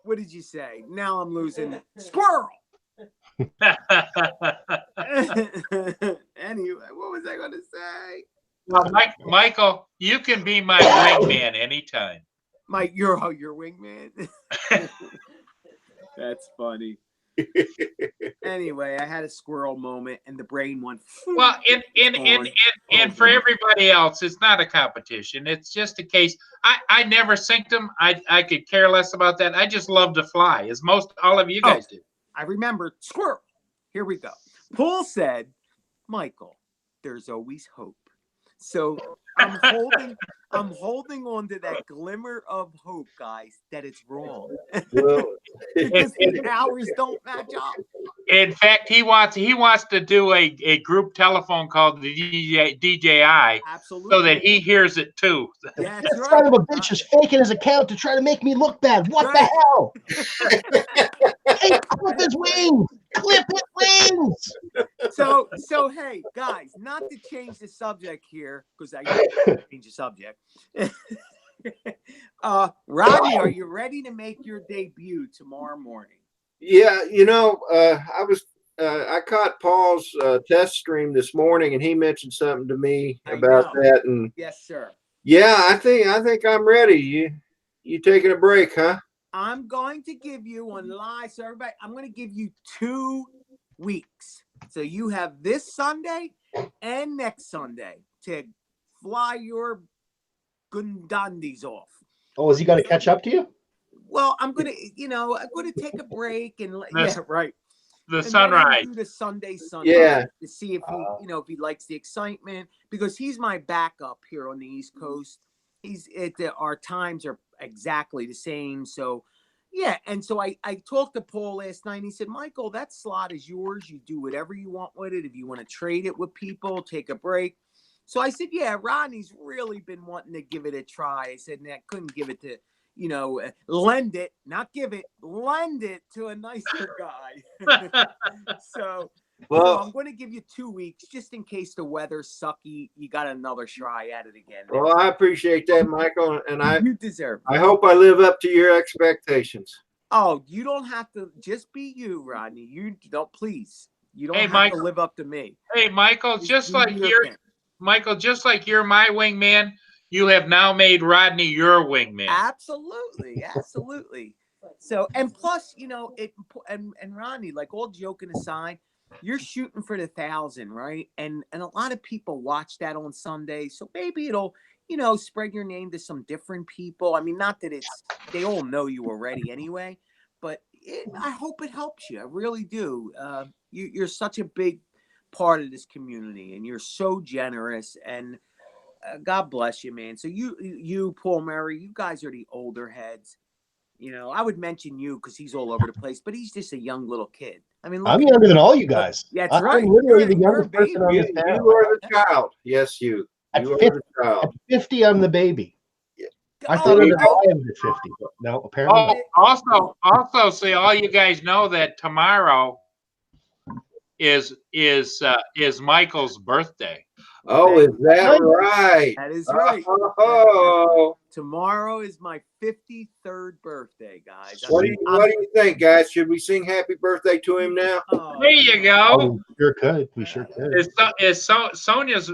what did you say? Now I'm losing squirrel. Anyway, what was I going to say? Well, Michael, you can be my wingman anytime. You're wingman. That's funny. Anyway, I had a squirrel moment and the brain went. Well, and for everybody else, it's not a competition. It's just a case. I never synced them. I could care less about that. I just love to fly, as all of you guys do. I remember squirrel. Here we go. Paul said, Michael, there's always hope. So I'm holding on to that glimmer of hope, guys, that it's wrong. Because the hours don't match up. In fact, he wants to do a group telephone called the DJI. Absolutely. So that he hears it too. That's That right. son of a bitch is faking his account to try to make me look bad. What the hell? Hey, clip his wings. Clip his wings. So hey, guys, not to change the subject here, because I change the subject. Rodney, are you ready to make your debut tomorrow morning? Yeah, I caught Paul's test stream this morning, and he mentioned something to me about that. And yes, sir. Yeah, I think I'm ready. You taking a break, huh? I'm going to give you on live, so everybody, I'm going to give you 2 weeks. So you have this Sunday and next Sunday to fly your gundandis off. Oh, is he going to catch up to you? Well, I'm going to take a break and yeah, right. the and let him sunrise. do the Sunday sunrise Yeah. to see if he, if he likes the excitement, because he's my backup here on the East Coast. Our times are exactly the same. So, yeah. And so I talked to Paul last night and he said, Michael, that slot is yours. You do whatever you want with it. If you want to trade it with people, take a break. So I said, yeah, Rodney's really been wanting to give it a try. I said, I couldn't give it to, lend it, not give it, lend it to a nicer guy. So I'm going to give you 2 weeks just in case the weather's sucky. You got another try at it again. Well, I appreciate that, Michael, and You deserve it. I hope I live up to your expectations. Oh, you don't have to just be you, Rodney. You don't, please. You don't Hey, have Michael. to live up to me. Hey, Michael, just do like your thing. you're my wingman, you have now made Rodney your wingman. Absolutely, absolutely. So, and plus, and Rodney, like, all joking aside, you're shooting for the 1,000, right? And a lot of people watch that on Sunday, so maybe it'll, spread your name to some different people. I mean, not that they all know you already anyway, but I hope it helps you. I really do. You're such a big part of this community, and you're so generous, and God bless you, man. So you, Paul Murray, you guys are the older heads. I would mention you because he's all over the place, but he's just a young little kid. I mean, I'm younger than all you guys. Yeah, that's right. I'm literally the You're a youngest person on baby. this panel. You are the child. Yes, you. At You are 50, the child. at 50, I'm the baby. I Oh, thought I you was at 50, but no, apparently not. Also, say all you guys know that tomorrow is Michael's birthday. Oh, is that right? That is right. Oh. Tomorrow is my 53rd birthday, guys. What do you think, guys? Should we sing happy birthday to him now? There you go. Oh, we sure could. We sure could. Sonia's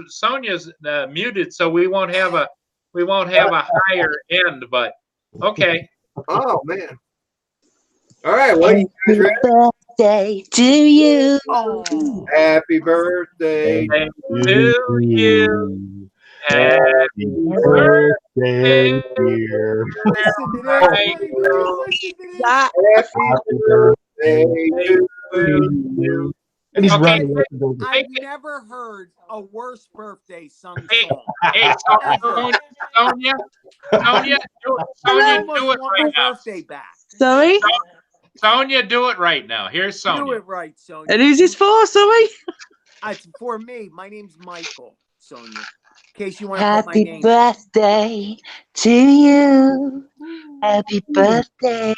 muted, so we won't have a higher end. But okay. Oh man. All right. Well, you guys ready? Birthday to you. Oh. Happy birthday to you. Happy birthday, dear. Listen to this. Happy birthday to you. And he's Okay. running. I've never heard a worse birthday sung Hey, song. hey, Sonia, do it right now. Birthday back. Sorry? Sonia, do it right now. Here's Sonia. Do it right, Sonia. And who's this for? Sorry? It's for me. My name's Michael, Sonia. In case you want to put my Happy name. birthday to you. Happy birthday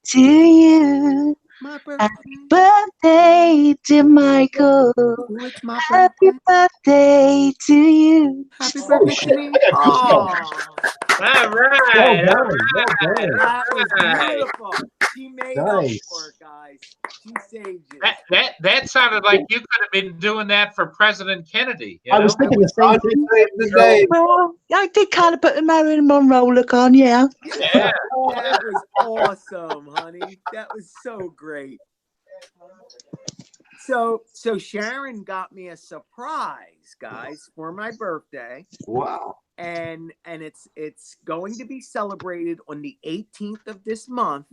to you. My birthday. Happy birthday to Michael. It's my Happy birthday to you. Happy birthday to me. Oh, All right. Well done. All right. that was Right. beautiful. She made Nice. up for it, guys. She saved you. That sounded like you could have been doing that for President Kennedy. You I know? was thinking the same thing. Save the day. Well, I did kind of put the Marilyn Monroe look on, yeah. Yeah. That was awesome, honey. That was so great. So Sharon got me a surprise, guys, for my birthday. Wow. And it's going to be celebrated on the 18th of this month.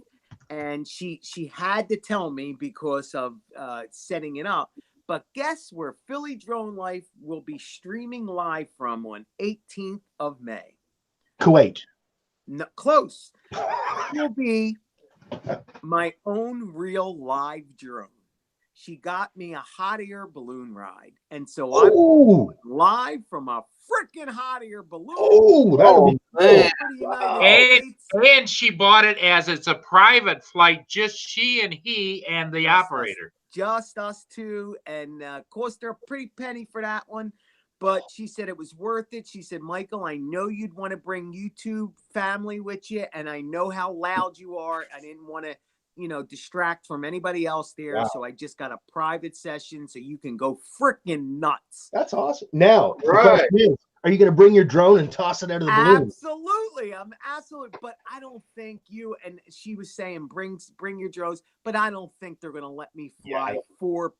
And she had to tell me because of setting it up. But guess where Philly Drone Life will be streaming live from on 18th of May? Kuwait. No, close. It will be my own real live drone. She got me a hot air balloon ride. And so I'm live from a freaking hot air balloon. Oh, that'll be man. And she bought it as it's a private flight, just she and he and the operator. Just us two. And cost her a pretty penny for that one. But she said it was worth it. She said, Michael, I know you'd want to bring YouTube family with you. And I know how loud you are. I didn't want to, distract from anybody else there. Wow. So I just got a private session so you can go freaking nuts. That's awesome. Now, right. Are you going to bring your drone and toss it out of the balloon? Absolutely. I'm absolutely. But I don't think you, and she was saying, bring your drones, but I don't think they're going to let me fly 4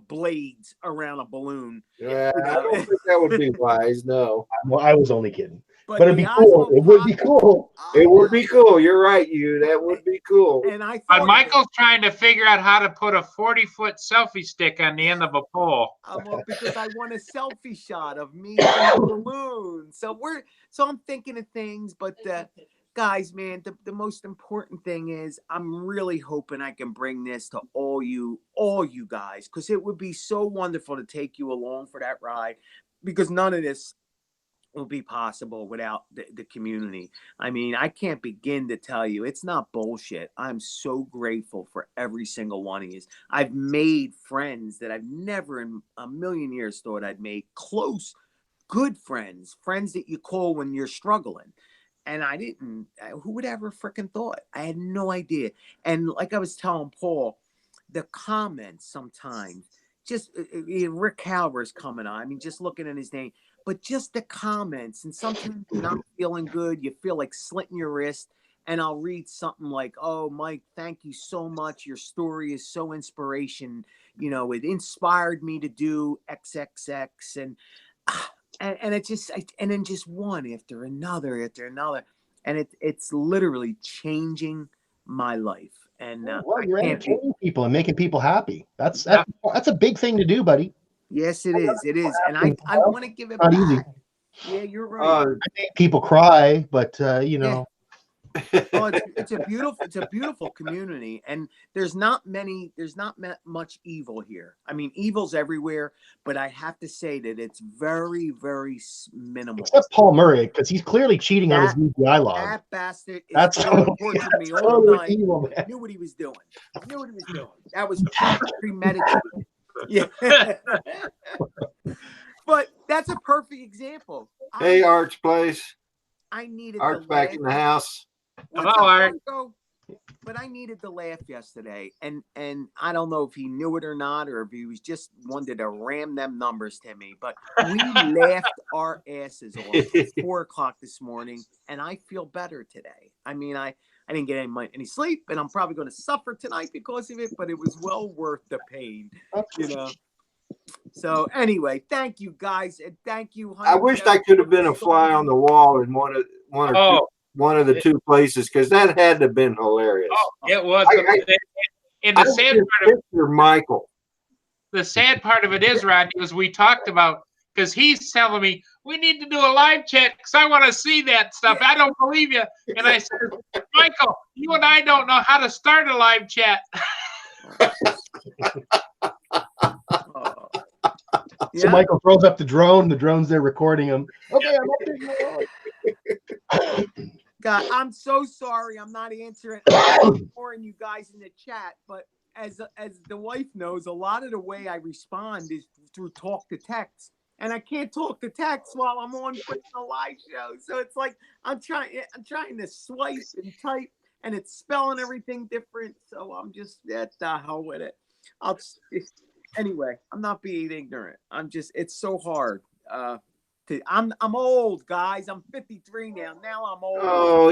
blades around a balloon. Yeah, I don't think that would be wise. No. Well, I was only kidding. But it'd the be cool. Osmo It would be Pocket- cool. It would be cool. You're right, you. That would be cool. And I But thought Michael's trying to figure out how to put a 40-foot selfie stick on the end of a pole. because I want a selfie shot of me in the balloon. So I'm thinking of things, but guys, man, the most important thing is I'm really hoping I can bring this to all you guys, because it would be so wonderful to take you along for that ride, because none of this will be possible without the community. I mean, I can't begin to tell you, it's not bullshit. I'm so grateful for every single one of you. I've made friends that I've never in a million years thought I'd make. Close, good friends that you call when you're struggling. And who would ever freaking thought? I had no idea. And like I was telling Paul, the comments sometimes, just Rick Halver's coming on. I mean, just looking at his name, but just the comments. And sometimes you're not feeling good. You feel like slitting your wrist. And I'll read something like, "Oh, Mike, thank you so much. Your story is so inspiration. You know, it inspired me to do XXX." And it just, and then just one after another, and it's literally changing my life. And Well, you're I can't entertaining people and making people happy. That's a big thing to do, buddy. Yes, it is. It is, and I want to give it Not back. easy. Yeah, you're right. I make people cry, but you know. Oh, it's a beautiful community, and there's not much evil here. I mean, evil's everywhere, but I have to say that it's very, very minimal. Except Paul Murray, because he's clearly cheating on his VPI log. That bastard That's tortured me all night. evil, man. Knew what he was doing. That was premeditated. Yeah. But that's a perfect example. Hey, Art's place. I needed Art's back in the house. What's Hello, up, Art. Marco? But I needed to laugh yesterday, and I don't know if he knew it or not, or if he was just wanted to ram them numbers to me. But we laughed our asses off at 4:00 this morning, and I feel better today. I mean, I didn't get any sleep, and I'm probably going to suffer tonight because of it. But it was well worth the pain, you know. So anyway, thank you guys, and thank you. I wished I could have been a fly on the wall in one of the two places, because that had to have been hilarious. Oh, it was. And I the sad just part of picture Michael. the sad part of it is, Rodney, was we talked about, because he's telling me we need to do a live chat because I want to see that stuff. I don't believe you. And I said, Michael, you and I don't know how to start a live chat. So Michael throws up the drone. The drone's there recording him. Okay, I'm up there. God, I'm so sorry. I'm not answering more in you guys in the chat, but as the wife knows, a lot of the way I respond is through talk to text, and I can't talk to text while I'm on the live show. So it's like I'm trying to swipe and type, and it's spelling everything different. So I'm just the hell with it. Anyway, I'm not being ignorant. It's so hard. I'm old, guys. I'm 53 now. Now I'm old. Oh,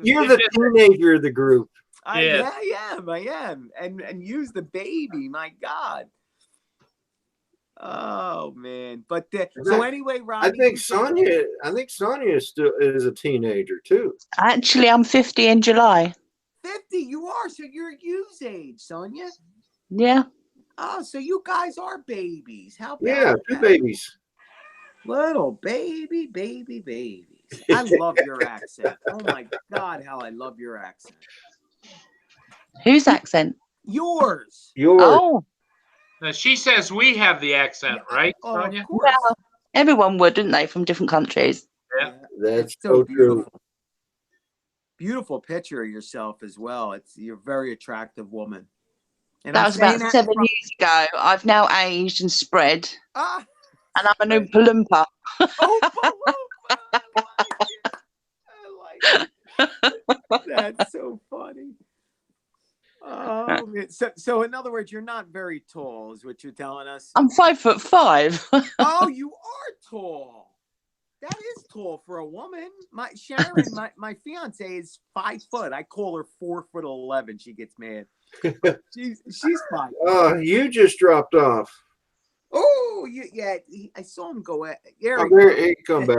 you're the teenager of the group. I am. And use the baby. My God. Oh man. But so anyway, Robbie, I think Sonia still is a teenager too. Actually, I'm 50 in July. 50, you are. So you're U's age, Sonia. Yeah. Oh, so you guys are babies. How about Yeah, two babies. Little babies. I love your accent. Oh my God, how I love your accent. Whose accent? Yours. Oh. Now, she says we have the accent, right, Sonia? Of course. Well, everyone would, didn't they, from different countries? Yeah. That's so beautiful. True. Beautiful picture of yourself as well. You're a very attractive woman. And that was about 7 years ago. I've now aged and spread. And I'm an Oompa Loompa. I like it. That's so funny. Oh, so in other words, you're not very tall, is what you're telling us. I'm 5'5". Oh, you are tall. That is tall for a woman. My Sharon, my fiance is 5 foot. I call her 4'11". She gets mad. She's 5. Oh, you just dropped off. Oh, Oh, yeah. I saw him go at. There Oh, there he come back.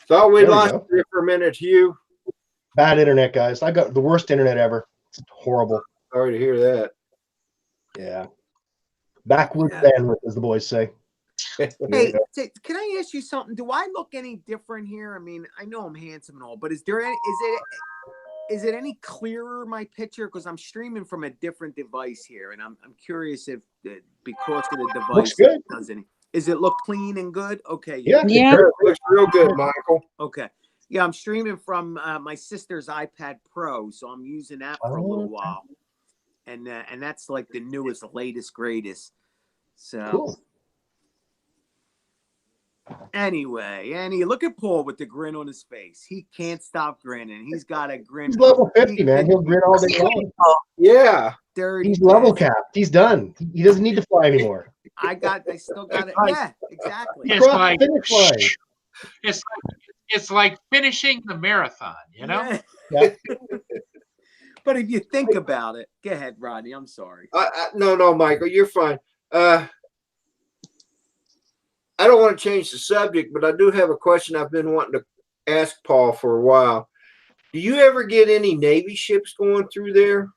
Thought we There we lost go. you for a minute, Hugh. Bad internet, guys. I got the worst internet ever. It's horrible. Sorry to hear that. Yeah. Backward bandwidth, as the boys say. Hey, can I ask you something? Do I look any different here? I mean, I know I'm handsome and all, but is it any clearer, my picture? Because I'm streaming from a different device here, and I'm curious if because of the device Looks good. it does any. Does it look clean and good? Okay. Yeah. Yeah. Looks real good, Michael. Okay. Yeah, I'm streaming from my sister's iPad Pro, so I'm using that for a little while, and that's like the newest, latest, greatest. So. Cool. Anyway, look at Paul with the grin on his face. He can't stop grinning. He's got a grin. He's level 50, man. He'll grin all day long. Yeah. Dirty. He's level capped. He's done. He doesn't need to fly anymore. I still got it. Yeah, exactly. It's Cross like, the finish line. it's like finishing the marathon, you know? Yeah. But if you think about it, go ahead, Rodney. I'm sorry. No, Michael, you're fine. I don't want to change the subject, but I do have a question I've been wanting to ask Paul for a while. Do you ever get any Navy ships going through there?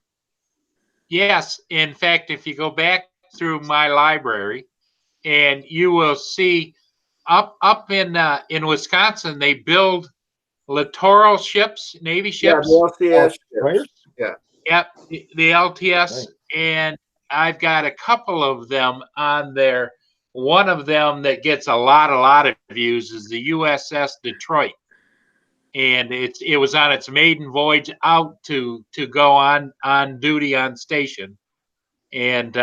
Yes. In fact, if you go back through my library, and you will see up in Wisconsin, they build littoral ships, Navy ships. Yeah, the LCS Right? ships. Yeah. Yep, the LTS, Right. and I've got a couple of them on there. One of them that gets a lot of views is the USS Detroit, and it was on its maiden voyage out to go on duty on station, and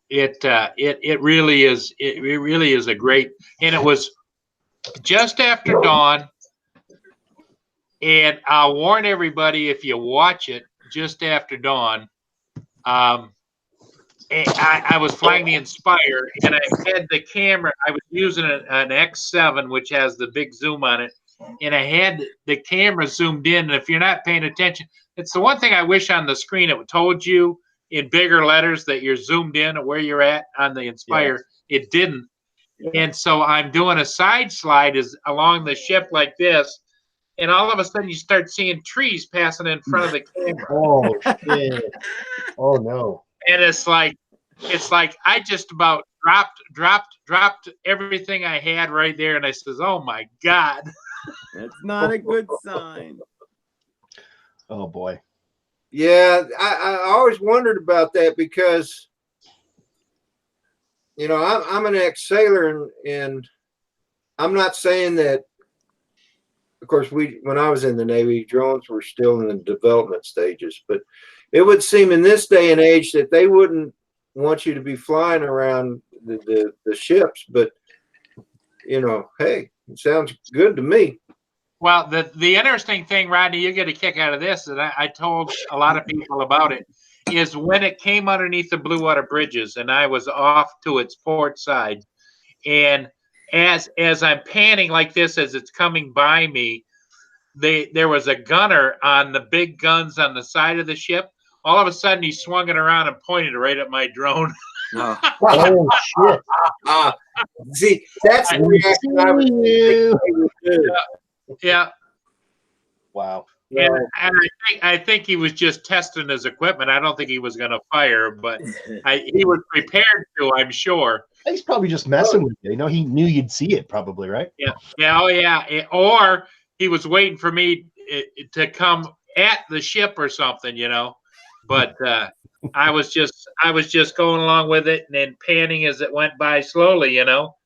it really is a great, and it was just after dawn, and I'll warn everybody, if you watch it just after dawn, I was flying the Inspire, and I had the camera. I was using an X7, which has the big zoom on it, and I had the camera zoomed in. And if you're not paying attention, it's the one thing I wish on the screen it told you in bigger letters that you're zoomed in or where you're at on the Inspire. Yeah. It didn't, and so I'm doing a side slide along the ship like this, and all of a sudden you start seeing trees passing in front of the camera. Oh shit! Oh no! And it's like I just about dropped everything I had right there, and I says, "Oh my God, that's not a good sign." Oh boy. Yeah, I always wondered about that because, you know, I'm an ex-sailor, and I'm not saying that. Of course, when I was in the Navy, drones were still in the development stages, but it would seem in this day and age that they wouldn't want you to be flying around the ships. But, you know, hey, it sounds good to me. Well, the interesting thing, Rodney, you get a kick out of this, and I told a lot of people about it, is when it came underneath the Blue Water Bridges, and I was off to its port side, and as I'm panning like this as it's coming by me, there was a gunner on the big guns on the side of the ship. All of a sudden, he swung it around and pointed right at my drone. Oh shit! See, that's the reaction I was thinking. Yeah. Wow. And I think he was just testing his equipment. I don't think he was going to fire, but he was prepared to, I'm sure. He's probably just messing with you. You know, he knew you'd see it, probably, right? Yeah. Yeah. Oh, yeah. Or he was waiting for me to come at the ship or something, you know. But I was just going along with it and then panning as it went by slowly, you know.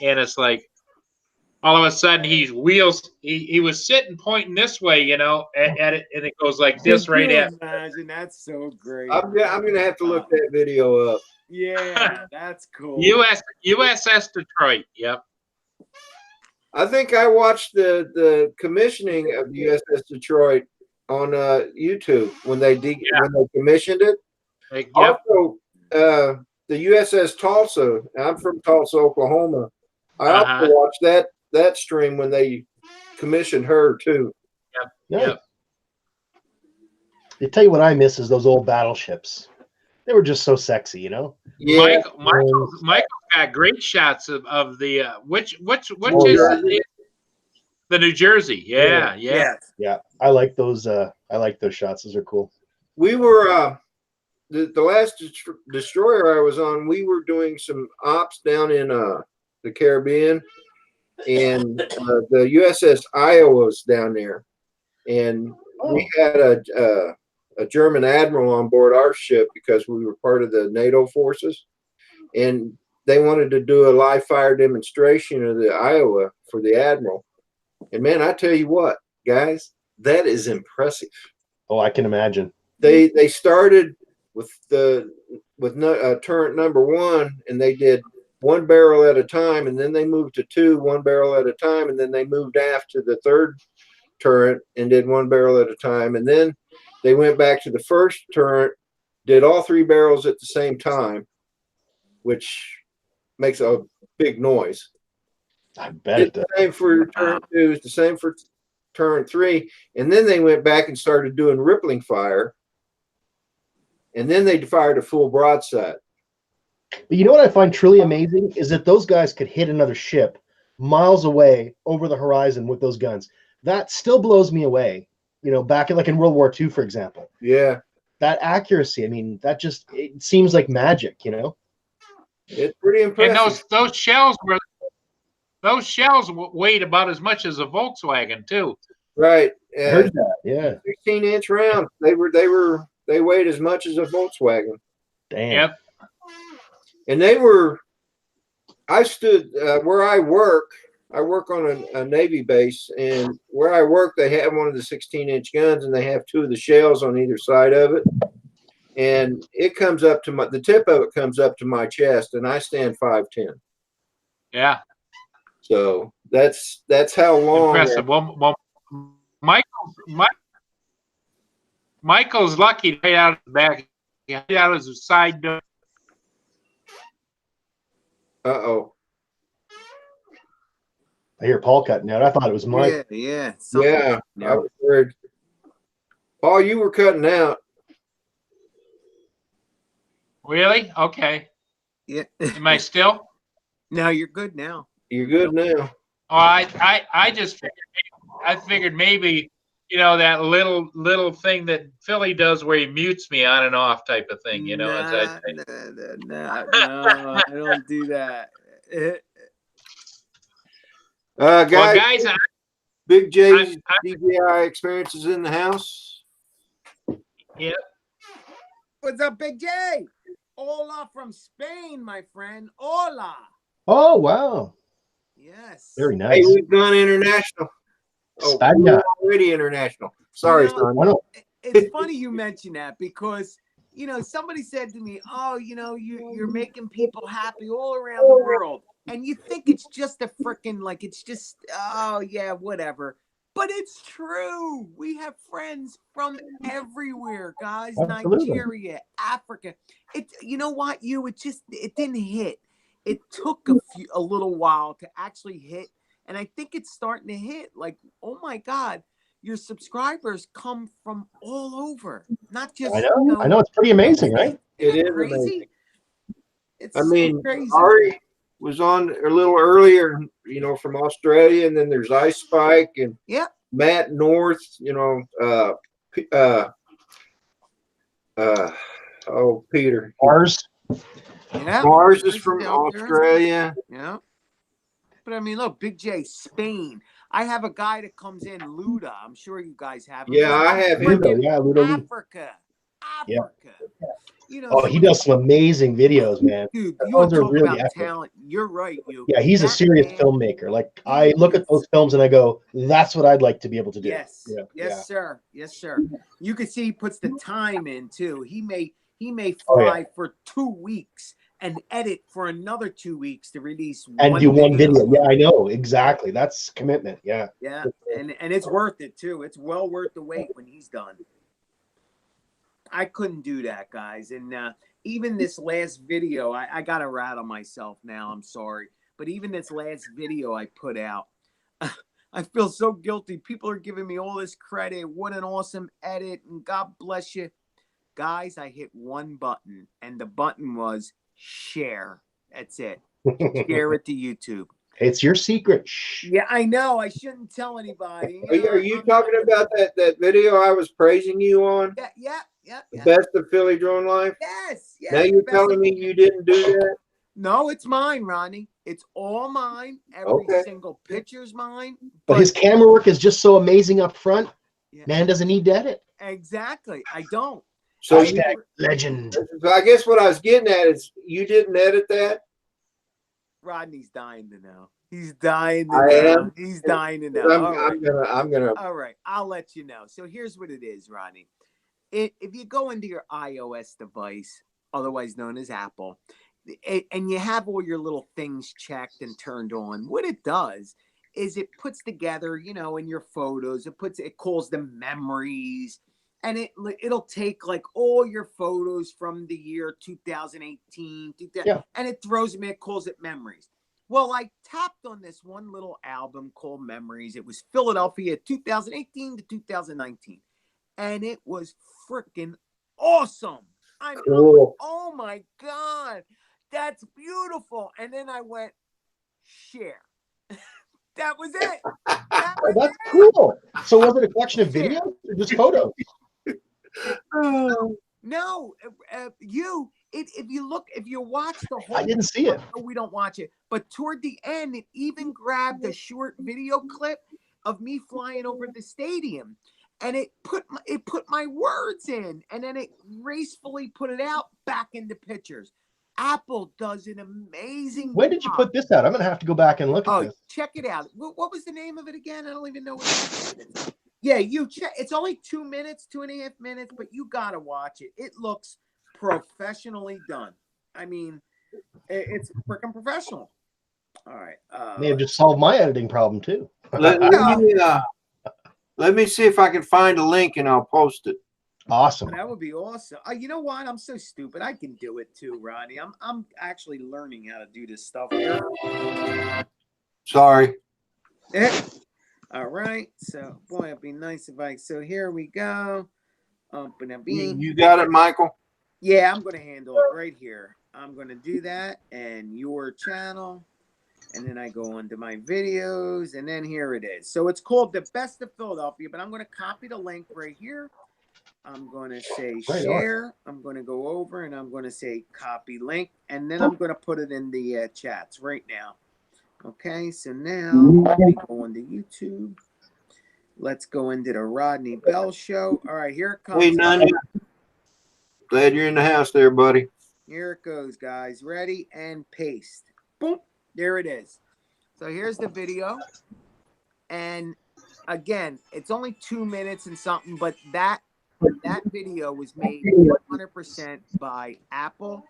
And it's like, all of a sudden he was sitting pointing this way, you know, at it, and it goes like this right at. Imagine, that's so great. I'm gonna have to look that video up. Yeah, that's cool. USS Detroit. Yep. I think I watched the commissioning of the USS Detroit on YouTube when they commissioned it. Yep. Also, the USS Tulsa. I'm from Tulsa, Oklahoma. I also watched that stream when they commissioned her too. Yep. They tell you what I miss is those old battleships. They were just so sexy, you know. Yeah. Michael's got great shots of the which Oh, is yeah. the New Jersey. Yeah. Yeah, I like those. I like those shots. Those are cool. We were the last destroyer I was on. We were doing some ops down in the Caribbean, and the USS Iowa's down there, and we had a German admiral on board our ship because we were part of the NATO forces, and they wanted to do a live fire demonstration of the Iowa for the admiral. And man, I tell you what, guys, that is impressive. Oh, I can imagine. They started with turret number 1, and they did 1 barrel at a time, and then they moved to 2, 1 barrel at a time, and then they moved aft to the 3rd turret and did 1 barrel at a time, and then they went back to the 1st turret, did all 3 barrels at the same time, which makes a big noise. I bet it does. The same for turret 2, it's the same for turret 3, and then they went back and started doing rippling fire, and then they fired a full broadside. But you know what I find truly amazing is that those guys could hit another ship miles away over the horizon with those guns. That still blows me away. You know, back in World War II, for example. Yeah. That accuracy, I mean, it seems like magic, you know? It's pretty impressive. And those shells weighed about as much as a Volkswagen too. Right. I heard that, yeah. 16-inch rounds. They weighed as much as a Volkswagen. Damn. Yep. And I stood where I work on a Navy base, and where I work, they have one of the 16-inch guns, and they have 2 of the shells on either side of it. And it comes up to the tip of it comes up to my chest, and I stand 5'10". Yeah. So that's how long. Impressive. Well, Michael's lucky right out of the back. Right out of his side door. Uh-oh. I hear Paul cutting out. I thought it was Mike. Yeah. Yeah, I was worried. Paul, you were cutting out. Really? Okay. Yeah. Am I still? No, you're good now. You're good now. Oh, I just figured maybe, you know, that little thing that Philly does where he mutes me on and off type of thing, you know. No, I don't do that. Guys, Well, guys, Big J's DJI experiences in the house. Yeah. What's up, Big J? Hola from Spain, my friend. Hola. Oh, wow. Yes. Very nice. Hey, we've gone international. Oh, we're already international. Sorry, son. It's funny you mention that because, you know, somebody said to me, oh, you know, you're making people happy all around the world. And you think it's just a freaking, like, it's just, oh, yeah, whatever. But it's true. We have friends from everywhere, guys. Absolutely. Nigeria, Africa. You know what, it didn't hit. It took a little while to actually hit. And I think it's starting to hit. Like, oh my God, your subscribers come from all over. Not just, I know, it's pretty amazing, right? It is crazy. amazing. It's so crazy. Ari was on a little earlier, you know, from Australia, and then there's Ice Spike and Matt North, you know, Peter. Mars. Yeah. Mars is from Australia. Yeah. But I mean, look, Big J, Spain. I have a guy that comes in, Luda. I'm sure you guys have him. Yeah, I have him. Yeah, Luda. Africa. Yeah. You know, oh, he does some amazing videos, man. Dude, you those are talk really about epic. talent. You're right, you. Yeah, he's a serious filmmaker. Like, I look at those films and I go, that's what I'd like to be able to do. Yes. Yeah. Yes, sir. Yes, sir. You can see he puts the time in too. He may fly for 2 weeks and edit for another 2 weeks to release and do one video. Yeah, I know. Exactly. That's commitment. Yeah. Yeah. And it's worth it too. It's well worth the wait when he's done. I couldn't do that, guys. And even this last video, I got to rattle myself now. I'm sorry. But even this last video I put out, I feel so guilty. People are giving me all this credit. What an awesome edit. And God bless you. Guys, I hit one button, and the button was share. That's it. Share it to YouTube. It's your secret. Shh. Yeah, I know. I shouldn't tell anybody. Are you talking about that video I was praising you on? Yeah. The best of Philly drone life? Yes. Now you're telling me you didn't do that? No, it's mine, Ronnie. It's all mine. Every single picture's mine. But his camera work is just so amazing up front. Yeah. Man doesn't need to edit. Exactly. I don't. So legend. So I guess what I was getting at is you didn't edit that? Rodney's dying to know. He's dying to know. He's dying to know. I'm gonna. All right, I'll let you know. So here's what it is, Rodney. If you go into your iOS device, otherwise known as Apple, and you have all your little things checked and turned on, what it does is it puts together, in your photos, it calls them memories. And it'll take like all your photos from the year 2018, and it throws them in, it calls it memories. Well, I tapped on this one little album called Memories. It was Philadelphia 2018 to 2019. And it was freaking awesome. Cool. Oh my God, that's beautiful. And then I went, share. That was it. That's cool. So was it a collection of videos or just photos? No, if you watch the whole, I didn't see it. We don't watch it, but toward the end, it even grabbed a short video clip of me flying over the stadium, and it put my words in, and then it gracefully put it out back into pictures. Apple does an amazing When did you put this out? I'm gonna have to go back and look at this. Check it out. What was the name of it again? I don't even know what it is. Yeah, you check. It's only 2 minutes, 2.5 minutes, but you gotta watch it. It looks professionally done. I mean, it's freaking professional. All right. May have just solved my editing problem too. Let me see if I can find a link and I'll post it. Awesome. That would be awesome. You know what? I'm so stupid. I can do it too, Ronnie. I'm actually learning how to do this stuff here. Sorry. All right. So, boy, it'd be nice if So here we go. You got it, Michael? Yeah, I'm going to handle it right here. I'm going to do that and your channel. And then I go onto my videos. And then here it is. So it's called The Best of Philadelphia. But I'm going to copy the link right here. I'm going to say share. I'm going to go over and I'm going to say copy link. And then I'm going to put it in the chats right now. Okay, so now we go into YouTube. Let's go into the Rodney Bell Show. All right, here it comes. Hey, Nanya. Glad you're in the house there, buddy. Here it goes, guys. Ready and paste. Boom. There it is. So here's the video. And again, it's only 2 minutes and something, but that video was made 100% by Apple,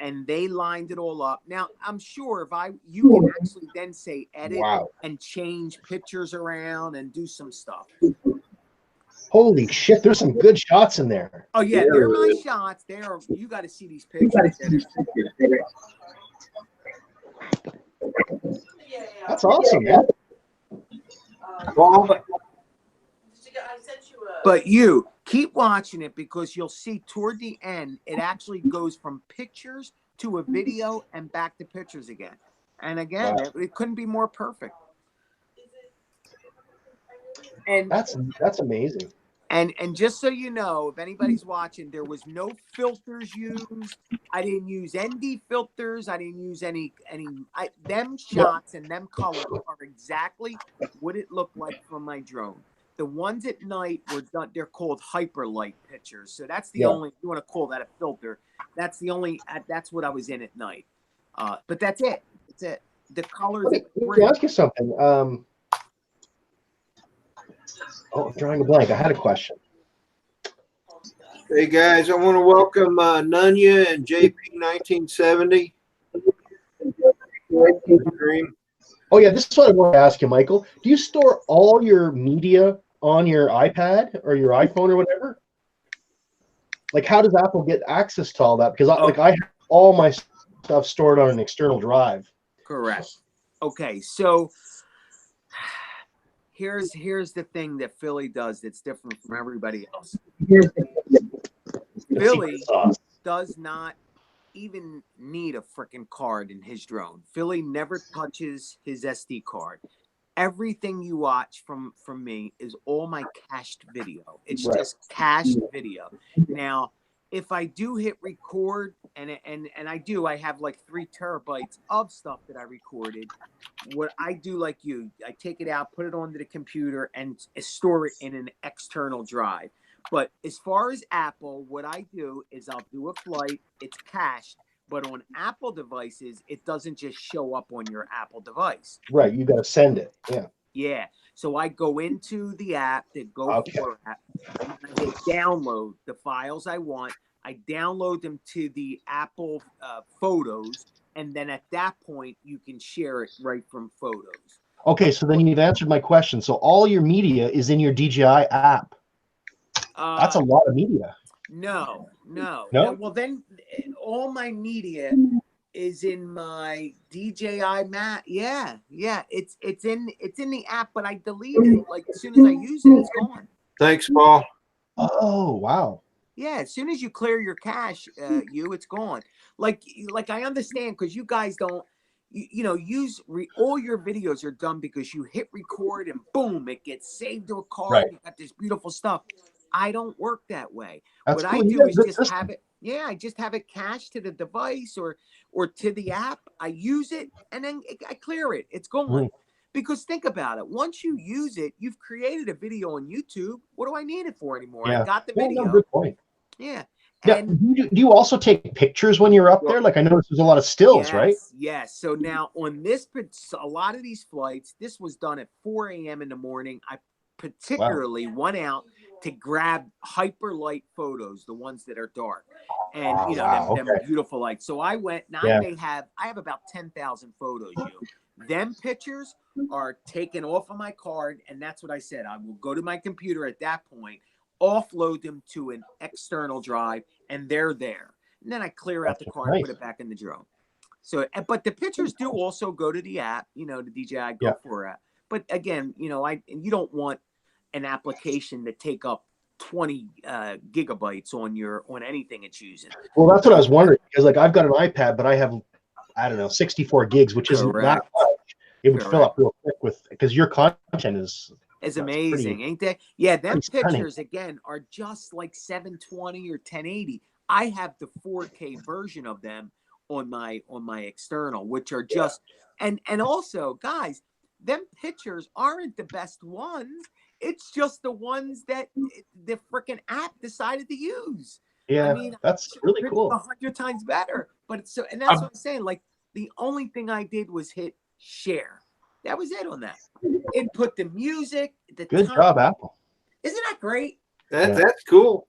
and they lined it all up. Now, I'm sure you can actually then say edit and change pictures around and do some stuff. Holy shit, there's some good shots in there. Oh yeah, they're my shots. You got to see these pictures. That's awesome, man. But you keep watching it because you'll see toward the end, it actually goes from pictures to a video and back to pictures again. And again, it couldn't be more perfect. And that's amazing. And just so you know, if anybody's watching, there was no filters used. I didn't use ND filters. I didn't use them shots and them colors are exactly what it looked like from my drone. The ones at night were done. They're called hyperlight pictures. So that's the only, you want to call that a filter. That's the only, that's what I was in at night. But that's it. That's it. The colors. Let me ask you something. I'm drawing a blank. I had a question. Hey guys, I want to welcome Nanya and JP1970. Oh yeah, this is what I want to ask you, Michael. Do you store all your media on your iPad or your iPhone or whatever? Like, how does Apple get access to all that? Because I have all my stuff stored on an external drive. Correct. Okay, so here's the thing that Philly does that's different from everybody else. secret sauce. does not even need a freaking card in his drone. Philly never touches his SD card. Everything you watch from me is all my cached video. It's just cached video. Now, if I do hit record, and I have like 3 terabytes of stuff that I recorded. What I do, like you, I take it out, put it onto the computer, and store it in an external drive. But as far as Apple, what I do is I'll do a flight. It's cached, but on Apple devices, it doesn't just show up on your Apple device. Right, you got to send it. Yeah. Yeah. So I go into the app, the Go4 app, and I hit download the files I want. I download them to the Apple Photos, and then at that point, you can share it right from Photos. Okay, so then you've answered my question. So all your media is in your DJI app. That's a lot of media. No. Well, then all my media is in my DJI Mat. Yeah. It's in the app, but I delete it. Like as soon as I use it, it's gone. Thanks, Paul. Oh, wow. Yeah, as soon as you clear your cache, it's gone. Like I understand because you guys don't, use all your videos are done because you hit record and boom, it gets saved to a card. Right. You got this beautiful stuff. I don't work that way. That's what cool. I You do got a is good just system. have it. Yeah, I just have it cached to the device or to the app. I use it and then I clear it. It's gone. Because think about it. Once you use it, you've created a video on YouTube. What do I need it for anymore? Yeah. I got the Yeah, video. no, good point. Yeah. Yeah. Do you also take pictures when you're up there? Like I noticed there's a lot of stills, right? Yes. So now on a lot of these flights, this was done at 4 a.m. in the morning. I particularly went out to grab hyper light photos, the ones that are dark, and them beautiful lights. So I went and I have about 10,000 photos. Them pictures are taken off of my card, and that's what I said. I will go to my computer at that point, offload them to an external drive, and they're there. And then I clear out the card and put it back in the drone. So, but the pictures do also go to the app, the DJI Go4 app. But again, you don't want an application to take up 20 gigabytes on anything it's using. Well, that's what I was wondering because like I've got an iPad, but I have 64 gigs, which isn't that much. It would fill up real quick because your content is amazing, ain't they? Yeah, them pictures again are just like 720 or 1080. I have the 4K version of them on my external, which are just and also, guys, them pictures aren't the best ones. It's just the ones that the freaking app decided to use. Yeah, I mean, that's really cool. 100 times better. But and that's what I'm saying. Like the only thing I did was hit share. That was it on that. It put the music. Good job, Apple. Isn't that great? That's cool.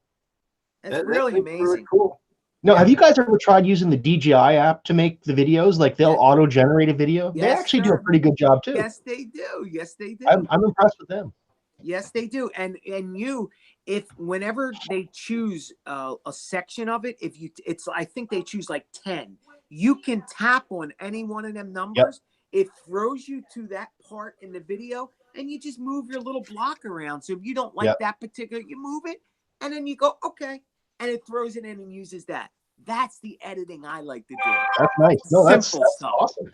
That's really amazing. Really cool. No, have you guys ever tried using the DJI app to make the videos? Like they'll auto-generate a video. Yes, they actually do a pretty good job too. Yes, they do. Yes, they do. I'm impressed with them. Yes, they do. And whenever they choose a section of it, I think they choose like 10. You can tap on any one of them numbers. It throws you to that part in the video, and you just move your little block around. So if you don't like that particular, you move it, and then you go okay, and it throws it in and uses that. That's the editing I like to do. That's nice. No, that's stuff. awesome.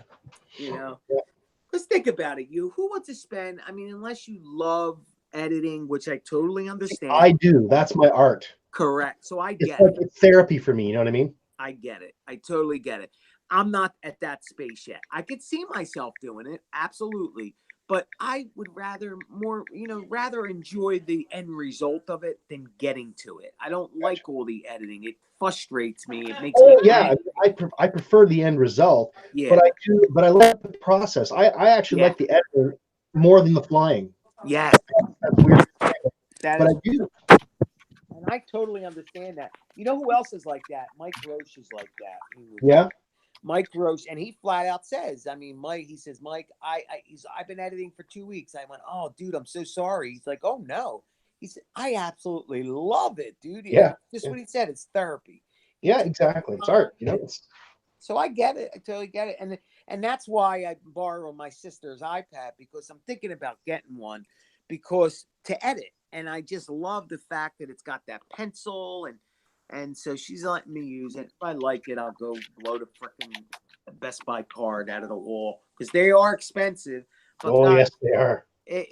Because think about it. Who wants to spend? I mean, unless you love editing, which I totally understand. I do. That's my art. Correct. So I get it. It's therapy for me. You know what I mean? I get it. I totally get it. I'm not at that space yet. I could see myself doing it. Absolutely. But I would rather enjoy the end result of it than getting to it. I don't like all the editing. It frustrates me. It makes me angry. I prefer the end result. Yeah. But I like the process. I actually like the editing more than the flying. Yes. That's weird. But I do. And I totally understand that. You know who else is like that? Mike Roche is like that. Yeah. Mike Roche, and he flat out says, he says, Mike, I've been editing for 2 weeks. I went, oh, dude, I'm so sorry. He's like, oh no. He said, I absolutely love it, dude. Yeah. Just what he said. It's therapy. Yeah, exactly. It's art. So I get it. I totally get it. And that's why I borrow my sister's iPad, because I'm thinking about getting one to edit. And I just love the fact that it's got that pencil and And so she's letting me use it. If I like it, I'll go blow the freaking Best Buy card out of the wall because they are expensive. But Oh, yes, they are.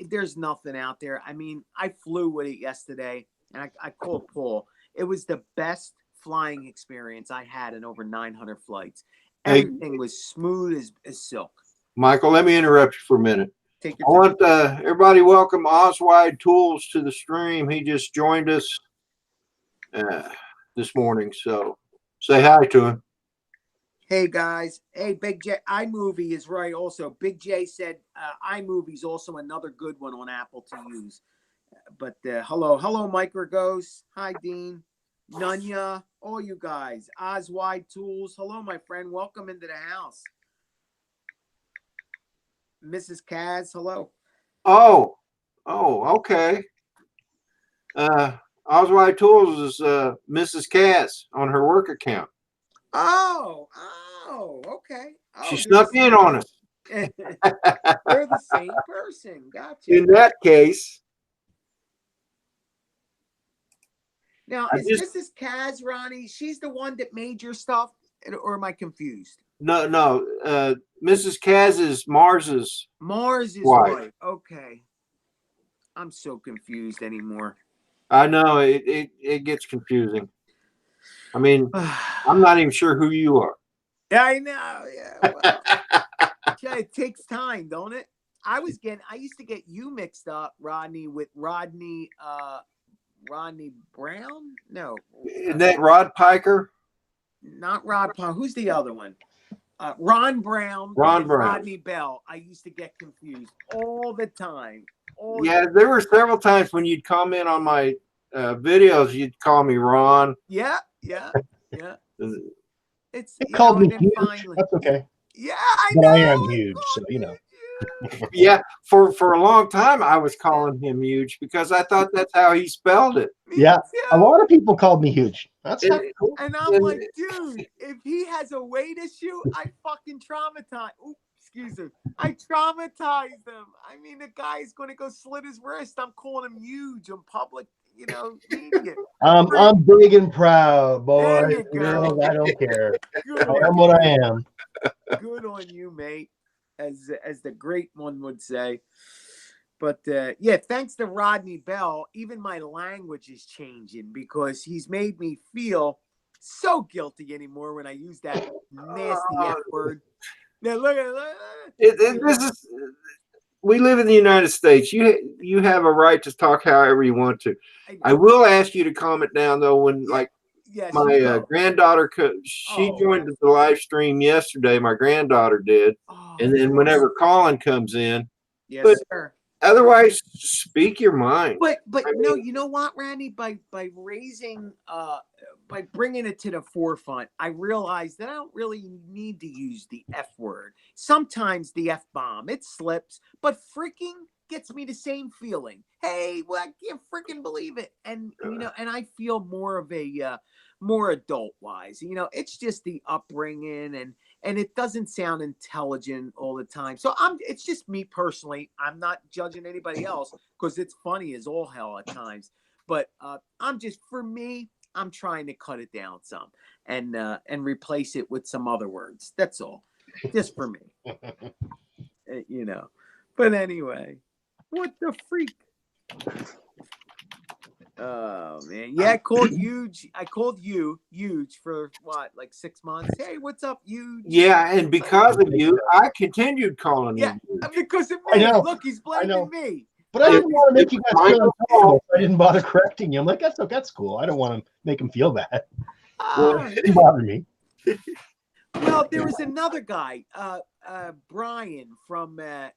There's nothing out there. I mean, I flew with it yesterday, and I called Paul. It was the best flying experience I had in over 900 flights. Everything was smooth as silk. Michael, let me interrupt you for a minute. Take I your time. want everybody welcome Oswide Tools to the stream. He just joined us this morning, so say hi to him. Hey guys, hey Big J, iMovie is right. Also, Big J said iMovie is also another good one on Apple to use. But hello, Mike Regos. Hi, Dean, Nunya, all you guys. Oswide Tools. Hello, my friend. Welcome into the house. Mrs. Kaz, hello. Oh, okay. Oswide Tools is Mrs. Cass on her work account. Oh, okay. Oh, She snuck in on us. They're the same person. Gotcha. In that case. Now, is Mrs. Kaz, Ronnie, she's the one that made your stuff, or am I confused? No. Mrs. Kaz is Mars's wife. Okay. I'm so confused anymore. I know it gets confusing. I mean, I'm not even sure who you are. Yeah, I know. Yeah. Well, it takes time, don't it? I used to get you mixed up, Rodney, with Rodney Brown. No, Isn't that Rod Piker? Not Rod Piker. Who's the other one? Ron Brown. Rodney Bell. I used to get confused all the time. There were several times when you'd comment on my videos, you'd call me Ron. Yeah. They called me huge. That's okay. Yeah, but I am huge, so you know. Yeah, for a long time I was calling him huge because I thought that's how he spelled it. Yeah, a lot of people called me huge. That's not cool. And I'm like, dude, if he has a weight issue, I fucking traumatize. Oops, excuse me. I traumatize him. I mean, the guy's going to go slit his wrist. I'm calling him huge in public, media. I'm big and proud, boy. Girls, I don't care. I am what I am. Good on you, mate, as the great one would say. But thanks to Rodney Bell, even my language is changing because he's made me feel so guilty anymore when I use that nasty F word. Now look at we live in the United States. You have a right to talk however you want to. I will ask you to comment down though when my granddaughter joined the live stream yesterday. My granddaughter did, and then whenever Colin comes in, sir. Otherwise, speak your mind. But no, you know what, Randy? By raising, by bringing it to the forefront, I realized that I don't really need to use the F word. Sometimes the F bomb, it slips, but freaking gets me the same feeling. Hey, well, I can't freaking believe it. And and I feel more of a more adult wise. It's just the upbringing and it doesn't sound intelligent all the time. So it's just me personally. I'm not judging anybody else because it's funny as all hell at times. But for me, I'm trying to cut it down some and replace it with some other words. That's all. Just for me. But anyway, what the freak? Oh man, yeah, I called you huge for what, like 6 months. Hey, what's up, huge? Yeah, and because of you, I continued calling him. Because of me. Look, he's blaming me. But I didn't want to make you guys feel uncomfortable. I didn't bother correcting you. I'm like, that's cool. I don't want to make him feel bad. It didn't bother me. Well, there was another guy, Brian from the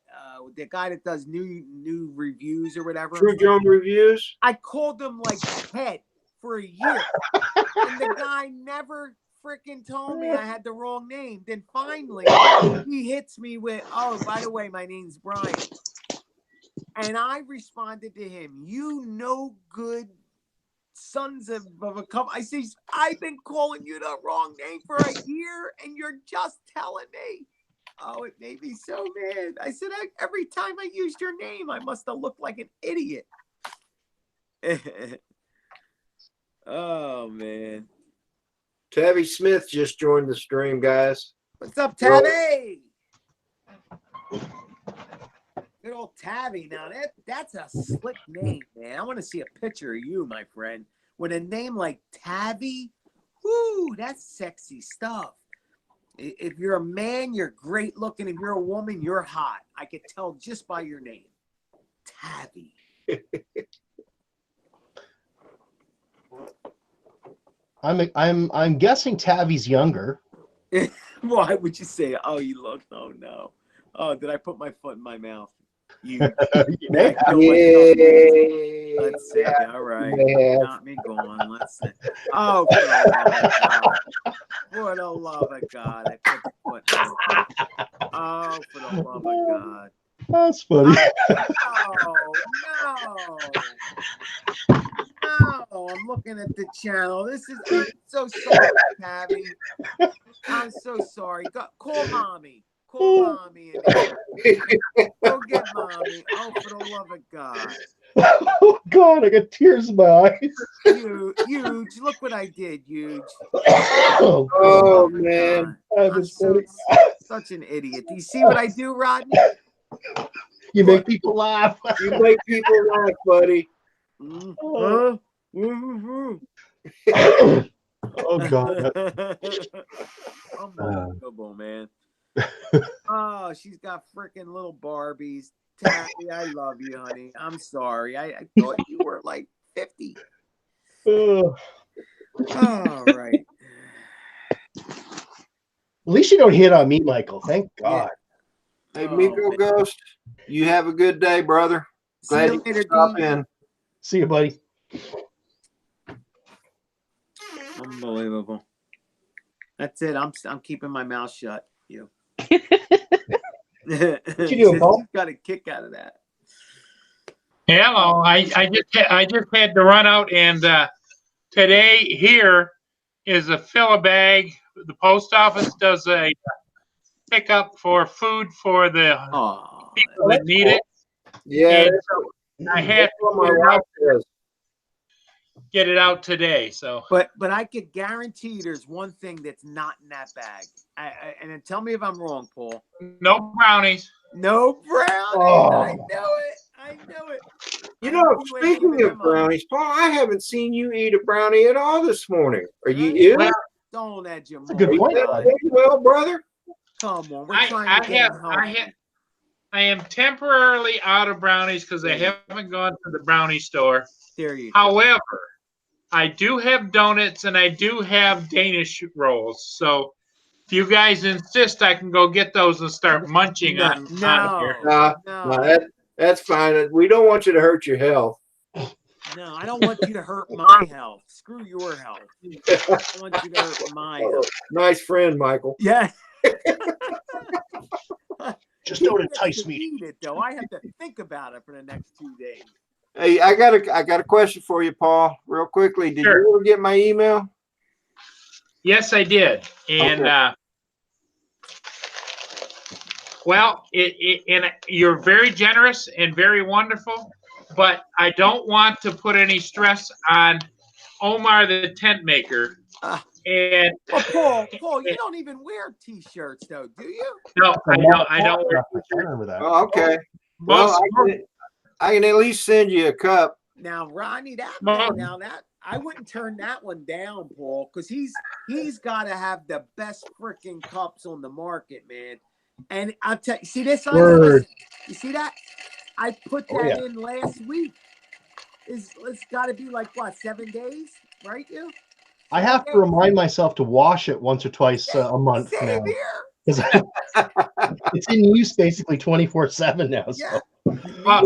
guy that does new reviews or whatever. True Joan Reviews. I called him like Ted for a year, and the guy never freaking told me I had the wrong name. Then finally, he hits me with, "Oh, by the way, my name's Brian," and I responded to him, "You no good sons of a cup." I say, "I've been calling you the wrong name for a year and you're just telling me." Oh, it made me so mad. I said, every time I used your name, I must have looked like an idiot. Oh man. Tabby Smith just joined the stream, guys. What's up, Tabby? Good old Tabby. Now that's a slick name, man. I want to see a picture of you, my friend. With a name like Tabby, whoo, that's sexy stuff. If you're a man, you're great looking. If you're a woman, you're hot. I could tell just by your name. Tabby. I'm guessing Tabby's younger. Why would you say, oh, you look, oh no. Oh, did I put my foot in my mouth? You Yeah. Let's see. All right. Got me going. Let's see. Oh, for the love of God. For the love of God. I put the foot in my mouth. Oh, for the love of God. That's funny. No, I'm looking at the channel. I'm so sorry, Tabby. I'm so sorry. Call mommy. Call mommy. Go get mommy. Oh, for the love of God. Oh God, I got tears in my eyes. Huge. Look what I did, huge. Oh man. I'm such an idiot. Do you see what I do, Rodney? You make people laugh. You make people laugh, buddy. Oh God. Unbelievable, man. Oh, she's got freaking little Barbies. Tabby, I love you, honey. I'm sorry. I thought you were like 50. All right. At least you don't hit on me, Michael. Thank God. Hey, Miko Ghost, you have a good day, brother. Glad you could stop in. See you, buddy. Unbelievable. That's it. I'm keeping my mouth shut. You. What you doing, Paul? Got a kick out of that. Hello. I just had to run out, and today here is a fill-a-bag. The post office does a pickup for food for the people that need it. Yeah, and I had to get it out today. So, but I could guarantee there's one thing that's not in that bag. And then tell me if I'm wrong, Paul. No brownies. No brownies. Oh. I know it. You know, speaking of brownies, Paul, I haven't seen you eat a brownie at all this morning. Are you ill? Well, don't edge your That's a good point. Well, brother. Come on, we're trying to get home. I am temporarily out of brownies because I haven't gone to the brownie store. There you However, I do have donuts and I do have Danish rolls. So if you guys insist, I can go get those and start munching on here. No, that's fine. We don't want you to hurt your health. No, I don't want you to hurt my health. Screw your health. I want you to hurt my health. Nice friend, Michael. Yeah. Just don't entice me. Eat it, though. I have to think about it for the next 2 days. Hey, I got a question for you, Paul, real quickly. Did you ever get my email? Yes, I did. And well, and you're very generous and very wonderful, but I don't want to put any stress on Omar the tent maker. And Paul, you don't even wear T-shirts, though, do you? No, I don't wear T-shirts. Oh, okay. Well, I can at least send you a cup. Now, Ronnie, I wouldn't turn that one down, Paul, because he's got to have the best freaking cups on the market, man. And I'll tell you, see this? You see that? I put that in last week. It's got to be like what, 7 days, right? You? I have to remind myself to wash it once or twice a month now. Because it's in use basically 24/7 now. So. Well,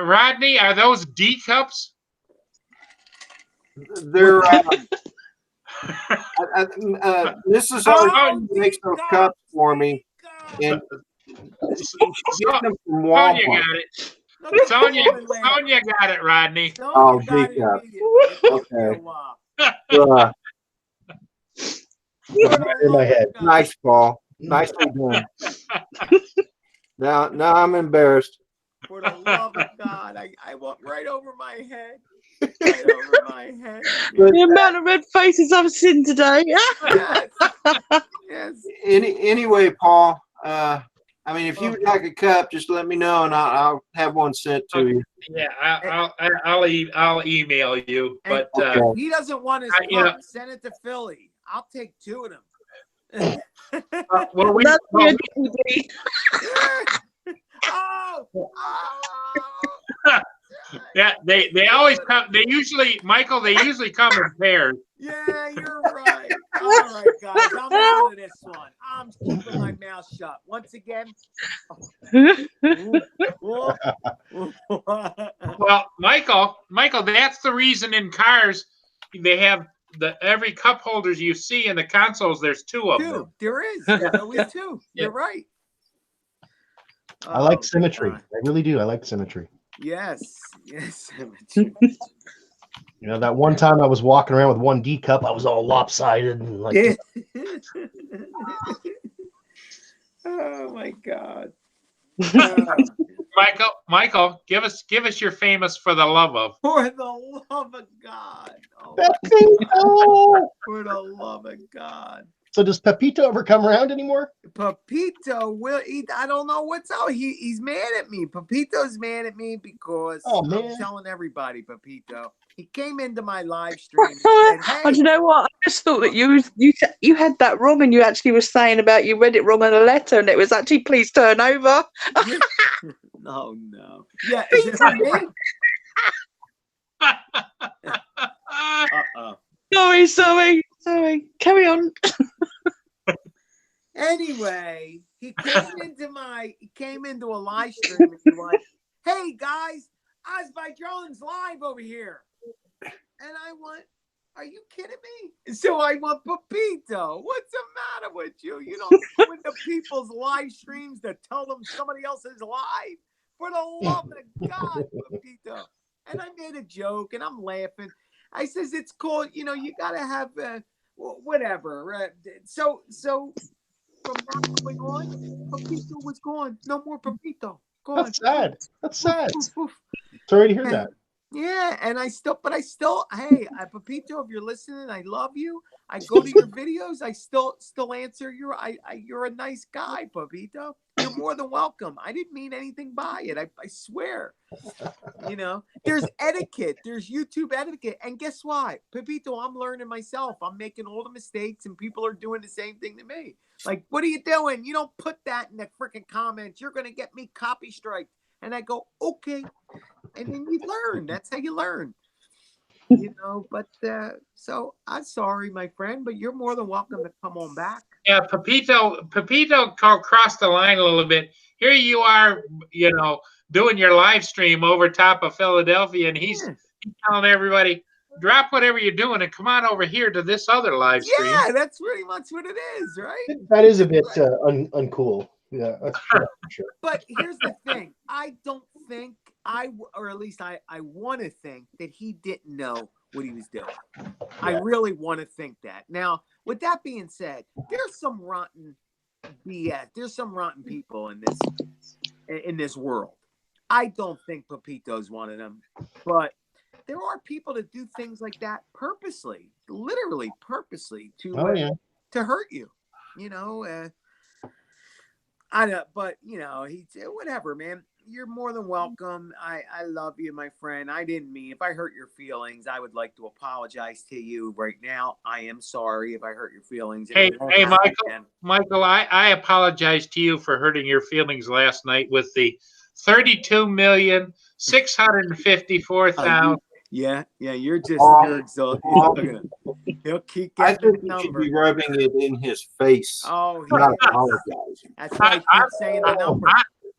Rodney, are those D cups? They're Mrs. Arden makes those cups for me, and get them from Walmart. Sonia got it. Sonia got it, Rodney. Oh, D cup. Okay. In my head. Nice, Paul. Nicely done. Now I'm embarrassed. For the love of God, I went right over my head. Right over my head. The amount of red faces I've seen today. Yes. Yes. Anyway, Paul, I mean, if you would like a cup, just let me know and I'll have one sent to you. Yeah, I'll email you. And But if he doesn't want his you know- cup, send it to Philly. I'll take 2 of them. well, we, That's well, good, Judy. Oh, yeah, they always come. They usually, Michael, they usually come in pairs. yeah, you're right. All right, guys, I'm out of this one. I'm keeping my mouth shut. Once again. Well, Michael, that's the reason in cars they have every cup holders you see in the consoles. There's 2 of them. There is. There's always 2. You're right. I like Oh, symmetry. God. I really do. I like symmetry. Yes, symmetry. You know, that one time I was walking around with 1 D cup, I was all lopsided and like. Oh my God. Michael, give us your famous for the love of. For the love of God. Oh, Pepito! for the love of God. So does Pepito ever come around anymore? Pepito will eat. I don't know what's out. He's mad at me. Pepito's mad at me because I'm telling everybody, Pepito. He came into my live stream and said, And you know what? I just thought that you had that wrong, and you actually were saying about you read it wrong on a letter, and it was actually please turn over. No. Yeah, is it for me? Sorry. Carry on. Anyway, he came into a live stream and he like, hey guys, Azerbaijan's live over here. And I went, are you kidding me? And so I went, Pepito, what's the matter with you? You don't go into people's live streams to tell them somebody else is live? For the love of God, Pepito. And I made a joke and I'm laughing. I says, it's called, you got to have whatever. So from that point on, Pepito was gone. No more Pepito. Gone. That's sad. Sorry to hear that. Yeah, and I still, hey, Pepito, if you're listening, I love you. I go to your videos. I still answer you're a nice guy, Pepito. You're more than welcome. I didn't mean anything by it. I swear. There's etiquette. There's YouTube etiquette. And guess what? Pepito, I'm learning myself. I'm making all the mistakes and people are doing the same thing to me. Like, what are you doing? You don't put that in the freaking comments. You're going to get me copy striked. And I go, okay. And then you learn. That's how you learn. But so I'm sorry, my friend, but you're more than welcome to come on back. Yeah, Pepito crossed the line a little bit. Here you are, doing your live stream over top of Philadelphia, and he's telling everybody, drop whatever you're doing and come on over here to this other live stream. Yeah, that's pretty much what it is, right? That is a bit uncool. Yeah, that's for sure. But here's the thing. I don't think or at least I want to think that he didn't know what he was doing. Yeah. I really want to think that. Now, with that being said, there's some rotten BS. There's some rotten people in this world. I don't think Pepito's one of them, but there are people that do things like that purposely, literally purposely to hurt you. I know, but whatever, man. You're more than welcome. I love you, my friend. I didn't mean, if I hurt your feelings, I would like to apologize to you right now. I am sorry if I hurt your feelings. Hey, Michael, I apologize to you for hurting your feelings last night with the 32,654,000. Yeah, you're exhausted. He'll keep getting I think the he should number. be rubbing it in his face. Oh, not apologizing. That's why he keeps saying the number.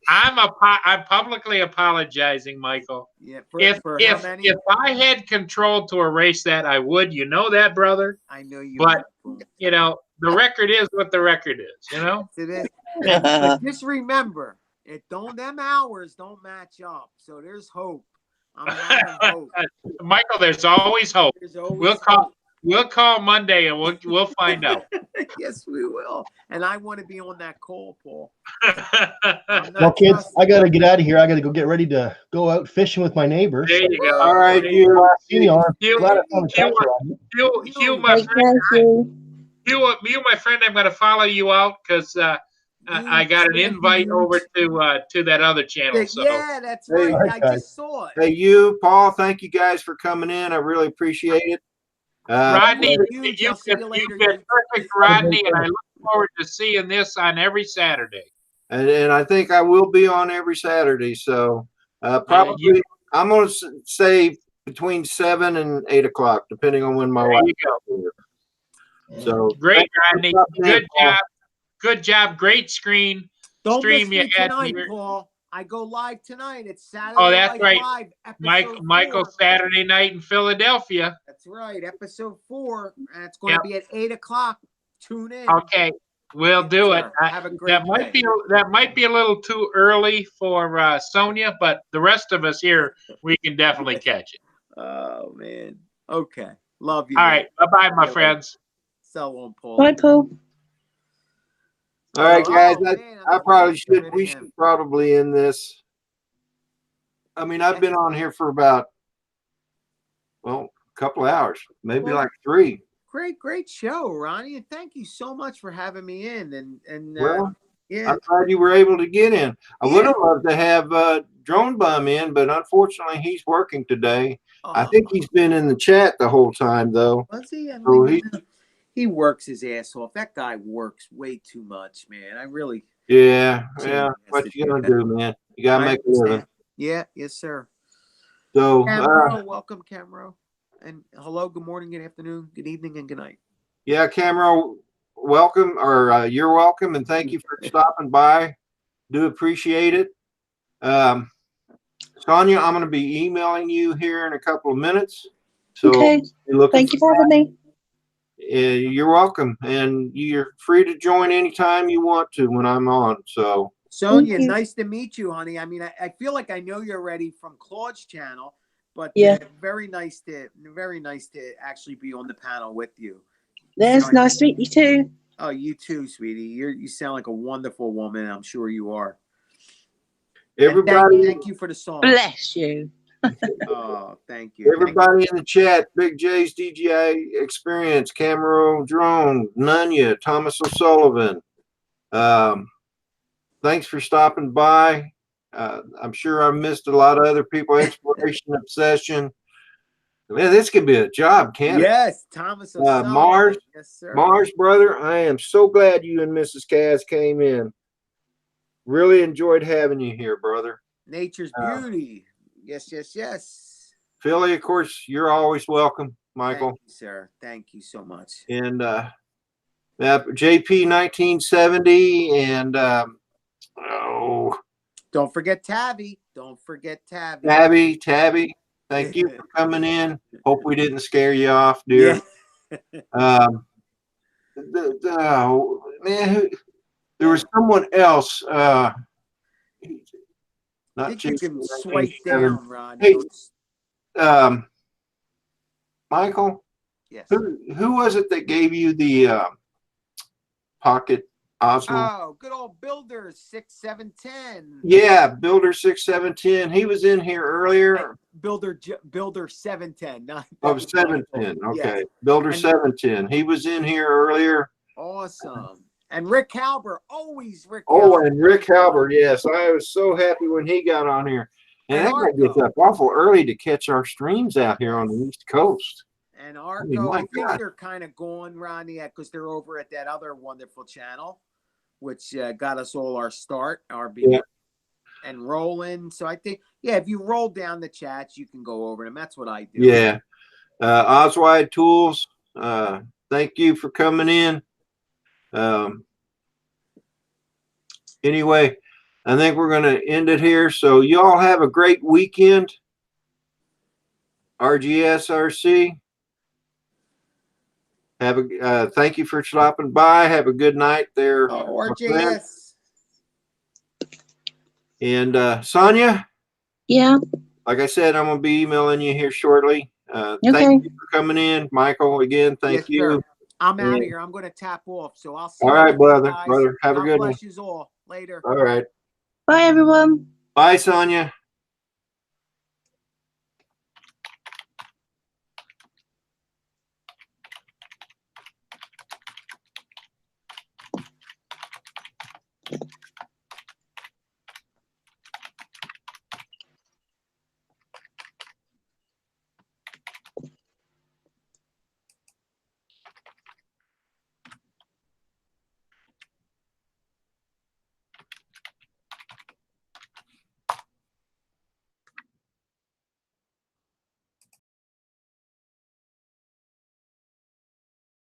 I'm publicly apologizing, Michael. Yeah, if I had control to erase that, I would. You know that, brother. I know you. But the record is what the record is. It is. But just remember, them hours don't match up. So there's hope. I'm having hope. Michael, there's always hope. There's always hope. We'll call Monday and we'll find out. Yes, we will. And I want to be on that call, Paul. Well, kids, I got to get out of here. I got to go get ready to go out fishing with my neighbors. There you go. All right, There you. See you on. Hugh, Glad I found a Hugh, chat around. Hugh, my Take friend, care, Hugh. you, my friend, I'm going to follow you out because I got an invite over to that other channel. So Yeah, that's Hey, right. all I right, just saw it. Hey, you, Paul, thank you guys for coming in. I really appreciate it. Rodney, Huge. you've I'll see you later. been perfect, Rodney, and I look forward to seeing this on every Saturday. and I think I will be on every Saturday. So probably I'm going to say between 7 and 8 o'clock, depending on when my There wife you go. is here. So Great, Rodney. Good Paul. job. Good job. Great screen. Don't miss Stream you me had tonight, here. Paul. I go live tonight. It's Saturday Oh, that's Night right. Live, episode Michael 4. Saturday night in Philadelphia. That's right, episode 4. And it's going to be at 8 o'clock. Tune in. Okay, we'll Yes, do sir. it. Have a great day. That might be a little too early for Sonia, but the rest of us here, we can definitely catch it. Oh, man. Okay. Love you. All man. right. Bye-bye, my friends. So on, Paul. Bye, Paul. All right, guys. Oh, man, I I'm probably getting rid should. of We him. should probably end this. I mean, I've been on here for about, well, a couple of hours, maybe Well, like 3. Great show, Ronnie, and thank you so much for having me in. And Well, yeah, I'm glad you were able to get in. I would have loved to have Drone Bum in, but unfortunately, he's working today. I think he's been in the chat the whole time, though. Was he? So he works his ass off. That guy works way too much, man. I really. Yeah. What you gonna do, man? You gotta make a living. Yeah. Yes, sir. So, Camero, welcome, Camero. And hello, good morning, good afternoon, good evening, and good night. yeah, Camero, welcome, or you're welcome, and thank you for stopping by. Do appreciate it. Sonia, I'm going to be emailing you here in a couple of minutes. So Okay. Thank you for having me. You're welcome, and you're free to join anytime you want to when I'm on. So, Sonia, nice to meet you, honey. I mean, I feel like I know you're already from Claude's channel, but yeah, very nice to actually be on the panel with you. It's nice to meet you too. Oh, you too, sweetie. You sound like a wonderful woman. I'm sure you are. everybody, thank you for the song. Bless you. Oh, thank you. Everybody in the chat, Big J's DJI Experience, Camero Drone, Nunya, Thomas O'Sullivan. Thanks for stopping by. I'm sure I missed a lot of other people. Exploration Obsession. Man, this could be a job, can't it? Yes, Thomas O'Sullivan. Mars, yes, sir. Mars, brother, I am so glad you and Mrs. Kaz came in. Really enjoyed having you here, brother. Nature's beauty. Yes. Philly, of course, you're always welcome, Michael. Thank you, sir. Thank you so much. And JP 1970 and don't forget Tabby. Tabby. Thank you for coming in. Hope we didn't scare you off, dear. Yeah. Man, there was someone else. Not I think you can swipe down, Ron. Hey, Michael. Yes. Who was it that gave you the pocket Osmo? Oh, good old Builder 6710. Yeah, Builder 6710. He was in here earlier. Builder 710. Not 710. Okay. Yes. Builder 710. He was in here earlier. Awesome. And Rick Halber, always Rick. And Rick Halber, yes. I was so happy when he got on here. And that guy gets up awful early to catch our streams out here on the East Coast. And Arco, I think they're kind of gone, Ronnie, because they're over at that other wonderful channel, which got us all our start, and rolling. So I think, if you roll down the chats, you can go over them. That's what I do. Yeah. Oswide Tools, thank you for coming in. Anyway, I think we're going to end it here. So you all have a great weekend. RGSRC. Have a thank you for stopping by. Have a good night there. RGS. And Sonia. Yeah. Like I said, I'm going to be emailing you here shortly. Thank you for coming in, Michael. Again, thank Yes, you. sir. I'm out of Yeah. here. I'm going to tap off. So I'll see All you right, later, brother. guys. Brother, have a God good one. bless you all. Later. All right. Bye, everyone. Bye, Sonia.